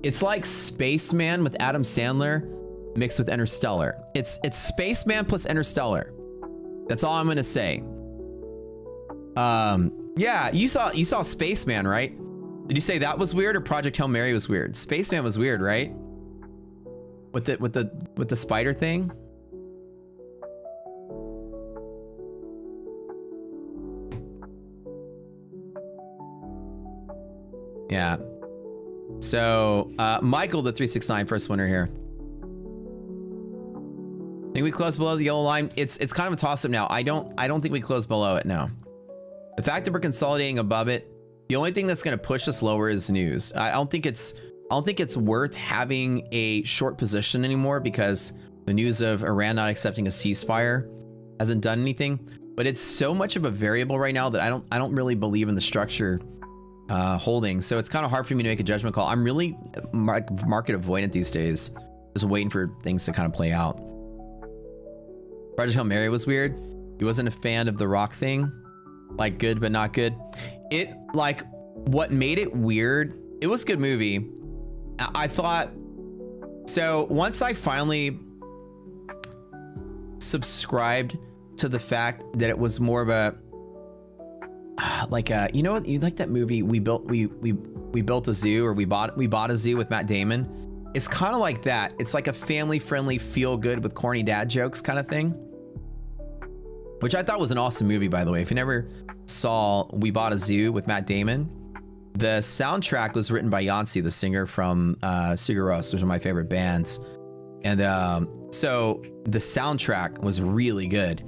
It's like Spaceman with Adam Sandler mixed with Interstellar. It's Spaceman plus Interstellar. That's all I'm gonna say. Yeah, you saw Spaceman, right? Did you say that was weird or Project Hail Mary was weird? Spaceman was weird, right? With the spider thing? Yeah. So, Michael, the 369, first winner here. Think we close below the yellow line? It's kind of a toss-up now. I don't think we close below it now. The fact that we're consolidating above it, the only thing that's going to push us lower is news. I don't think it's worth having a short position anymore because the news of Iran not accepting a ceasefire hasn't done anything. But it's so much of a variable right now that I don't really believe in the structure holding. So it's kind of hard for me to make a judgment call. I'm really market avoidant these days, just waiting for things to kind of play out. Project Hail Mary was weird. He wasn't a fan of the rock thing. Like good, but not good. It like what made it weird. It was a good movie. I thought so. Once I finally subscribed to the fact that it was more of a like you know what, you like that movie we built a zoo, or we bought a zoo with Matt Damon. It's kind of like that. It's like a family friendly, feel good with corny dad jokes kind of thing, which I thought was an awesome movie, by the way. If you never saw We Bought a Zoo with Matt Damon, the soundtrack was written by Yancy, the singer from Sigur Rós, which are my favorite bands. And so the soundtrack was really good.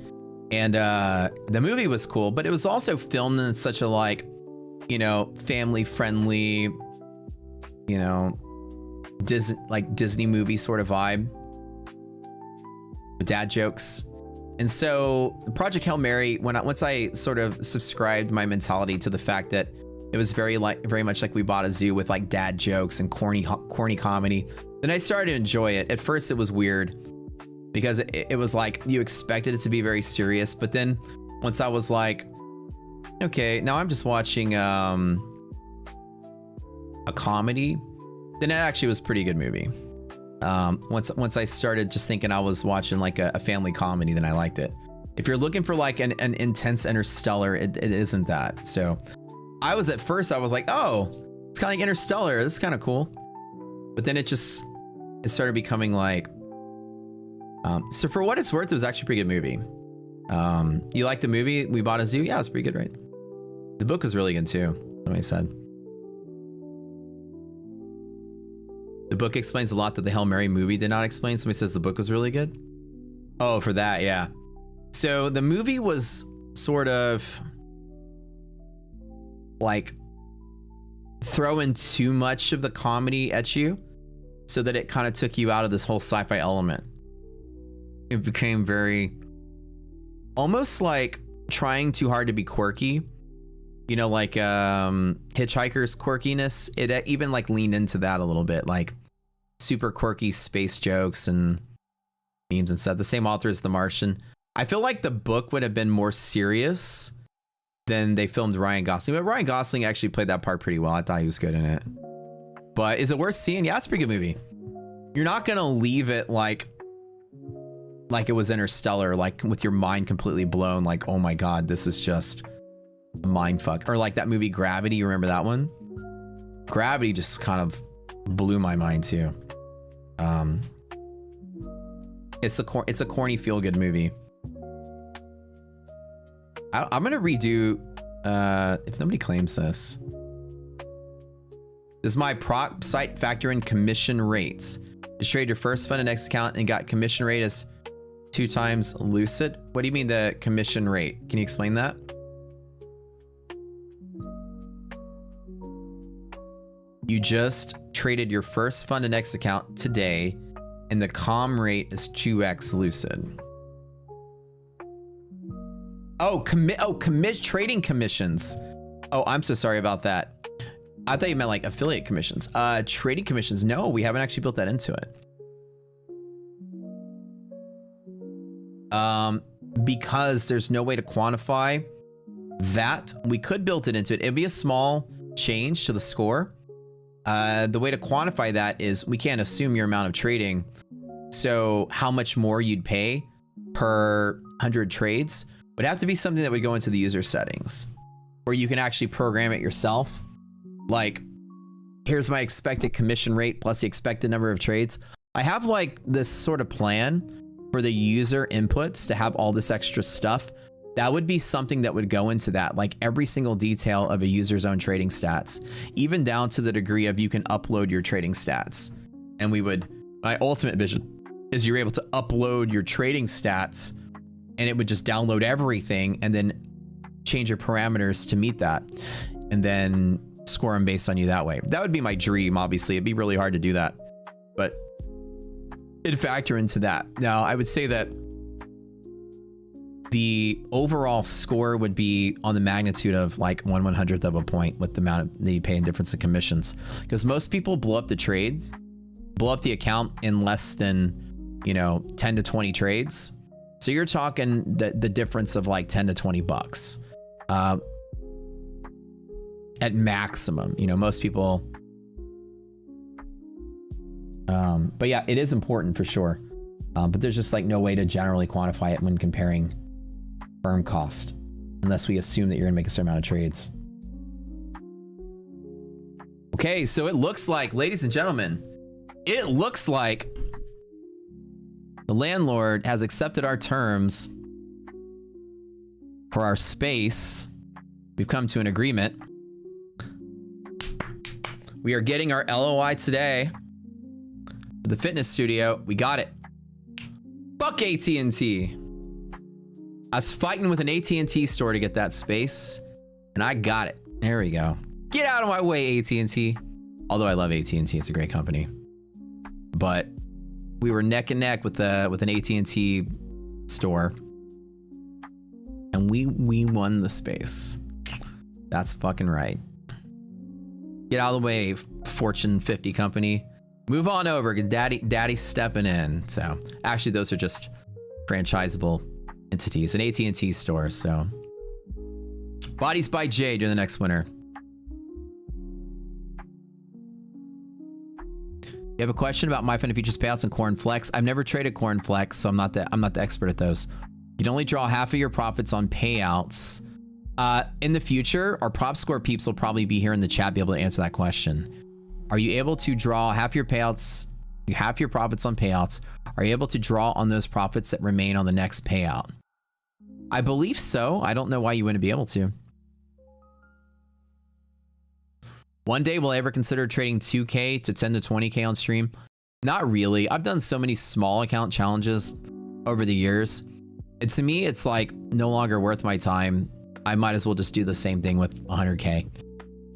And the movie was cool, but it was also filmed in such a like, you know, family friendly, you know, Disney movie sort of vibe with dad jokes. And so the Project Hail Mary, once I sort of subscribed my mentality to the fact that it was very much like We Bought a Zoo with like dad jokes and corny comedy, then I started to enjoy it. At first it was weird because it was like you expected it to be very serious, but then once I was like, okay, now I'm just watching a comedy, then it actually was a pretty good movie. Once I started just thinking I was watching like a family comedy, then I liked it. If you're looking for like an intense Interstellar, it isn't that. So I was at first, I was like, oh, it's kind of like Interstellar. This is kind of cool. But then it started becoming like, so for what it's worth, it was actually a pretty good movie. You like the movie We Bought a Zoo? Yeah, it's pretty good, right? The book was really good too, somebody said. The book explains a lot that the Hail Mary movie did not explain. Somebody says the book was really good. Oh, for that, yeah. So the movie was sort of like throwing too much of the comedy at you so that it kind of took you out of this whole sci-fi element. It became very almost like trying too hard to be quirky, you know, like Hitchhiker's quirkiness. It even like leaned into that a little bit, like super quirky space jokes and memes and stuff. The same author as The Martian. I feel like the book would have been more serious than they filmed Ryan Gosling, but Ryan Gosling actually played that part pretty well. I thought he was good in it. But is it worth seeing? Yeah, it's a pretty good movie. You're not gonna leave it like it was Interstellar, like with your mind completely blown, like, oh my god, this is just mind fuck. Or like that movie Gravity, you remember that one? Gravity just kind of blew my mind too. It's a corny feel good movie. I'm gonna redo if nobody claims this. Does my prop site factor in commission rates? You trade your first fund index account and got commission rate as 2 times Lucid? What do you mean the commission rate? Can you explain that? You just traded your first fund index account today and the comm rate is 2x Lucid. Oh, trading commissions. Oh, I'm so sorry about that. I thought you meant like affiliate commissions. Trading commissions. No, we haven't actually built that into it. Because there's no way to quantify that. We could build it into it. It'd be a small change to the score. The way to quantify that is we can't assume your amount of trading. So how much more you'd pay per 100 trades would have to be something that would go into the user settings, or you can actually program it yourself. Like, here's my expected commission rate plus the expected number of trades. I have like this sort of plan for the user inputs to have all this extra stuff. That would be something that would go into that, like every single detail of a user's own trading stats, even down to the degree of you can upload your trading stats. And my ultimate vision is you're able to upload your trading stats and it would just download everything and then change your parameters to meet that and then score them based on you that way. That would be my dream, obviously. It'd be really hard to do that, but it'd factor into that. Now, I would say that the overall score would be on the magnitude of like 1/100th of a point with the amount that you pay in difference of commissions, because most people blow up the account in less than, 10 to 20 trades. So you're talking the difference of like 10 to 20 bucks at maximum. Most people. But yeah, it is important for sure. But there's just like no way to generally quantify it when comparing firm cost, unless we assume that you're gonna make a certain amount of trades. Okay, so it looks like, ladies and gentlemen, it looks like the landlord has accepted our terms for our space. We've come to an agreement. We are getting our LOI today. The fitness studio, we got it. Fuck AT&T. I was fighting with an AT&T store to get that space, and I got it. There we go. Get out of my way, AT&T. Although I love AT&T, it's a great company. But we were neck and neck with an AT&T store, and we won the space. That's fucking right. Get out of the way, Fortune 50 company. Move on over. Daddy's stepping in. So actually, those are just franchisable entities, an AT&T store. So Bodies by Jade, you're the next winner. You have a question about my fund futures payouts and Corn Flex. I've never traded Corn Flex, so I'm not the expert at those. You can only draw half of your profits on payouts. In the future, our prop score peeps will probably be here in the chat, be able to answer that question. Are you able to draw half your payouts, half your profits on payouts? Are you able to draw on those profits that remain on the next payout? I believe so. I don't know why you wouldn't be able to. One day, will I ever consider trading 2K to 10 to 20K on stream? Not really. I've done so many small account challenges over the years. To me, it's like no longer worth my time. I might as well just do the same thing with 100K.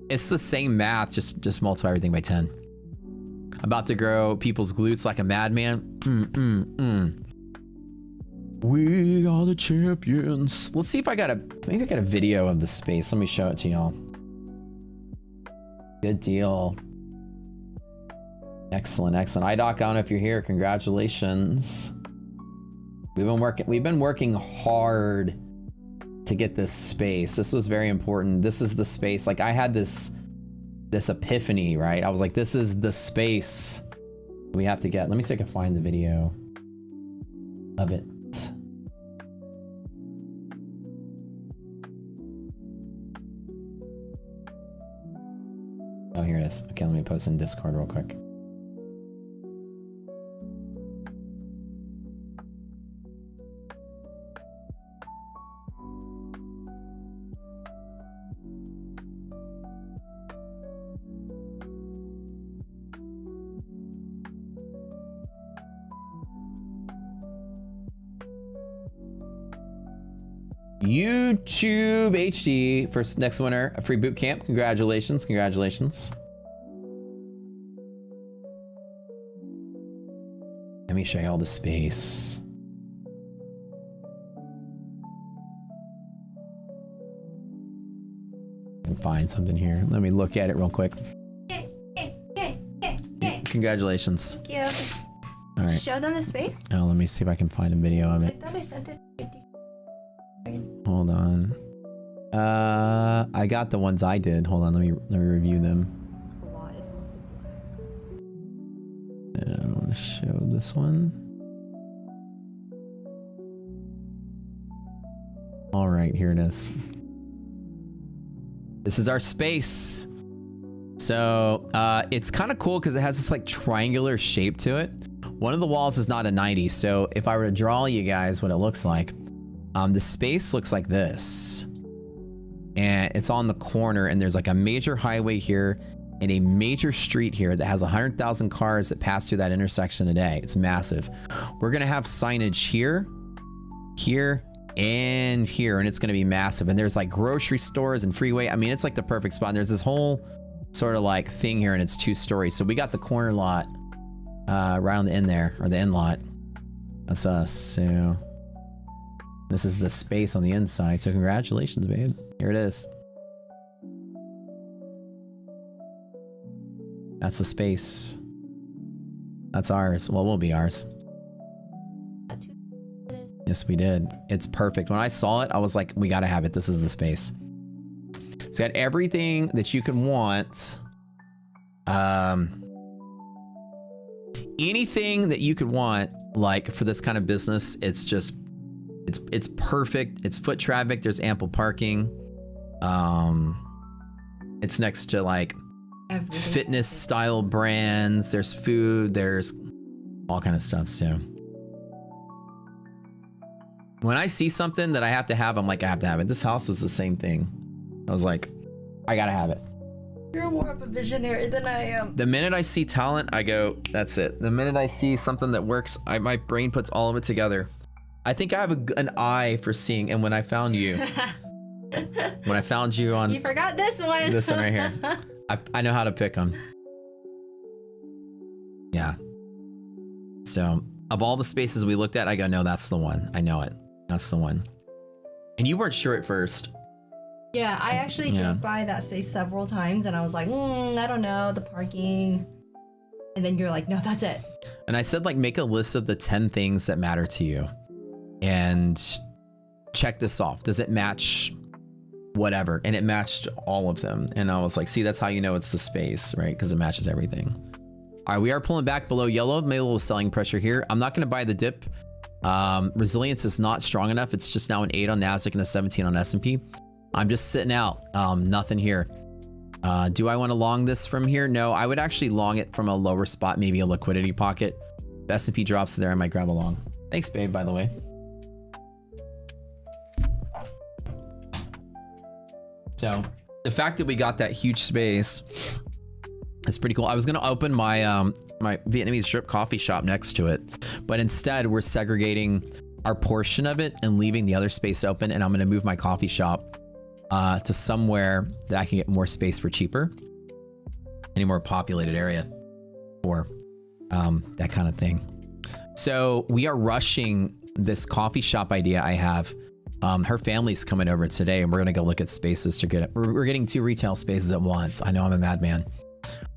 It's the same math, just multiply everything by 10. About to grow people's glutes like a madman. We are the champions. Let's see if maybe I got a video of the space. Let me show it to y'all. Good deal. Excellent, excellent. iDoc, I don't know if you're here. Congratulations. We've been working hard to get this space. This was very important. This is the space. Like, I had this epiphany, right? I was like, this is the space we have to get. Let me see if I can find the video of it. Oh, here it is. Okay, let me post in Discord real quick. YouTube HD for next winner, a free boot camp. Congratulations, congratulations. Let me show you all the space. I can find something here. Let me look at it real quick. Congratulations. Thank you. All right. Show them the space. Oh, let me see if I can find a video of I it. thought I sent it to you. Hold on. I got the ones I did. Hold on, let me review them. The lot is mostly black. And I want to show this one. All right, here it is. This is our space. So it's kind of cool because it has this like triangular shape to it. One of the walls is not a 90, so if I were to draw you guys what it looks like, the space looks like this. And it's on the corner, and there's like a major highway here and a major street here that has 100,000 cars that pass through that intersection a day. It's massive. We're gonna have signage here, here, and here, and it's gonna be massive. And there's like grocery stores and freeway. I mean, it's like the perfect spot. And there's this whole sort of like thing here, and it's 2 stories. So we got the corner lot right on the end there, or the end lot. That's us. So this is the space on the inside. So congratulations, babe. Here it is. That's the space. That's ours. Well, will be ours. Yes, we did. It's perfect. When I saw it, I was like, we gotta have it. This is the space. It's got everything that you can want. Anything that you could want, like for this kind of business, it's just, it's perfect. It's foot traffic. There's ample parking. It's next to like Everything. fitness style brands. There's food. There's all kind of stuff. So when I see something that I have to have, I'm like, I have to have it. This house was the same thing. I was like, I gotta have it. You're more of a visionary than I am. The minute I see talent, I go, that's it. The minute I see something that works, my brain puts all of it together. I think I have an eye for seeing. And when I found you, when I found you on You forgot this one. this one right here, I know how to pick them. Yeah. So of all the spaces we looked at, I go, no, that's the one. I know it. That's the one. And you weren't sure at first. Yeah, I actually drove by that space several times, and I was like, I don't know, the parking. And then you're like, no, that's it. And I said, like, make a list of the 10 things that matter to you and check this off. Does it match whatever? And it matched all of them. And I was like, see, that's how you know it's the space, right? Because it matches everything. All right, we are pulling back below yellow. Maybe a little selling pressure here. I'm not going to buy the dip. Resilience is not strong enough. It's just now an 8 on NASDAQ and a 17 on S&P. I'm just sitting out. Nothing here. Do I want to long this from here? No, I would actually long it from a lower spot, maybe a liquidity pocket. If S&P drops there, I might grab a long. Thanks, babe, by the way. So the fact that we got that huge space is pretty cool. I was going to open my my Vietnamese drip coffee shop next to it, but instead we're segregating our portion of it and leaving the other space open. And I'm going to move my coffee shop to somewhere that I can get more space for cheaper, any more populated area, or that kind of thing. So we are rushing this coffee shop idea I have. Her family's coming over today, and we're gonna go look at spaces to get it. We're getting 2 retail spaces at once. I know I'm a madman.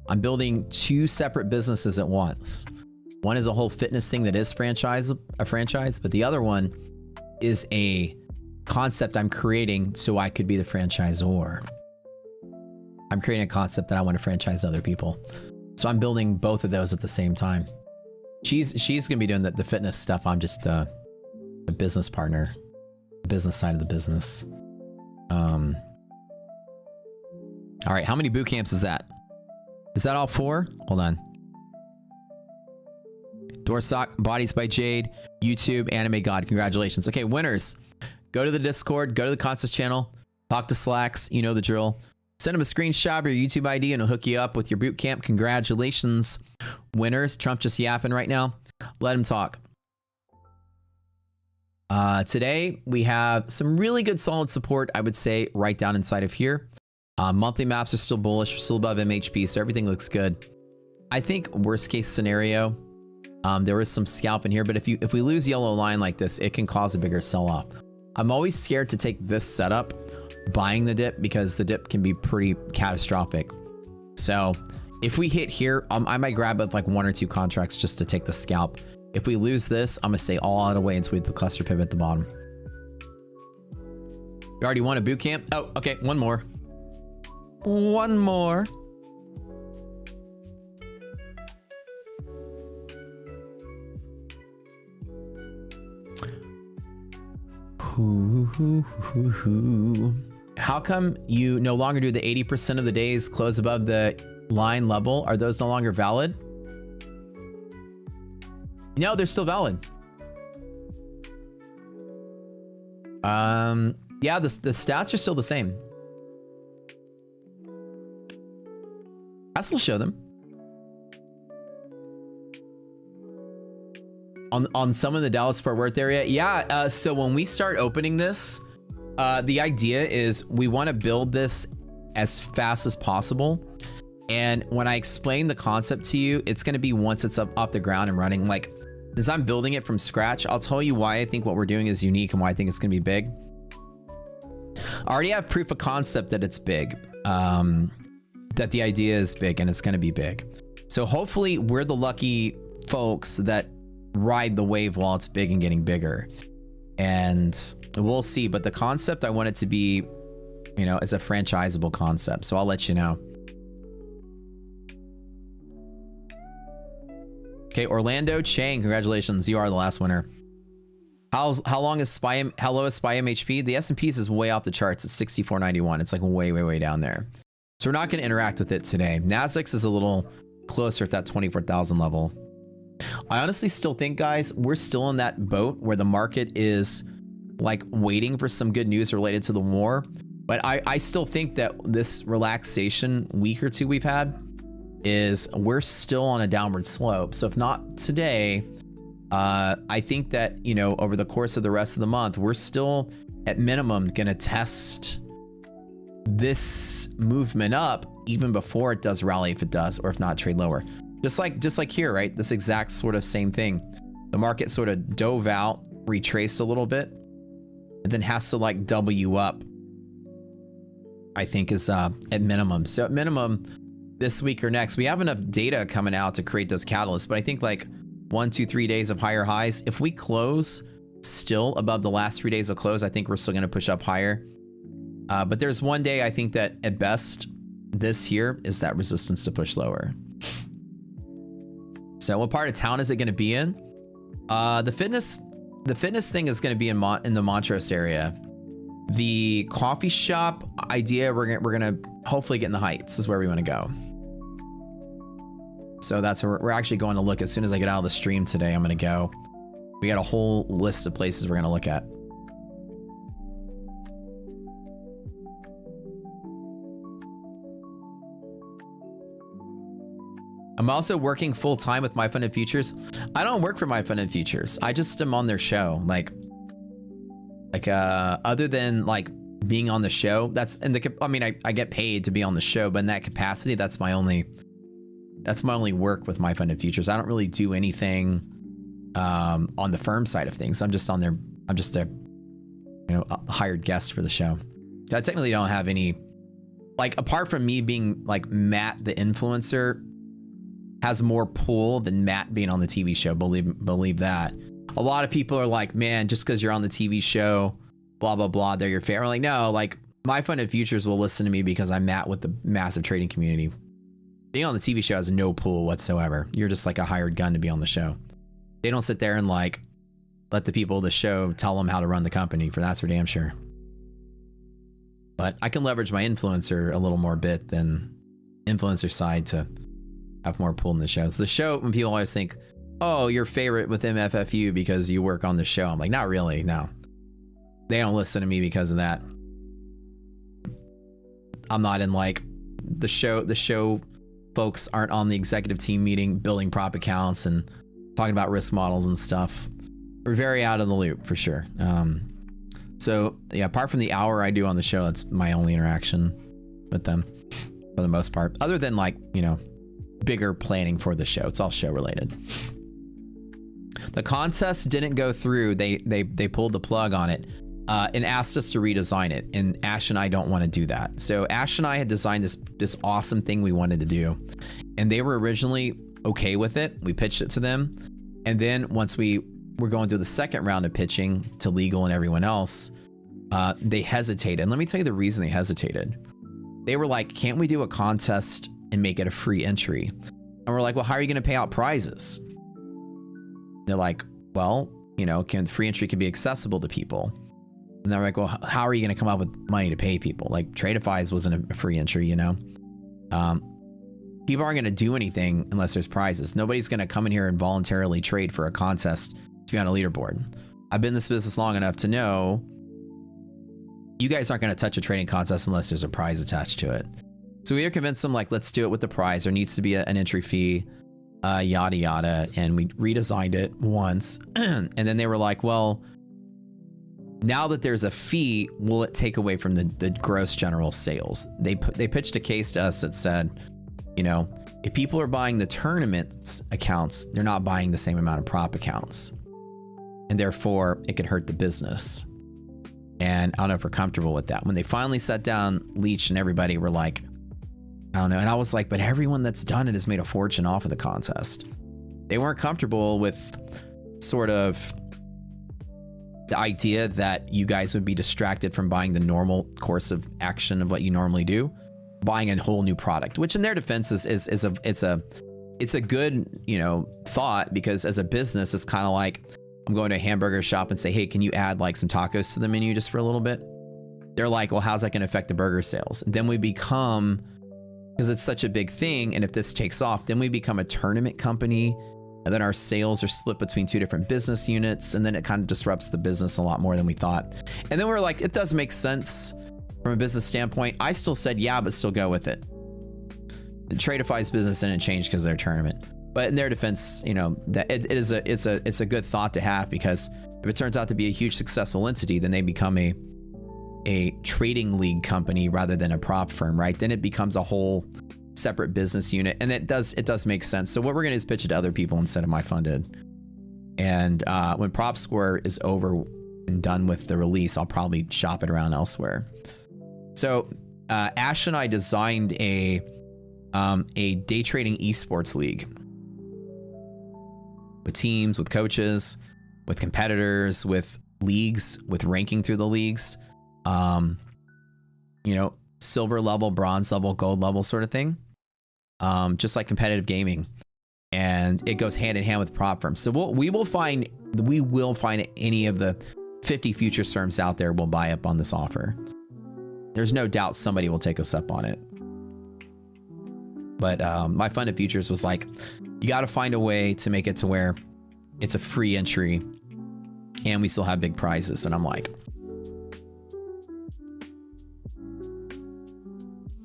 I'm building 2 separate businesses at once. One is a whole fitness thing that is a franchise, but the other one is a concept I'm creating so I could be the franchisor. I'm creating a concept that I want to franchise to other people. So I'm building both of those at the same time. She's gonna be doing the fitness stuff. I'm just a business partner, the business side of the business. All right, how many boot camps is that? Is that all 4? Hold on. Dorsock, Bodies by Jade, YouTube, Anime God. Congratulations. Okay, winners. Go to the Discord, go to the contest channel, talk to Slacks. You know the drill. Send him a screenshot of your YouTube ID and he'll hook you up with your boot camp. Congratulations, winners. Trump just yapping right now. Let him talk. Today, we have some really good solid support, I would say, right down inside of here. Monthly maps are still bullish. We're still above MHP, so everything looks good. I think worst case scenario, there is some scalp in here, but if we lose yellow line like this, it can cause a bigger sell-off. I'm always scared to take this setup, buying the dip, because the dip can be pretty catastrophic. So if we hit here, I might grab it like 1 or 2 contracts just to take the scalp. If we lose this, I'm gonna stay all out of way until we hit the cluster pivot at the bottom. You already won a boot camp? Oh, okay, one more. One more. How come you no longer do the 80% of the days close above the line level? Are those no longer valid? No, they're still valid. Yeah, the stats are still the same. I still show them. On some of the Dallas Fort Worth area. Yeah, so when we start opening this, the idea is we want to build this as fast as possible. And when I explain the concept to you, it's going to be once it's up off the ground and running. Like, as I'm building it from scratch, I'll tell you why I think what we're doing is unique and why I think it's going to be big. I already have proof of concept that it's big, that the idea is big and it's going to be big. So hopefully we're the lucky folks that ride the wave while it's big and getting bigger. And we'll see. But the concept, I want it to be, you know, as a franchisable concept. So I'll let you know. Okay, Orlando Chang, congratulations. You are the last winner. How long is how low is SPY MHP? The S&P's is way off the charts. It's 64.91. It's like way down there. So we're not going to interact with it today. Nasdaq's is a little closer at that 24,000 level. I honestly still think, guys, we're still in that boat where the market is like waiting for some good news related to the war. But I still think that this relaxation week or two we've had is we're still on a downward slope. So if not today, I think that, you know, over the course of the rest of the month, we're still at minimum going to test this movement up even before it does rally, if it does, or if not, trade lower. Just like here, right? This exact sort of same thing. The market sort of dove out, retraced a little bit, and then has to like W up, I think is at minimum. So at minimum this week or next, we have enough data coming out to create those catalysts. But I think like 1, 2, 3 days of higher highs. If we close still above the last 3 days of close, I think we're still going to push up higher. But there's one day I think that at best this here is that resistance to push lower. So what part of town is it going to be in? The fitness thing is going to be in the Montrose area. The coffee shop idea, we're gonna hopefully get in the Heights is where we want to go. So that's where we're actually going to look. As soon as I get out of the stream today, I'm going to go. We got a whole list of places we're going to look at. I'm also working full time with My Funded Futures. I don't work for My Funded Futures. I just am on their show. Like other than like being on the show, that's in the, I mean, I get paid to be on the show, but in that capacity, that's my only work with My Funded Futures. I don't really do anything on the firm side of things. I'm just a hired guest for the show. I technically don't have any, like, apart from me being like Matt the influencer has more pull than Matt being on the TV show. Believe that. A lot of people are like, man, just because you're on the TV show, blah blah blah, they're your favorite. Like, no, like My Funded Futures will listen to me because I'm Matt with the massive trading community. Being on the TV show has no pull whatsoever. You're just like a hired gun to be on the show. They don't sit there and like let the people of the show tell them how to run the company. That's for damn sure. But I can leverage my influencer a little more bit than influencer side to have more pull in the show. So the show, when people always think, oh, your favorite with MFFU because you work on the show. I'm like, not really, no. They don't listen to me because of that. I'm not in like the show folks aren't on the executive team meeting building prop accounts and talking about risk models and stuff. We're very out of the loop for sure. So yeah, apart from the hour I do on the show, that's my only interaction with them for the most part, other than like, you know, bigger planning for the show. It's all show related. The contest didn't go through. They pulled the plug on it and asked us to redesign it. And Ash and I don't want to do that. So Ash and I had designed this awesome thing we wanted to do, and they were originally okay with it. We pitched it to them, and then once we were going through the second round of pitching to legal and everyone else, they hesitated. And let me tell you the reason they hesitated. They were like, can't we do a contest and make it a free entry? And we're like, well, how are you going to pay out prizes? They're like, well, you know, free entry can be accessible to people. And they're like, well, how are you going to come up with money to pay people? Like Tradeifys wasn't a free entry, you know? People aren't going to do anything unless there's prizes. Nobody's going to come in here and voluntarily trade for a contest to be on a leaderboard. I've been in this business long enough to know you guys aren't going to touch a trading contest unless there's a prize attached to it. So we either convinced them like, let's do it with the prize. There needs to be an entry fee, yada, yada. And we redesigned it once. And then they were like, well, now that there's a fee, will it take away from the gross general sales? They pitched a case to us that said, you know, if people are buying the tournament accounts, they're not buying the same amount of prop accounts. And therefore, it could hurt the business. And I don't know if we're comfortable with that. When they finally sat down, Leach and everybody were like, I don't know. And I was like, but everyone that's done it has made a fortune off of the contest. They weren't comfortable with sort of the idea that you guys would be distracted from buying the normal course of action of what you normally do, buying a whole new product, which in their defense it's a good, you know, thought, because as a business, it's kind of like I'm going to a hamburger shop and say, hey, can you add like some tacos to the menu just for a little bit? They're like, well, how's that going to affect the burger sales? And then we become, because it's such a big thing, and if this takes off, then we become a tournament company, and then our sales are split between two different business units, and then it kind of disrupts the business a lot more than we thought. And then we're like, it does make sense from a business standpoint. I still said, yeah, but still go with it. The Tradeify's business didn't change because of their tournament. But in their defense, you know, that it's a good thought to have, because if it turns out to be a huge successful entity, then they become a trading league company rather than a prop firm, right? Then it becomes a whole separate business unit, and it does make sense. So what we're gonna do is pitch it to other people instead of my funded. And when Prop Score is over and done with the release, I'll probably shop it around elsewhere. So Ash and I designed a day trading esports league with teams, with coaches, with competitors, with leagues, with ranking through the leagues, you know, silver level, bronze level, gold level sort of thing, just like competitive gaming. And it goes hand in hand with prop firms. So we will find any of the 50 futures firms out there will buy up on this offer. There's no doubt somebody will take us up on it. But my funded futures was like, you got to find a way to make it to where it's a free entry and we still have big prizes. And I'm like,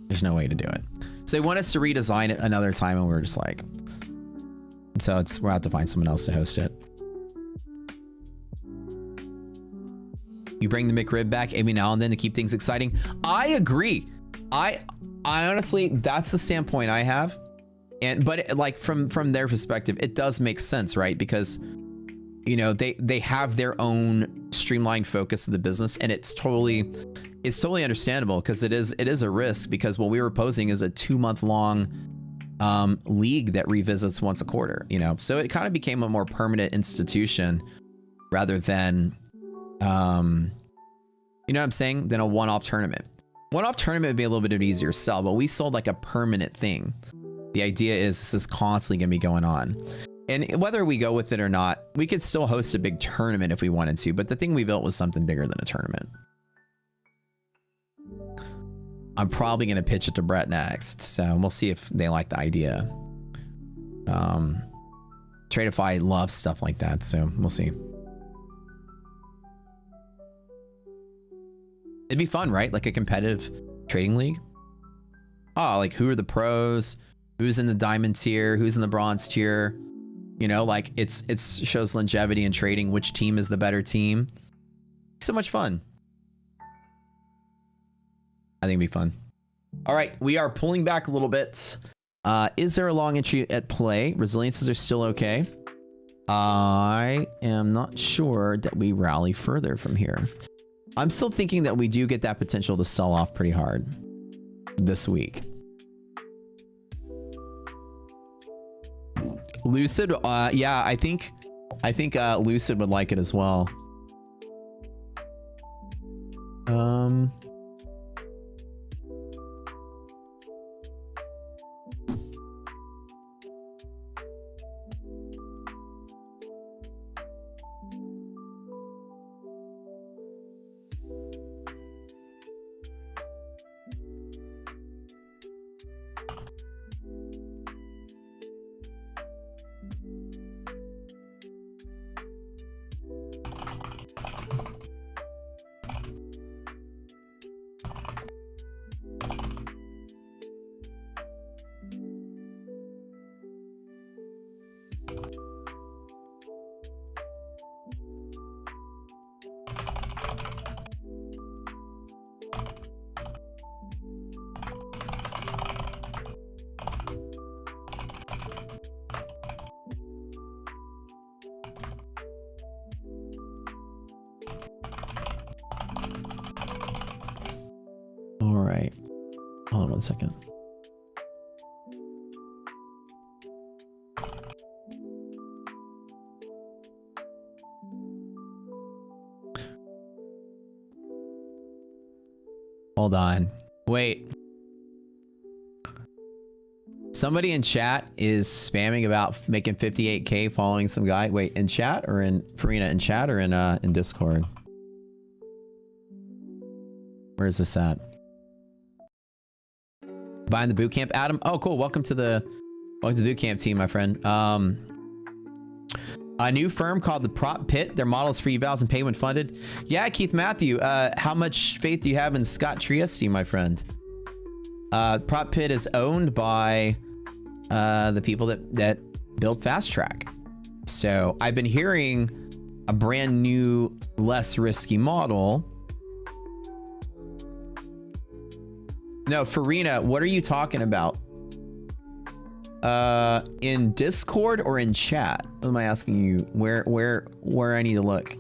there's no way to do it. So they want us to redesign it another time, and we're just like, so we'll have to find someone else to host it. You bring the McRib back every now and then to keep things exciting. I agree. I honestly, that's the standpoint I have. But like from their perspective, it does make sense, right? Because, you know, they have their own streamlined focus of the business, and it's totally understandable, because it is a risk, because what we were posing is a 2-month long league that revisits once a quarter, you know? So it kind of became a more permanent institution rather than, you know what I'm saying? Than a one-off tournament. One-off tournament would be a little bit of an easier sell, but we sold like a permanent thing. The idea is this is constantly going to be going on. And whether we go with it or not, we could still host a big tournament if we wanted to, but the thing we built was something bigger than a tournament. I'm probably going to pitch it to Brett next. So we'll see if they like the idea. Tradeify loves stuff like that, so we'll see. It'd be fun, right? Like a competitive trading league. Oh, like who are the pros? Who's in the diamond tier? Who's in the bronze tier? You know, like it shows longevity in trading. Which team is the better team? So much fun. I think it'd be fun. All right, we are pulling back a little bit. Is there a long entry at play? Resiliences are still okay. I am not sure that we rally further from here. I'm still thinking that we do get that potential to sell off pretty hard this week. Lucid, yeah, I think Lucid would like it as well. All right. Hold on one second. Hold on. Wait. Somebody in chat is spamming about making 58K following some guy. Wait, in chat or in Farina? In chat or in Discord? Where is this at? Buying the boot camp, Adam. Oh, cool. Welcome to the boot camp team, my friend. A new firm called the Prop Pit. Their models for evals and pay when funded. Yeah, Keith Matthew. How much faith do you have in Scott Trieste, my friend? Prop Pit is owned by the people that built Fast Track. So I've been hearing a brand new, less risky model. No, Farina, what are you talking about? In Discord or in chat? What am I asking you? Where I need to look?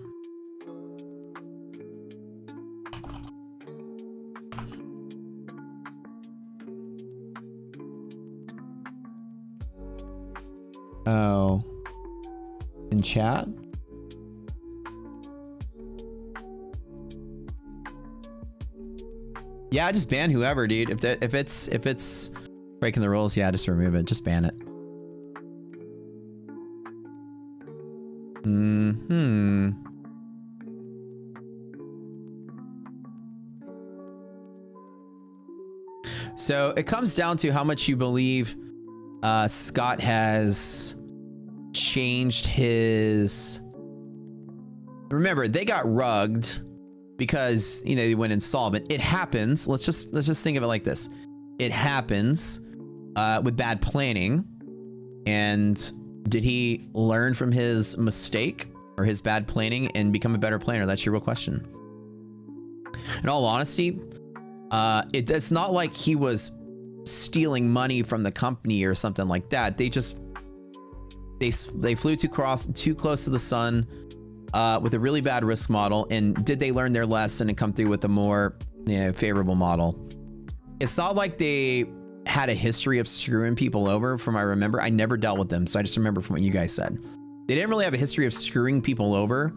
Oh. In chat? Yeah, just ban whoever, dude. If it's breaking the rules, yeah, just remove it. Just ban it. So it comes down to how much you believe Scott has changed his... Remember, they got rugged because, you know, they went insolvent. It happens. Let's just think of it like this. It happens with bad planning. And did he learn from his mistake or his bad planning and become a better planner? That's your real question. In all honesty, it's not like he was stealing money from the company or something like that. They flew too close to the sun with a really bad risk model. And did they learn their lesson and come through with a more, you know, favorable model? It's not like they had a history of screwing people over. From I remember, I never dealt with them, so I just remember from what you guys said. They didn't really have a history of screwing people over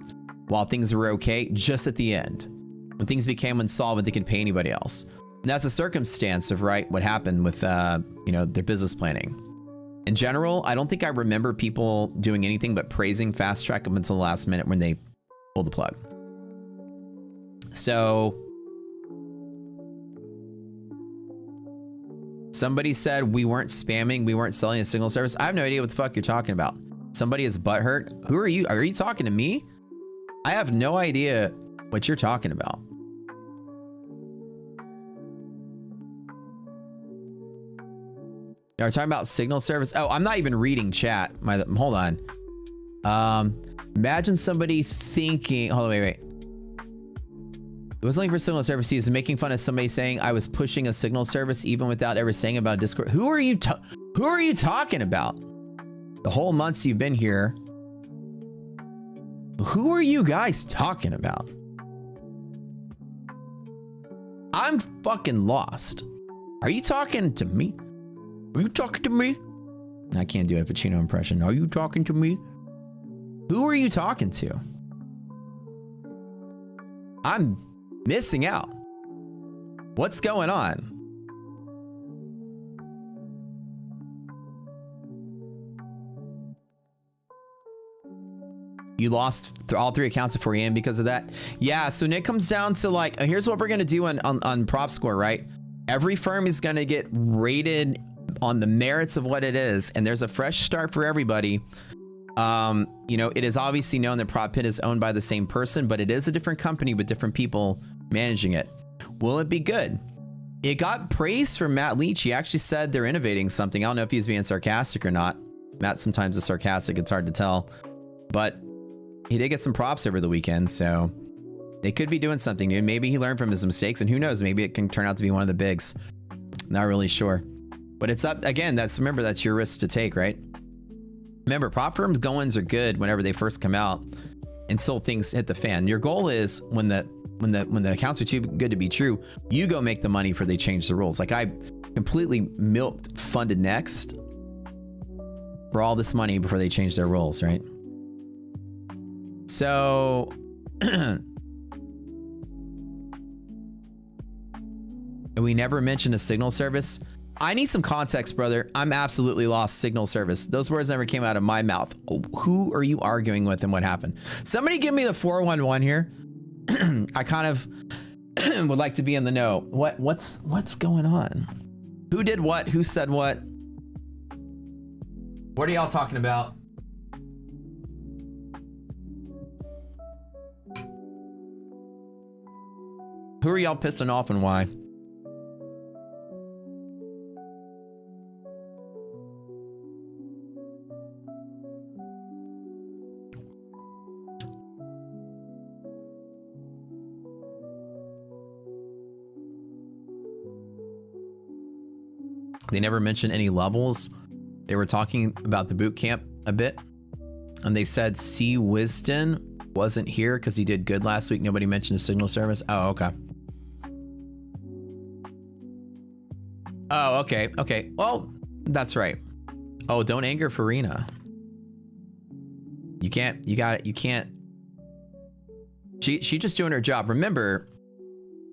while things were okay. Just at the end, when things became insolvent, they could pay anybody else. And that's a circumstance of what happened with you know, their business planning. In general, I don't think I remember people doing anything but praising Fast Track up until the last minute when they pulled the plug. So Somebody said we weren't spamming, we weren't selling a signal service. I have no idea what the fuck you're talking about. Somebody is butthurt. Who are you? Are you talking to me? I have no idea what you're talking about. Are we talking about signal service? Oh, I'm not even reading chat. Hold on. Imagine somebody thinking. Hold on, wait. It was looking for signal service use and making fun of somebody saying I was pushing a signal service even without ever saying about a Discord. Who are you talking about? The whole months you've been here. Who are you guys talking about? I'm fucking lost. Are you talking to me? Are you talking to me? I can't do a Pacino impression. Are you talking to me? Who are you talking to? I'm missing out. What's going on? You lost all 3 accounts at 4 a.m. because of that? Yeah, so Nick comes down to like, here's what we're gonna do on prop score, right? Every firm is gonna get rated on the merits of what it is, and there's a fresh start for everybody. You know, it is obviously known that Prop Pit is owned by the same person, but it is a different company with different people managing it. Will it be good? It got praise from Matt Leach. He actually said they're innovating something. I don't know if he's being sarcastic or not. Matt sometimes is sarcastic. It's hard to tell, but he did get some props over the weekend, so they could be doing something new. Maybe he learned from his mistakes, and who knows, maybe it can turn out to be one of the bigs. Not really sure, but it's up again. Remember, that's your risk to take, right? Remember, prop firms goings are good whenever they first come out until things hit the fan. Your goal is when the accounts are too good to be true, you go make the money before they change the rules. Like I completely milked Funded Next for all this money before they changed their rules, right? So we never mentioned a signal service. I need some context, brother. I'm absolutely lost. Signal service. Those words never came out of my mouth. Who are you arguing with and what happened? Somebody give me the 411 here. I kind of would like to be in the know. What's going on? Who did what? Who said what? What are y'all talking about? Who are y'all pissing off and why? They never mentioned any levels. They were talking about the boot camp a bit, and they said C. Wisdom wasn't here because he did good last week. Nobody mentioned the signal service. Oh, okay. Oh, okay. Okay. Well, that's right. Oh, don't anger Farina. You can't. You got it. You can't. She just doing her job. Remember,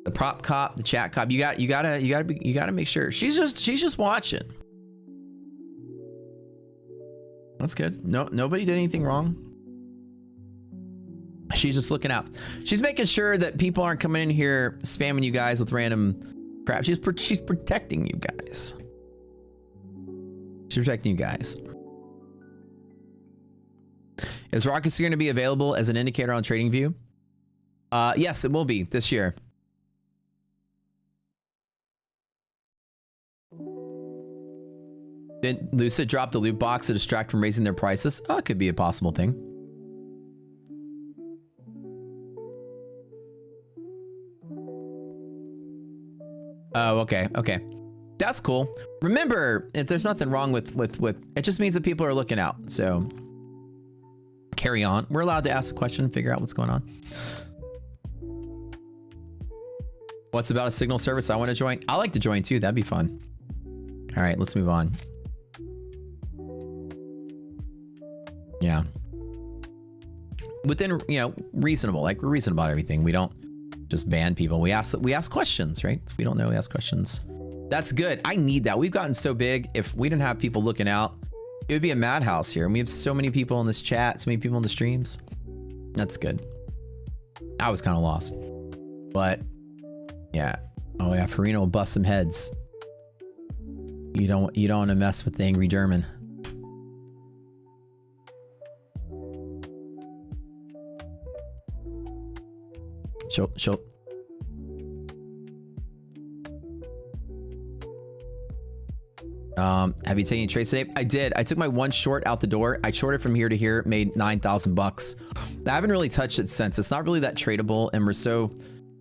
the prop cop, the chat cop. You gotta make sure she's just watching. That's good. No, nobody did anything wrong. She's just looking out. She's making sure that people aren't coming in here spamming you guys with random crap. She's protecting you guys. She's protecting you guys. Is Rockets going to be available as an indicator on TradingView? Yes, it will be this year. Did Lucid drop the loot box to distract from raising their prices? Oh, it could be a possible thing. Oh, okay, okay. That's cool. Remember, if there's nothing wrong with it just means that people are looking out. So carry on. We're allowed to ask a question and figure out what's going on. What's about a signal service I want to join? I like to join too. That'd be fun. All right, let's move on. Yeah. Within, reasonable. Like, we're reasonable about everything. We don't just ban people. We ask questions, right? If we don't know, we ask questions. That's good. I need that. We've gotten so big. If we didn't have people looking out, it would be a madhouse here. And we have so many people in this chat, so many people in the streams. That's good. I was kind of lost. But, yeah. Oh, yeah. Farina will bust some heads. You don't want to mess with the angry German. Show. Have you taken any trades today? I did. I took my one short out the door. I shorted from here to here, made 9,000 bucks. I haven't really touched it since. It's not really that tradable, and we're so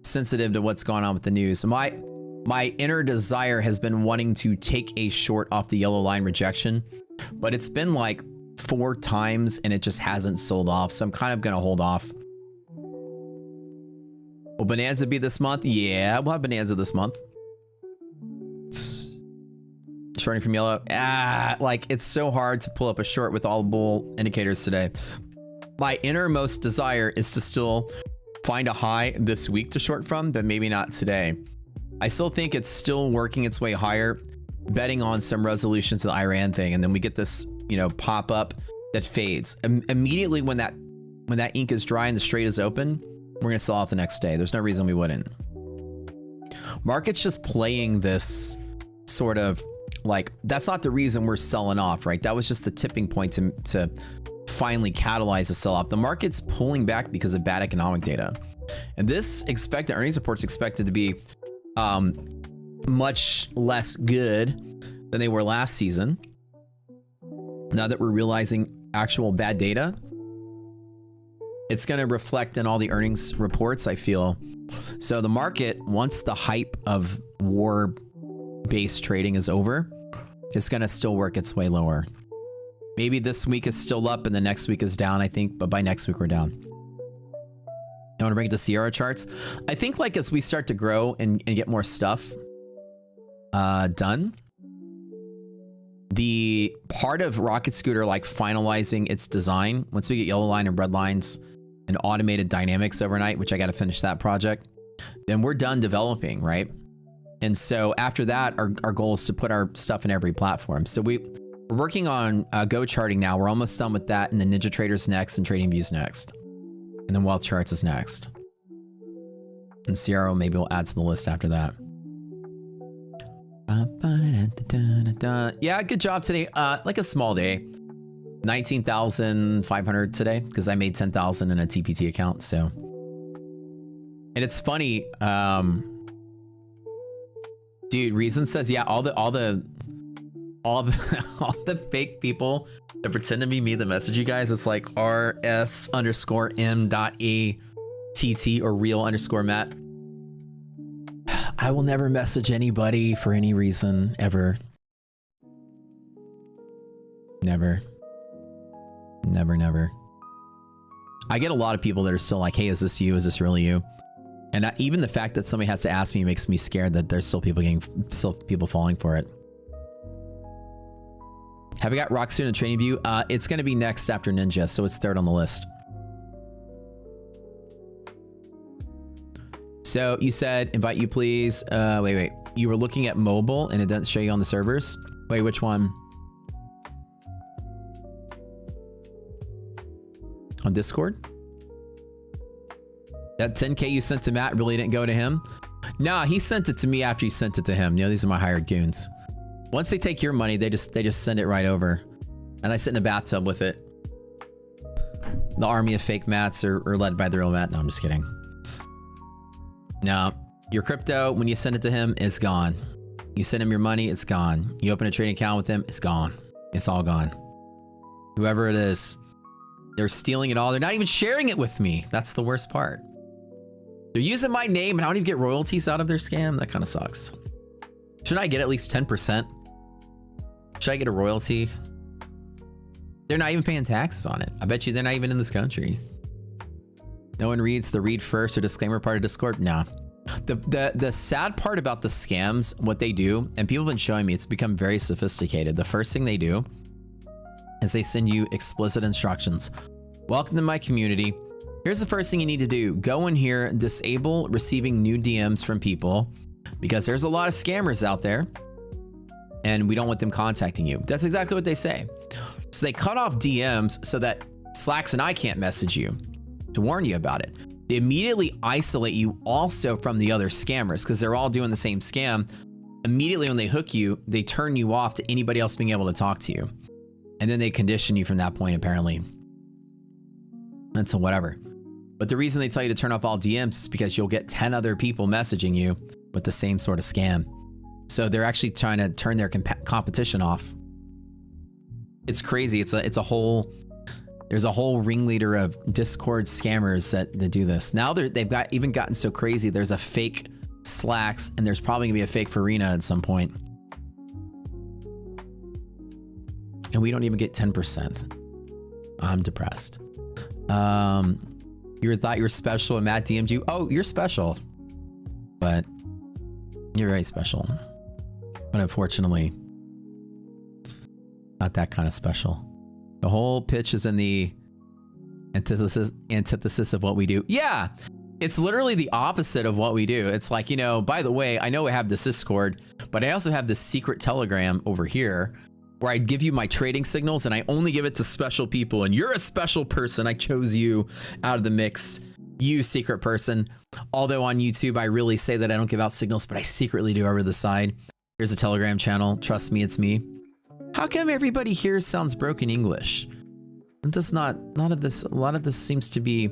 sensitive to what's going on with the news. My inner desire has been wanting to take a short off the yellow line rejection, but it's been like 4 times and it just hasn't sold off. So I'm kind of going to hold off. Will Bonanza be this month? Yeah, we'll have Bonanza this month. Shorting from yellow. Like it's so hard to pull up a short with all bull indicators today. My innermost desire is to still find a high this week to short from, but maybe not today. I still think it's still working its way higher, betting on some resolution to the Iran thing, and then we get this, you know, pop up that fades. Immediately when that ink is dry and the straight is open, we're gonna sell off the next day. There's no reason we wouldn't. Market's just playing this sort of like, that's not the reason we're selling off, right? That was just the tipping point to finally catalyze a sell-off. The market's pulling back because of bad economic data. And this expected earnings report's expected to be much less good than they were last season. Now that we're realizing actual bad data, it's going to reflect in all the earnings reports, I feel. So the market, once the hype of war-based trading is over, it's going to still work its way lower. Maybe this week is still up and the next week is down, I think, but by next week we're down. You want to bring it to Sierra charts? I think like as we start to grow and get more stuff done, the part of Rocket Scooter like finalizing its design, once we get yellow line and red lines and automated dynamics overnight, which I got to finish that project, then we're done developing, right? And so after that, our goal is to put our stuff in every platform. So we're working on Go charting now. We're almost done with that, and then Ninja Trader's next, and Trading Views next, and then Wealth Charts is next. And Sierra maybe we'll add to the list after that. Yeah, good job today. Like a small day, 19,500 today because I made 10,000 in a TPT account. So, and it's funny. Dude, Reason says, yeah, all the fake people that pretend to be me that message you guys, it's like rs_m.e_tt or real_Matt. I will never message anybody for any reason ever. Never. I get a lot of people that are still like, hey, is this you? Is this really you? And even the fact that somebody has to ask me makes me scared that there's still people falling for it. Have I got Rock Student Training View? It's going to be next after Ninja, so it's third on the list. So you said, invite you please. Wait. You were looking at mobile and it doesn't show you on the servers? Wait, which one? On Discord? That 10K you sent to Matt really didn't go to him? Nah, he sent it to me after you sent it to him. You know, these are my hired goons. Once they take your money, they just send it right over. And I sit in a bathtub with it. The army of fake Matts are led by the real Matt. No, I'm just kidding. No, your crypto, when you send it to him, it's gone. You send him your money, it's gone. You open a trading account with him, it's gone. It's all gone. Whoever it is, they're stealing it all. They're not even sharing it with me. That's the worst part. They're using my name and I don't even get royalties out of their scam. That kind of sucks. Should I get at least 10%? Should I get a royalty? They're not even paying taxes on it. I bet you they're not even in this country. No one reads the read first or disclaimer part of Discord? Nah. The sad part about the scams, what they do, and people have been showing me, it's become very sophisticated. The first thing they do is they send you explicit instructions. Welcome to my community. Here's the first thing you need to do. Go in here, disable receiving new DMs from people because there's a lot of scammers out there and we don't want them contacting you. That's exactly what they say. So they cut off DMs so that Slacks and I can't message you to warn you about it. They immediately isolate you also from the other scammers because they're all doing the same scam. Immediately when they hook you, they turn you off to anybody else being able to talk to you. And then they condition you from that point, apparently. Until whatever. But the reason they tell you to turn off all DMs is because you'll get 10 other people messaging you with the same sort of scam. So they're actually trying to turn their competition off. It's crazy. It's a whole, there's a whole ringleader of Discord scammers that do this. Now they've even gotten so crazy. There's a fake Slacks, and there's probably gonna be a fake Farina at some point. And we don't even get 10%. I'm depressed. You thought you were special and Matt DM'd you. Oh, you're special. But you're very special. But unfortunately, not that kind of special. The whole pitch is in the antithesis of what we do. Yeah, it's literally the opposite of what we do. It's like, you know, by the way, I know I have this Discord, but I also have this secret Telegram over here where I give you my trading signals and I only give it to special people. And you're a special person. I chose you out of the mix. You secret person. Although on YouTube, I really say that I don't give out signals, but I secretly do over the side. Here's a Telegram channel. Trust me, it's me. How come everybody here sounds broken English? It does not, a lot of this seems to be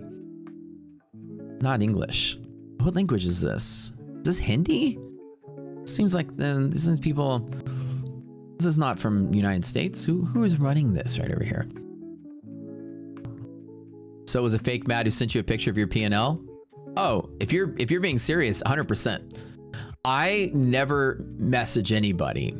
not English. What language is this? Is this Hindi? Seems like then this is people. This is not from United States. Who is running this right over here? So it was a fake Matt who sent you a picture of your P&L? Oh, if you're being serious, 100%. I never message anybody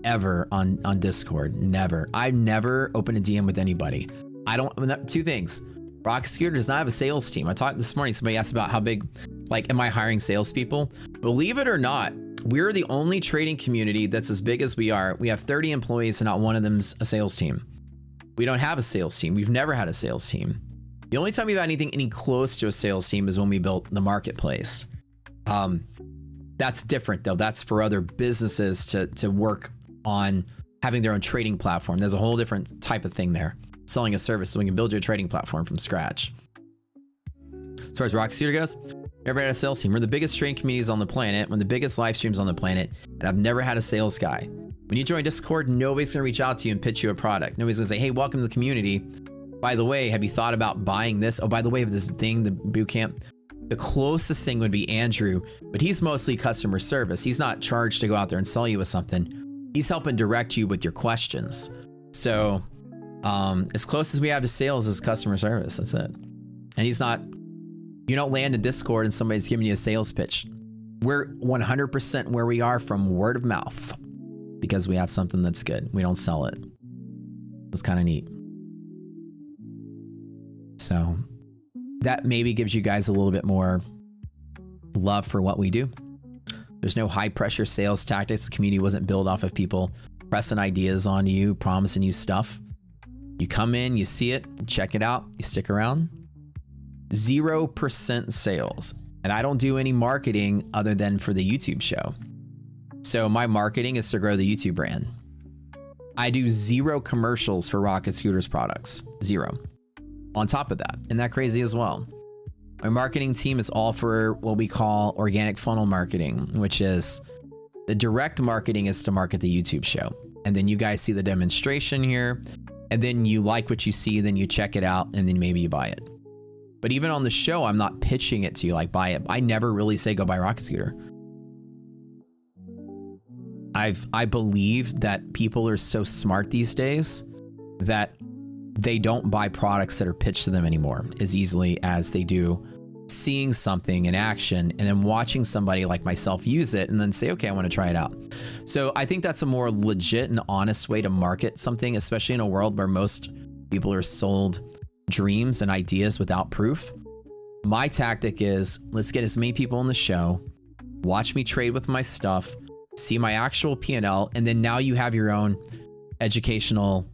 ever on Discord. Never. I've never opened a DM with anybody. I don't. Two things. Rocket Scooter does not have a sales team. I talked this morning. Somebody asked about how big, like, am I hiring salespeople? Believe it or not, we're the only trading community that's as big as we are. We have 30 employees and not one of them's a sales team. We don't have a sales team. We've never had a sales team. The only time we've had anything any close to a sales team is when we built the marketplace. That's different though. That's for other businesses to work on having their own trading platform. There's a whole different type of thing there. Selling a service so we can build your trading platform from scratch. As far as Rocket Scooter goes, never had a sales team. We're the biggest trading communities on the planet, one of the biggest live streams on the planet, and I've never had a sales guy. When you join Discord, nobody's gonna reach out to you and pitch you a product. Nobody's gonna say, hey, welcome to the community. By the way, have you thought about buying this? Oh, by the way, this thing, the boot camp. The closest thing would be Andrew, but he's mostly customer service. He's not charged to go out there and sell you with something. He's helping direct you with your questions. So as close as we have to sales is customer service. That's it. And he's not, you don't land in Discord and somebody's giving you a sales pitch. We're 100% where we are from word of mouth because we have something that's good. We don't sell it. It's kind of neat. So that maybe gives you guys a little bit more love for what we do. There's no high pressure sales tactics. The community wasn't built off of people pressing ideas on you, promising you stuff. You come in, you see it, check it out, you stick around. 0% sales. And I don't do any marketing other than for the YouTube show. So my marketing is to grow the YouTube brand. I do 0 commercials for Rocket Scooter's products. 0. On top of that, and that crazy as well. My marketing team is all for what we call organic funnel marketing, which is the direct marketing is to market the YouTube show. And then you guys see the demonstration here, and then you like what you see, then you check it out, and then maybe you buy it. But even on the show, I'm not pitching it to you like buy it. I never really say go buy Rocket Scooter. I believe that people are so smart these days that they don't buy products that are pitched to them anymore as easily as they do seeing something in action and then watching somebody like myself use it and then say, okay, I want to try it out. So I think that's a more legit and honest way to market something, especially in a world where most people are sold dreams and ideas without proof. My tactic is let's get as many people on the show, watch me trade with my stuff, see my actual P&L, and then now you have your own educational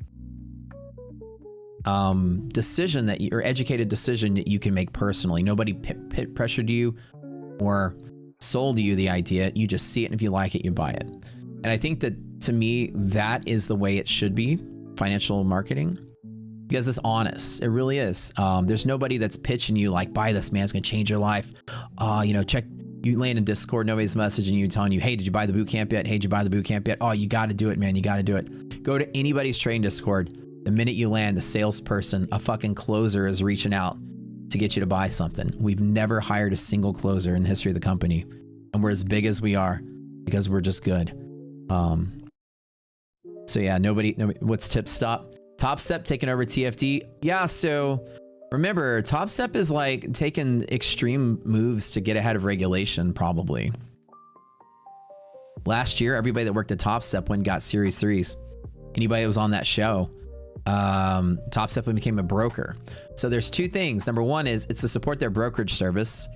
decision that or educated decision that you can make personally. Nobody pressured you or sold you the idea. You just see it, and if you like it, you buy it. And I think that to me, that is the way it should be, financial marketing, because it's honest. It really is. There's nobody that's pitching you like, buy this, man, it's gonna change your life. You know, check You land in Discord, nobody's messaging you, telling you, hey, did you buy the boot camp yet? Hey, did you buy the boot camp yet? Oh, you got to do it, man. You got to do it. Go to anybody's trading Discord. The minute you land, the salesperson, a fucking closer is reaching out to get you to buy something. We've never hired a single closer in the history of the company. And we're as big as we are because we're just good. So yeah, nobody, what's Tip Stop? Top Step taking over TFD. Yeah, so remember, Top Step is like taking extreme moves to get ahead of regulation, probably. Last year, everybody that worked at Top Step went and got Series 3s. Anybody that was on that show, Top Step became a broker. So there's two things. Number one is it's to support their brokerage service.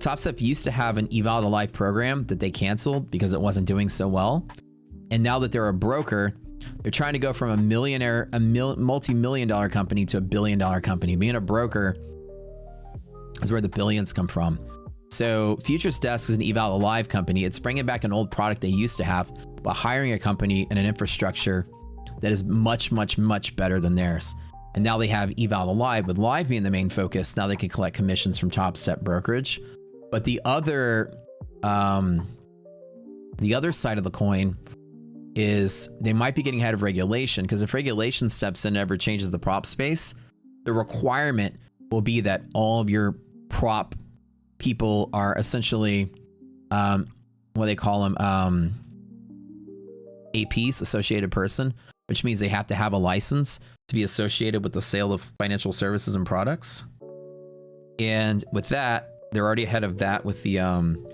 Top Step used to have an eval to life program that they canceled because it wasn't doing so well. And now that they're a broker, they're trying to go from a multi-million-dollar company to a billion-dollar company. Being a broker is where the billions come from. So Futures Desk is an eval to live company. It's bringing back an old product they used to have, but hiring a company and an infrastructure that is much, much, much better than theirs. And now they have eval to live, with live being the main focus. Now they can collect commissions from Top Step brokerage. But the other side of the coin is they might be getting ahead of regulation, because if regulation steps in and ever changes the prop space, the requirement will be that all of your prop people are essentially what they call them, APs, associated person, which means they have to have a license to be associated with the sale of financial services and products. And with that, they're already ahead of that with the and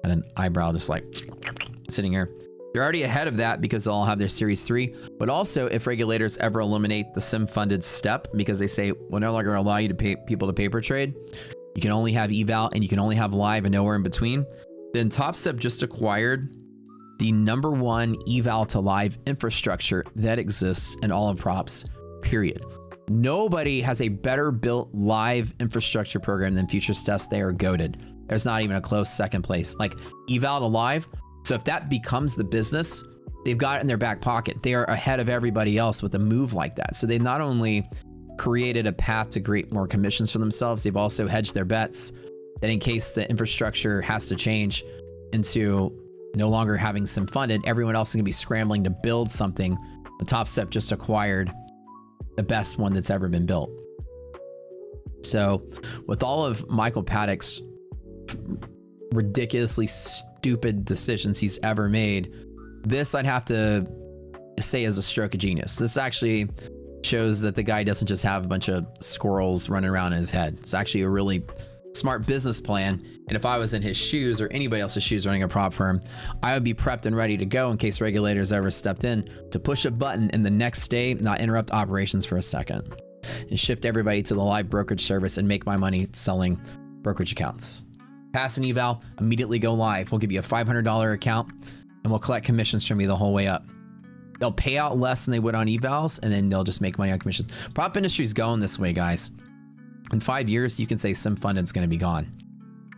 an eyebrow just like sitting here. They're already ahead of that because they'll all have their Series 3. But also, if regulators ever eliminate the SIM-funded step, because they say we're no longer allow you to pay people to paper trade, you can only have eval and you can only have live and nowhere in between, then Top Step just acquired the #1 eval to live infrastructure that exists in all of props, period. Nobody has a better built live infrastructure program than Futures Desk. They are goated. There's not even a close second place. Like eval to live. So if that becomes the business, they've got it in their back pocket. They are ahead of everybody else with a move like that. So they've not only created a path to create more commissions for themselves, they've also hedged their bets that in case the infrastructure has to change into no longer having SIM funded, everyone else is gonna be scrambling to build something. The Top Step just acquired the best one that's ever been built. So with all of Michael Paddock's ridiculously stupid decisions he's ever made, this I'd have to say is a stroke of genius. This actually shows that the guy doesn't just have a bunch of squirrels running around in his head. It's actually a really smart business plan. And if I was in his shoes or anybody else's shoes running a prop firm, I would be prepped and ready to go in case regulators ever stepped in to push a button and the next day not interrupt operations for a second and shift everybody to the live brokerage service and make my money selling brokerage accounts. Pass an eval, immediately go live. We'll give you a $500 account and we'll collect commissions from you the whole way up. They'll pay out less than they would on evals and then they'll just make money on commissions. Prop industry's going this way, guys. In 5 years, you can say SIM funded is going to be gone.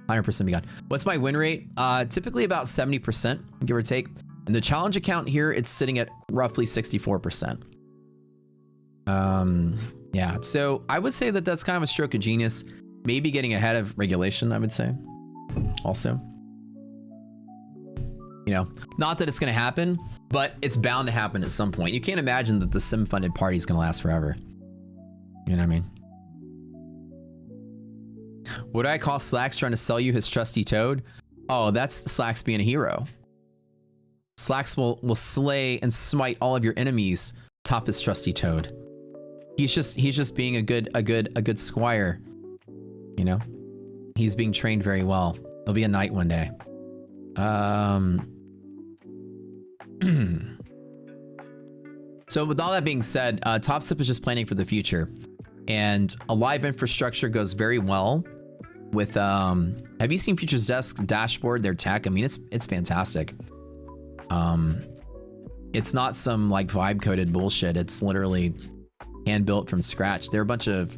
100% be gone. What's my win rate? Typically about 70%, give or take. And the challenge account here, it's sitting at roughly 64%. Yeah, so I would say that that's kind of a stroke of genius. Maybe getting ahead of regulation, I would say. Also, you know, not that it's going to happen, but it's bound to happen at some point. You can't imagine that the SIM funded party is going to last forever. You know what I mean? Would I call Slacks trying to sell you his trusty toad? Oh, that's Slacks being a hero. Slacks will slay and smite all of your enemies atop his trusty toad. He's just being a good squire. You know, he's being trained very well. He'll be a knight one day. So with all that being said, Top Step is just planning for the future, and a live infrastructure goes very well with. Have you seen Futures Desk dashboard? Their tech. I mean, it's fantastic. It's not some like vibe coded bullshit. It's literally hand built from scratch. They're a bunch of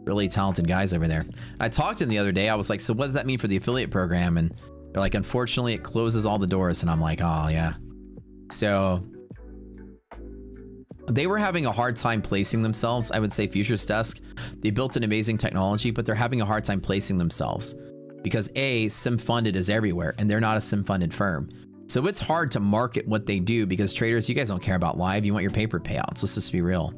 really talented guys over there. I talked to them the other day. I was like, so what does that mean for the affiliate program? And they're like, unfortunately, it closes all the doors. And I'm like, oh yeah. So they were having a hard time placing themselves. I would say Futures Desk, they built an amazing technology, but they're having a hard time placing themselves because A, sim funded is everywhere and they're not a sim funded firm. So it's hard to market what they do because traders, you guys don't care about live. You want your paper payouts. Let's just be real.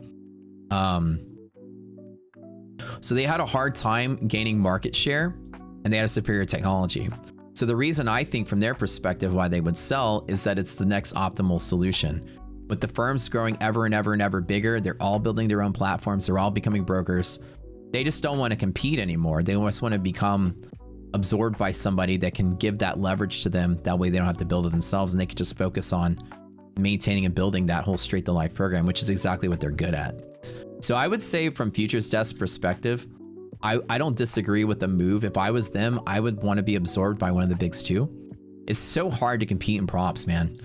So they had a hard time gaining market share and they had a superior technology. So the reason I think from their perspective why they would sell is that it's the next optimal solution. With the firms growing ever and ever and ever bigger, they're all building their own platforms. They're all becoming brokers. They just don't want to compete anymore. They just want to become absorbed by somebody that can give that leverage to them. That way they don't have to build it themselves and they can just focus on maintaining and building that whole straight to life program, which is exactly what they're good at. So I would say from Futures Desk perspective, I don't disagree with the move. If I was them, I would want to be absorbed by one of the bigs too. It's so hard to compete in props, man.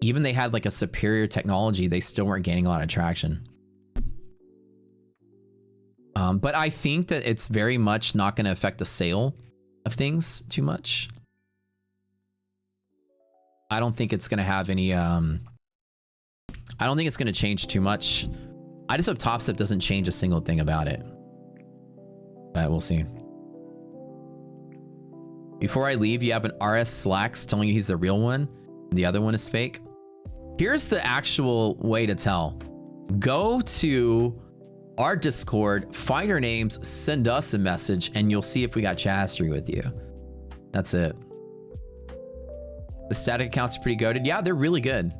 Even they had like a superior technology, they still weren't gaining a lot of traction. But I think that it's very much not going to affect the sale of things too much. I don't think it's going to have any, I don't think it's going to change too much. I just hope TopStep doesn't change a single thing about it. But we'll see. Before I leave, you have an RS Slacks telling you he's the real one. The other one is fake. Here's the actual way to tell. Go to our Discord, find our names, send us a message, and you'll see if we got Chastery with you. That's it. The static accounts are pretty goated. Yeah, they're really good.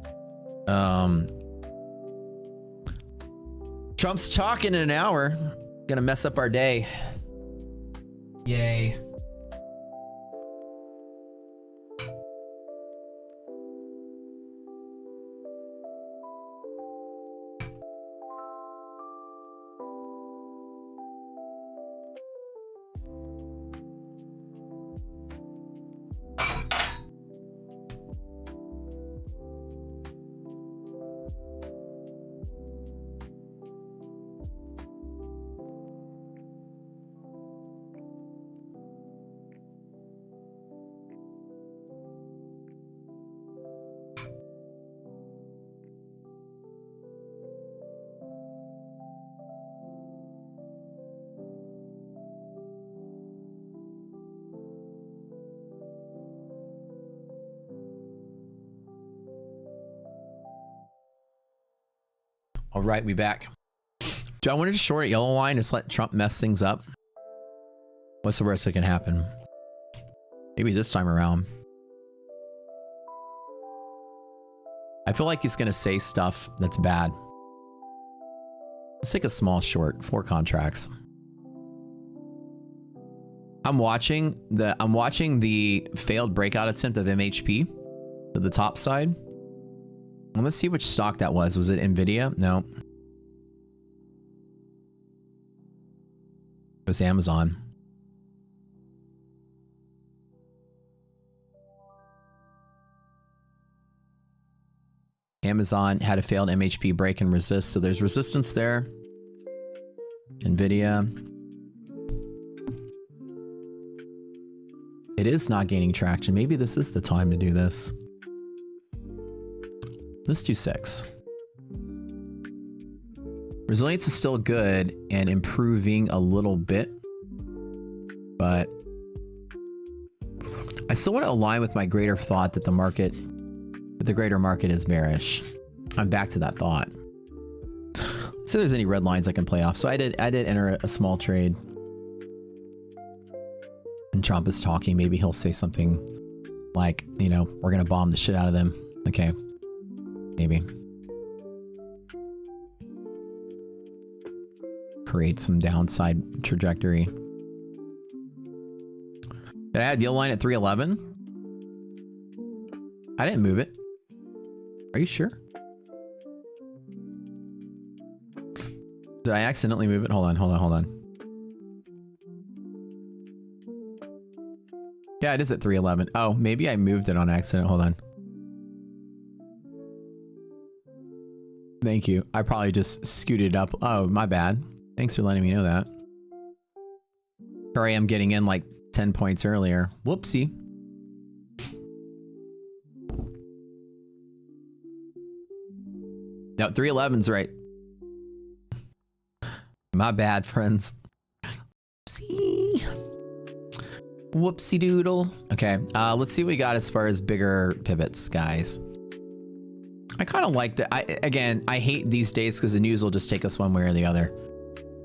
Trump's talking in an hour. Gonna mess up our day. Yay. All right, we back. Do I want to just short a yellow line, just let Trump mess things up? What's the worst that can happen? Maybe this time around. I feel like he's gonna say stuff that's bad. Let's take a small short, 4 contracts. I'm watching the failed breakout attempt of MHP to the top side. Well, let's see which stock that was. Was it Nvidia? No. It was Amazon. Amazon had a failed MHP break and resist, so there's resistance there. Nvidia. It is not gaining traction. Maybe this is the time to do this. Let's do 6. Resilience is still good and improving a little bit, but I still want to align with my greater thought that the greater market is bearish. I'm back to that thought. Let's see if there's any red lines I can play off. So I did enter a small trade. And Trump is talking. Maybe he'll say something like, you know, we're going to bomb the shit out of them. Okay. Maybe. Create some downside trajectory. Did I add deal line at 311? I didn't move it. Are you sure? Did I accidentally move it? Hold on. Yeah, it is at 311. Oh, maybe I moved it on accident. Hold on. Thank you. I probably just scooted up. Oh, my bad. Thanks for letting me know that. Here I am getting in like 10 points earlier. Whoopsie. No, 311's right. My bad, friends. Whoopsie. Whoopsie doodle. Okay, let's see what we got as far as bigger pivots, guys. I kind of like that. I hate these days because the news will just take us one way or the other.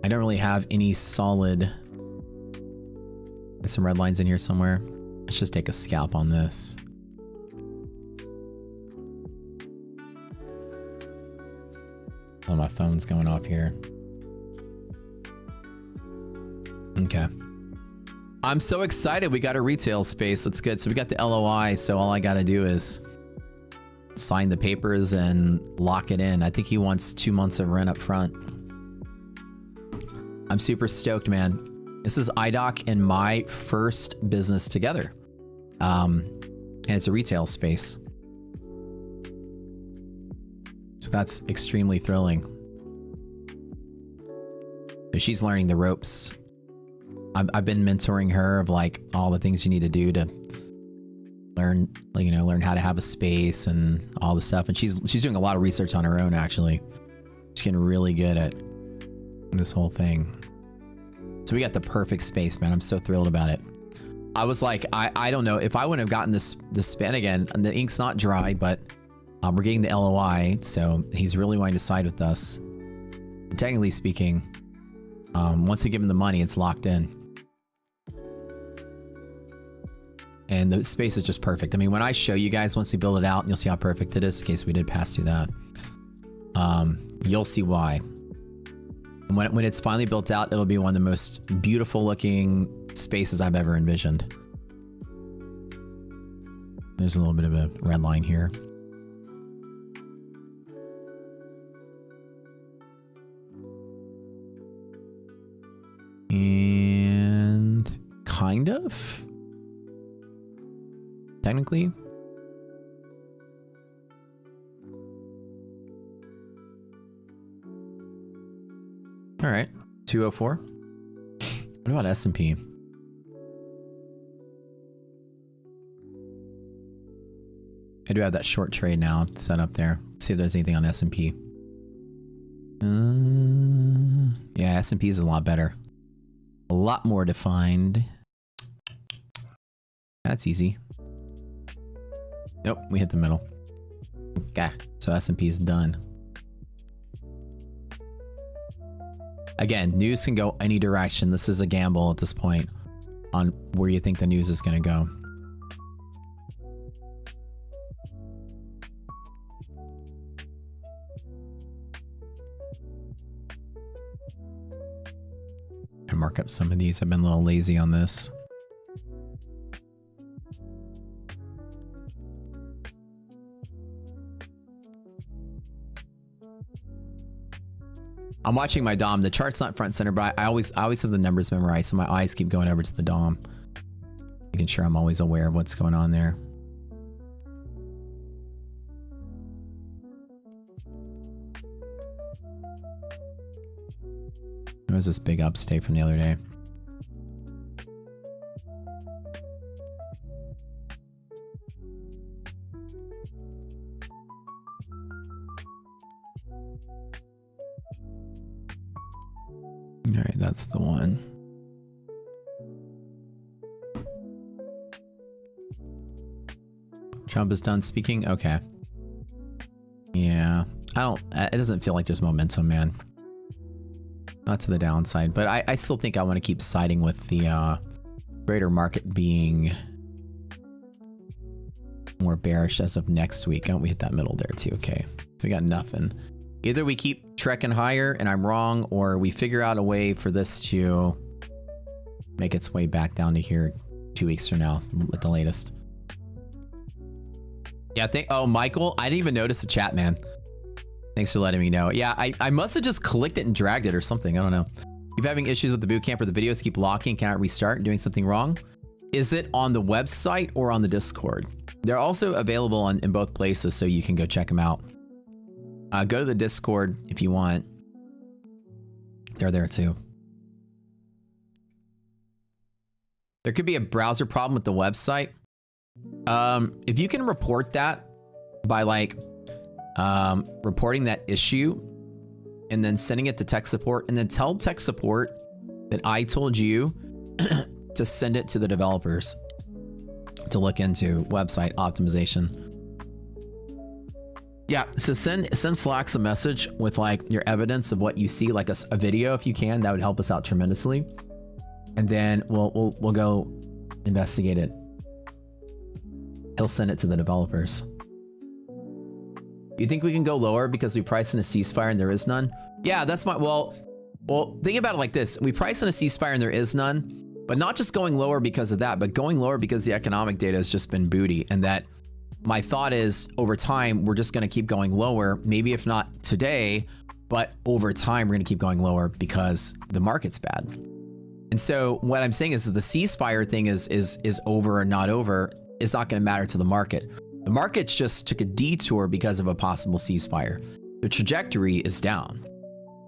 I don't really have any solid... There's some red lines in here somewhere. Let's just take a scalp on this. Oh, my phone's going off here. Okay. I'm so excited. We got a retail space. That's good. So we got the LOI. So all I got to do is sign the papers and lock it in. I think he wants 2 months of rent up front. I'm super stoked, man. This is iDoc and my first business together. And it's a retail space. So that's extremely thrilling. She's learning the ropes. I've been mentoring her of like all the things you need to do to learn, you know, learn how to have a space and all the stuff. And she's doing a lot of research on her own, actually. She's getting really good at this whole thing. So we got the perfect space, man. I'm so thrilled about it. I was like, I don't know if I wouldn't have gotten this span again. And the ink's not dry, but we're getting the LOI, so he's really wanting to side with us. But technically speaking, once we give him the money, it's locked in. And the space is just perfect. I mean, when I show you guys, once we build it out, and you'll see how perfect it is, in case we did pass through that. You'll see why. And when it's finally built out, it'll be one of the most beautiful looking spaces I've ever envisioned. There's a little bit of a red line here. And kind of, technically. All right, 204. What about S&P? I do have that short trade now set up there. Let's see if there's anything on S&P. Yeah, S&P is a lot better. A lot more defined. That's easy. Nope, we hit the middle. Okay, so S&P is done. Again, news can go any direction. This is a gamble at this point on where you think the news is going to go. I mark up some of these. I've been a little lazy on this. I'm watching my DOM. The chart's not front and center, but I always have the numbers memorized, so my eyes keep going over to the DOM, making sure I'm always aware of what's going on there. There was this big upstay from the other day. All right, that's the one. Trump is done speaking? Okay. Yeah, it doesn't feel like there's momentum, man. Not to the downside, but I still think I want to keep siding with the greater market being more bearish as of next week. Oh, we hit that middle there too. Okay, so we got nothing. Either we keep trekking higher and I'm wrong, or we figure out a way for this to make its way back down to here 2 weeks from now at the latest. Yeah, oh, Michael, I didn't even notice the chat, man. Thanks for letting me know. Yeah, I must have just clicked it and dragged it or something. I don't know. Keep having issues with the bootcamp or the videos keep locking, cannot restart, and doing something wrong. Is it on the website or on the Discord? They're also available in both places, so you can go check them out. Go to the Discord if you want. They're there too. There could be a browser problem with the website. If you can report that by like reporting that issue and then sending it to tech support and then tell tech support that I told you just send it to the developers to look into website optimization. Yeah, so send Slacks a message with like your evidence of what you see, like a video if you can. That would help us out tremendously. And then we'll go investigate it. He'll send it to the developers. You think we can go lower because we price in a ceasefire and there is none? Yeah, that's my, well, think about it like this. We price in a ceasefire and there is none, but not just going lower because of that, but going lower because the economic data has just been booty. And that my thought is over time, we're just going to keep going lower. Maybe if not today, but over time, we're going to keep going lower because the market's bad. And so what I'm saying is that the ceasefire thing is over or not over is not going to matter to the market. The markets just took a detour because of a possible ceasefire. The trajectory is down.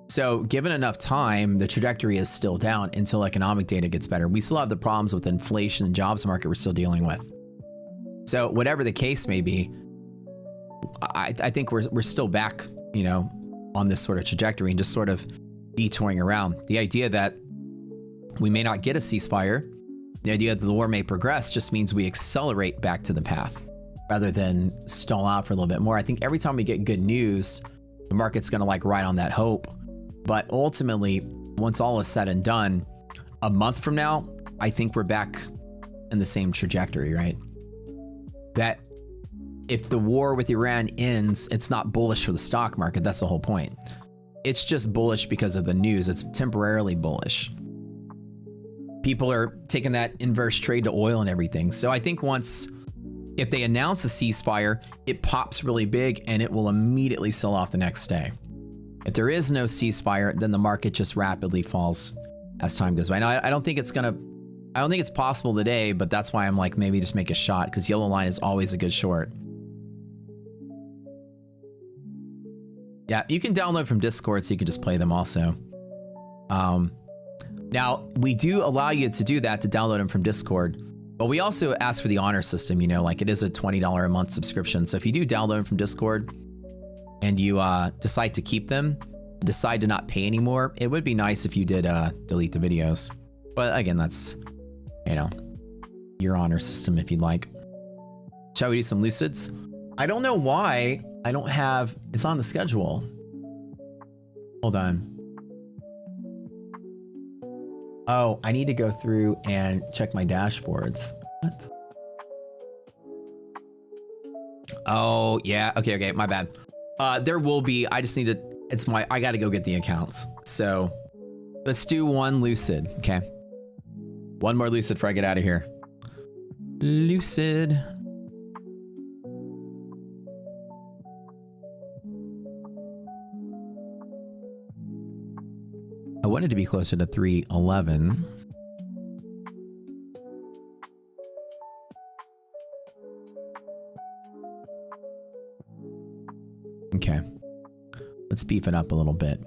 So given enough time, the trajectory is still down until economic data gets better. We still have the problems with inflation and jobs market we're still dealing with. So whatever the case may be, I think we're still back, you know, on this sort of trajectory and just sort of detouring around. The idea that we may not get a ceasefire, the idea that the war may progress just means we accelerate back to the path rather than stall out for a little bit more. I think every time we get good news, the market's going to like ride on that hope. But ultimately, once all is said and done, a month from now, I think we're back in the same trajectory, right? That if the war with Iran ends, it's not bullish for the stock market. That's the whole point. It's just bullish because of the news. It's temporarily bullish. People are taking that inverse trade to oil and everything. So I think if they announce a ceasefire, it pops really big and it will immediately sell off the next day. If there is no ceasefire, then the market just rapidly falls as time goes by. Now, I don't think it's possible today, but that's why I'm like, maybe just make a shot because yellow line is always a good short. Yeah, you can download from Discord so you can just play them also. Now, we do allow you to do that, to download them from Discord, but we also ask for the honor system, you know, like it is a $20 a month subscription. So if you do download them from Discord and you decide to keep them, decide to not pay anymore, it would be nice if you did delete the videos. But again, that's, you know, your honor system if you'd like. Shall we do some Lucids? I don't know why I don't have, it's on the schedule. Hold on. Oh, I need to go through and check my dashboards. What? Oh, yeah. Okay, my bad. There will be, I just need to, I got to go get the accounts. So let's do one Lucid. Okay. One more Lucid before I get out of here. Lucid. I wanted to be closer to 311. Okay. Let's beef it up a little bit.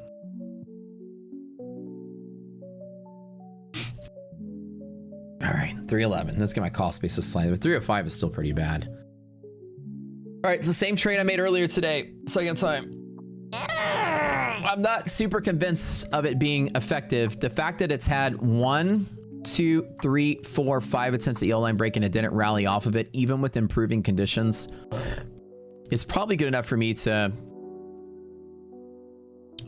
All right, 311. Let's get my cost basis slightly, but 305 is still pretty bad. All right, it's the same trade I made earlier today. Second time. I'm not super convinced of it being effective. The fact that it's had 1, 2, 3, 4, 5 attempts at yellow line break and it didn't rally off of it, even with improving conditions, is probably good enough for me to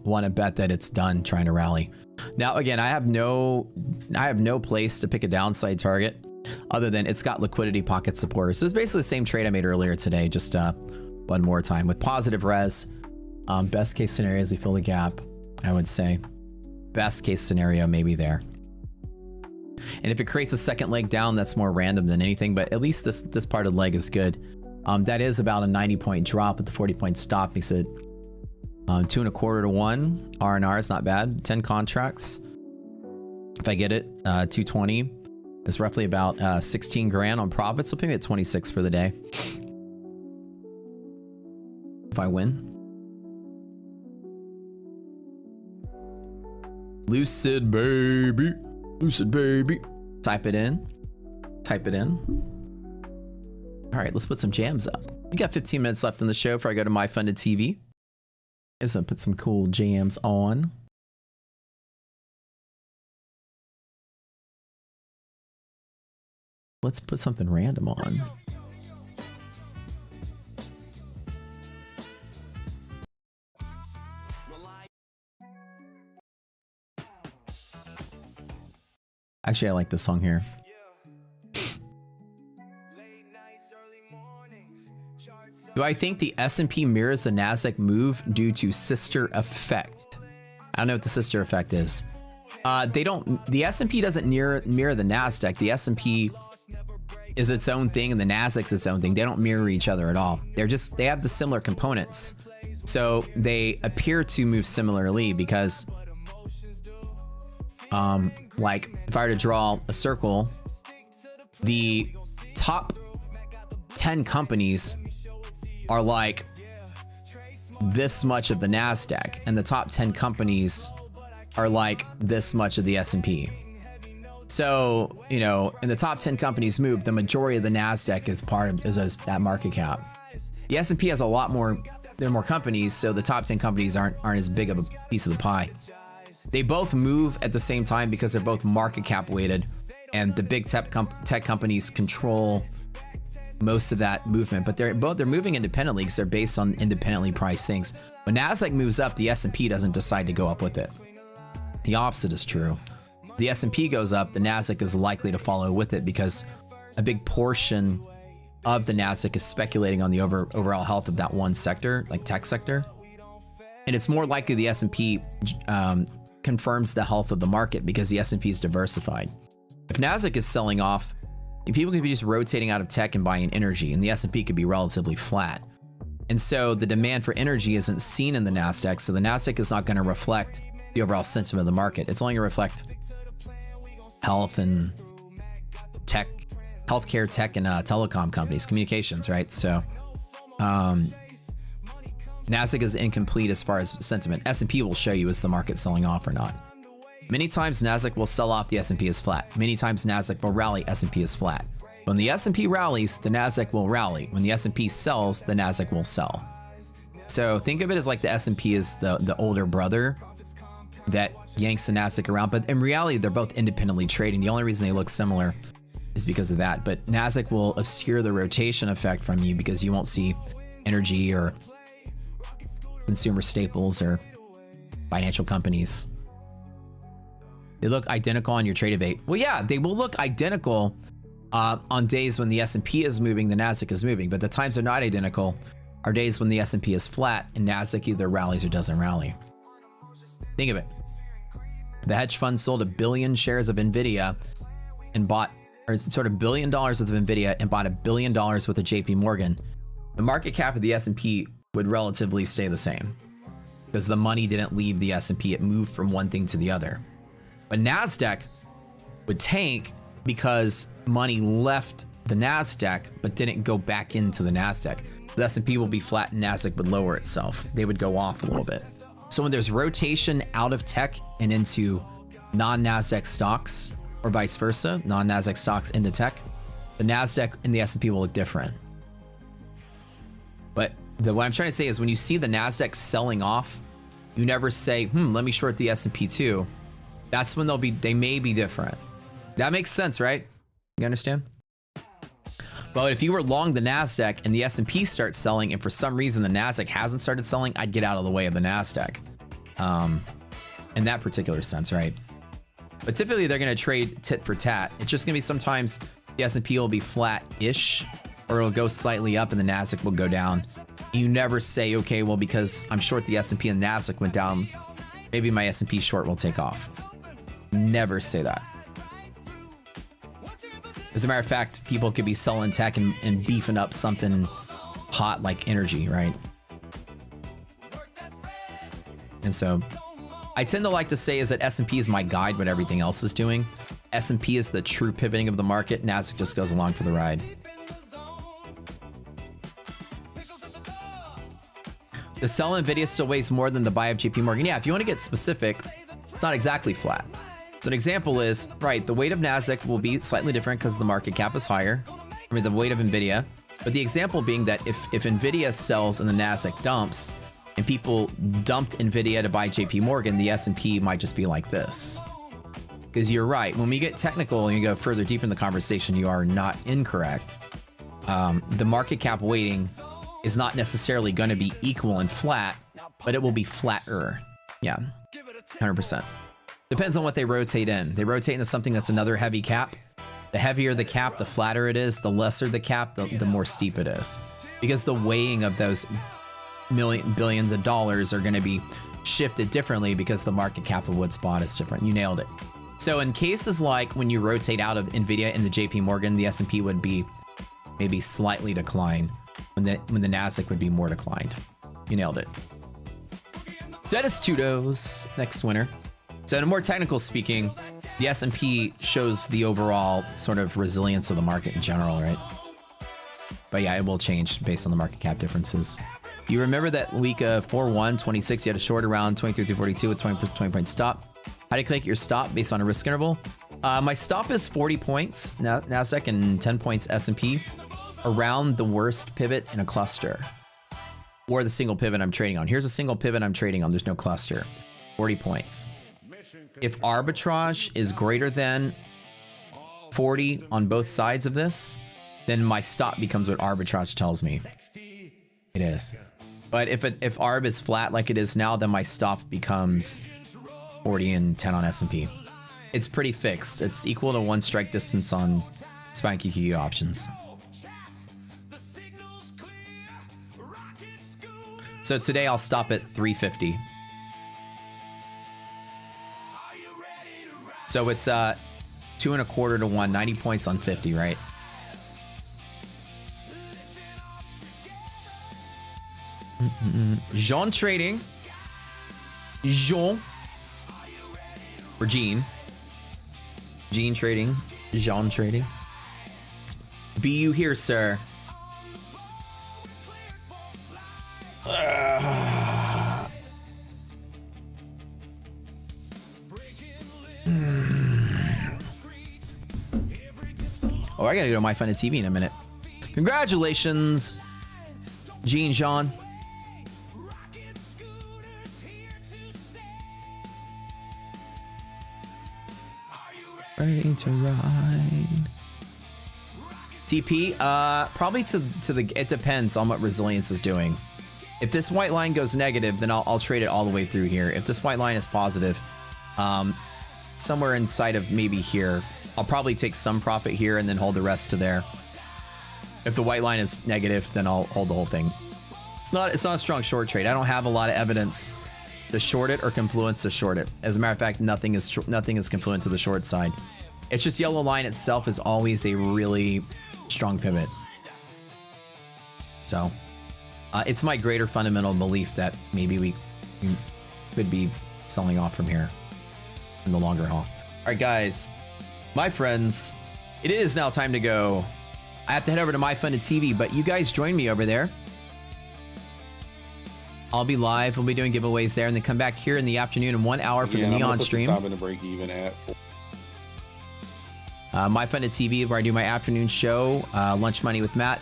want to bet that it's done trying to rally. Now, again, I have no place to pick a downside target other than it's got liquidity pocket support. So it's basically the same trade I made earlier today, just one more time with positive res. Best case scenario is we fill the gap, I would say. Best case scenario, maybe there. And if it creates a second leg down, that's more random than anything, but at least this part of the leg is good. That is about a 90-point drop, but the 40-point stop makes it 2.25 to 1. R&R is not bad. 10 contracts. If I get it, 220. It's roughly about 16 grand on profit, so maybe at 26 for the day. If I win. Lucid baby. Lucid baby. Type it in. Type it in. All right, let's put some jams up. We got 15 minutes left in the show before I go to My Funded TV. Guess I'll put some cool jams on. let's put something random on. Actually, I like this song here. Do I think the S&P mirrors the Nasdaq move due to sister effect? I don't know what the sister effect is. They don't. The S&P doesn't mirror the Nasdaq. The S&P is its own thing, and the Nasdaq's its own thing. They don't mirror each other at all. They have the similar components, so they appear to move similarly because, like if I were to draw a circle, the top 10 companies are like this much of the Nasdaq, and the top 10 companies are like this much of the S&P. So, you know, and the top 10 companies move, the majority of the Nasdaq is that market cap. The S&P has a lot more, there are more companies, so the top 10 companies aren't as big of a piece of the pie. They both move at the same time because they're both market cap weighted, and the big tech companies control most of that movement, but they're moving independently because they're based on independently priced things. When Nasdaq moves up, the S&P doesn't decide to go up with it. The opposite is true. The S&P goes up, the Nasdaq is likely to follow with it because a big portion of the Nasdaq is speculating on the overall health of that one sector, like tech sector. And it's more likely the S&P confirms the health of the market because the S&P is diversified. If Nasdaq is selling off, people could be just rotating out of tech and buying energy, and the S&P could be relatively flat. And so the demand for energy isn't seen in the Nasdaq, so the Nasdaq is not going to reflect the overall sentiment of the market. It's only going to reflect health and tech, healthcare, tech, and telecom companies, communications, right? So Nasdaq is incomplete as far as sentiment. S&P will show you is the market selling off or not. Many times Nasdaq will sell off, the S&P is flat. Many times Nasdaq will rally, S&P is flat. When the S&P rallies, the Nasdaq will rally. When the S&P sells, the Nasdaq will sell. So think of it as like the S&P is the older brother that yanks the Nasdaq around, but in reality, they're both independently trading. The only reason they look similar is because of that. But Nasdaq will obscure the rotation effect from you because you won't see energy or consumer staples or financial companies. They look identical on your trade of 8. Well, yeah, they will look identical on days when the S&P is moving, the Nasdaq is moving, but the times they're not identical are days when the S&P is flat and Nasdaq either rallies or doesn't rally. Think of it. The hedge fund sold 1 billion shares of Nvidia and bought, or sort of $1 billion worth of Nvidia and bought $1 billion worth of JP Morgan. The market cap of the S&P would relatively stay the same because the money didn't leave the S&P. It moved from one thing to the other. But Nasdaq would tank because money left the Nasdaq but didn't go back into the Nasdaq. The S&P will be flat and Nasdaq would lower itself. They would go off a little bit. So when there's rotation out of tech and into non-Nasdaq stocks, or vice versa, non-Nasdaq stocks into tech, the Nasdaq and the S&P will look different. But what I'm trying to say is when you see the Nasdaq selling off, you never say, let me short the S&P too. That's when they may be different. That makes sense, right? You understand? But if you were long the Nasdaq and the S&P starts selling, and for some reason the Nasdaq hasn't started selling, I'd get out of the way of the Nasdaq. In that particular sense, right? But typically they're going to trade tit for tat. It's just going to be sometimes the S&P will be flat-ish, or it'll go slightly up and the Nasdaq will go down. You never say, okay, well, because I'm short the S&P and the Nasdaq went down, maybe my S&P short will take off. Never say that. As a matter of fact, people could be selling tech and beefing up something hot like energy, right? And so I tend to like to say is that S&P is my guide, what everything else is doing. S&P is the true pivoting of the market. Nasdaq just goes along for the ride. The sell Nvidia still weighs more than the buy of JP Morgan. Yeah, if you want to get specific, it's not exactly flat. So an example is, right, the weight of Nasdaq will be slightly different because the market cap is higher. I mean, the weight of Nvidia. But the example being that if Nvidia sells and the Nasdaq dumps, and people dumped Nvidia to buy JP Morgan, the S&P might just be like this. because you're right. When we get technical and you go further deep in the conversation, you are not incorrect. The market cap weighting is not necessarily going to be equal and flat, but it will be flatter. Yeah, 100%. Depends on what they rotate in. They rotate into something that's another heavy cap. The heavier the cap, the flatter it is. The lesser the cap, the more steep it is. Because the weighing of those billions of dollars are going to be shifted differently because the market cap of what's bought is different. You nailed it. So in cases like when you rotate out of NVIDIA and the JP Morgan, the S&P would be maybe slightly declined when the NASDAQ would be more declined. You nailed it. Dennis Tudos, next winner. So in a more technical speaking, the S&P shows the overall sort of resilience of the market in general, right? But yeah, it will change based on the market cap differences. You remember that week of 4-1-26, you had a short around 23 through 42 with 20 point stop. How do you calculate your stop based on a risk interval? My stop is 40 points NASDAQ and 10 points S&P around the worst pivot in a cluster or the single pivot I'm trading on. Here's a single pivot I'm trading on. There's no cluster. 40 points. If arbitrage is greater than 40 on both sides of this, then my stop becomes what arbitrage tells me it is. But if arb is flat like it is now, then my stop becomes 40 and 10 on S&P. It's pretty fixed. It's equal to one strike distance on SPY and QQQ options. So today I'll stop at 350. So it's 2.25 to 1, 90 points on 50, right? Jean trading. Jean. Or Jean. Jean trading. Jean trading. Be you here, sir? Oh, I gotta go to My Funded TV in a minute. Congratulations, Jean Jean. Ready to ride. TP, probably to the. It depends on what resilience is doing. If this white line goes negative, then I'll trade it all the way through here. If this white line is positive, somewhere inside of maybe here, I'll probably take some profit here and then hold the rest to there. If the white line is negative, then I'll hold the whole thing. It's not a strong short trade. I don't have a lot of evidence to short it or confluence to short it. As a matter of fact, nothing is confluent to the short side. It's just yellow line itself is always a really strong pivot. So it's my greater fundamental belief that maybe we could be selling off from here in the longer haul. All right, guys, my friends, it is now time to go. I have to head over to My Funded TV, but you guys join me over there. I'll be live. We'll be doing giveaways there, and then come back here in the afternoon in 1 hour for the Neon stream. Stop in the break even at. My Funded TV, where I do my afternoon show, Lunch Money with Matt.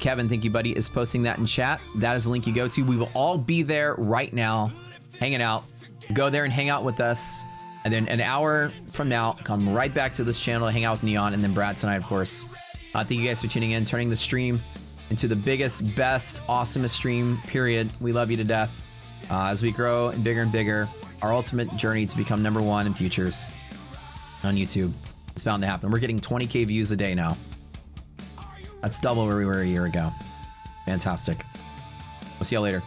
Kevin, thank you, buddy, is posting that in chat. That is the link you go to. We will all be there right now, hanging out. Go there and hang out with us. And then an hour from now, come right back to this channel to hang out with Neon and then Brad tonight, of course. Thank you guys for tuning in, turning the stream into the biggest, best, awesomest stream, period. We love you to death. As we grow and bigger, our ultimate journey to become #1 in futures on YouTube is bound to happen. We're getting 20K views a day now. That's double where we were a year ago. Fantastic. We'll see y'all later.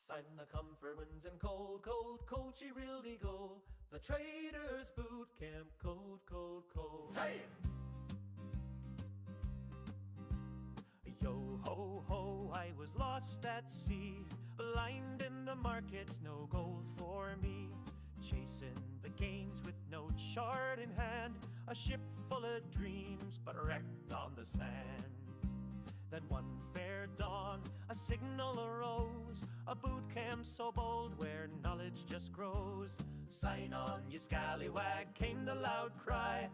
Sign the comfort winds and cold, she really go. The Traders Boot Camp, cold. Hey! Yo ho ho, I I was lost at sea, blind in the markets, no gold for me. Chasing the gains with no chart in hand, a ship full of dreams, but wrecked on the sand. Then one fair dawn, a signal arose, a boot camp so bold where knowledge just grows. Sign on, ye scallywag, came the loud cry.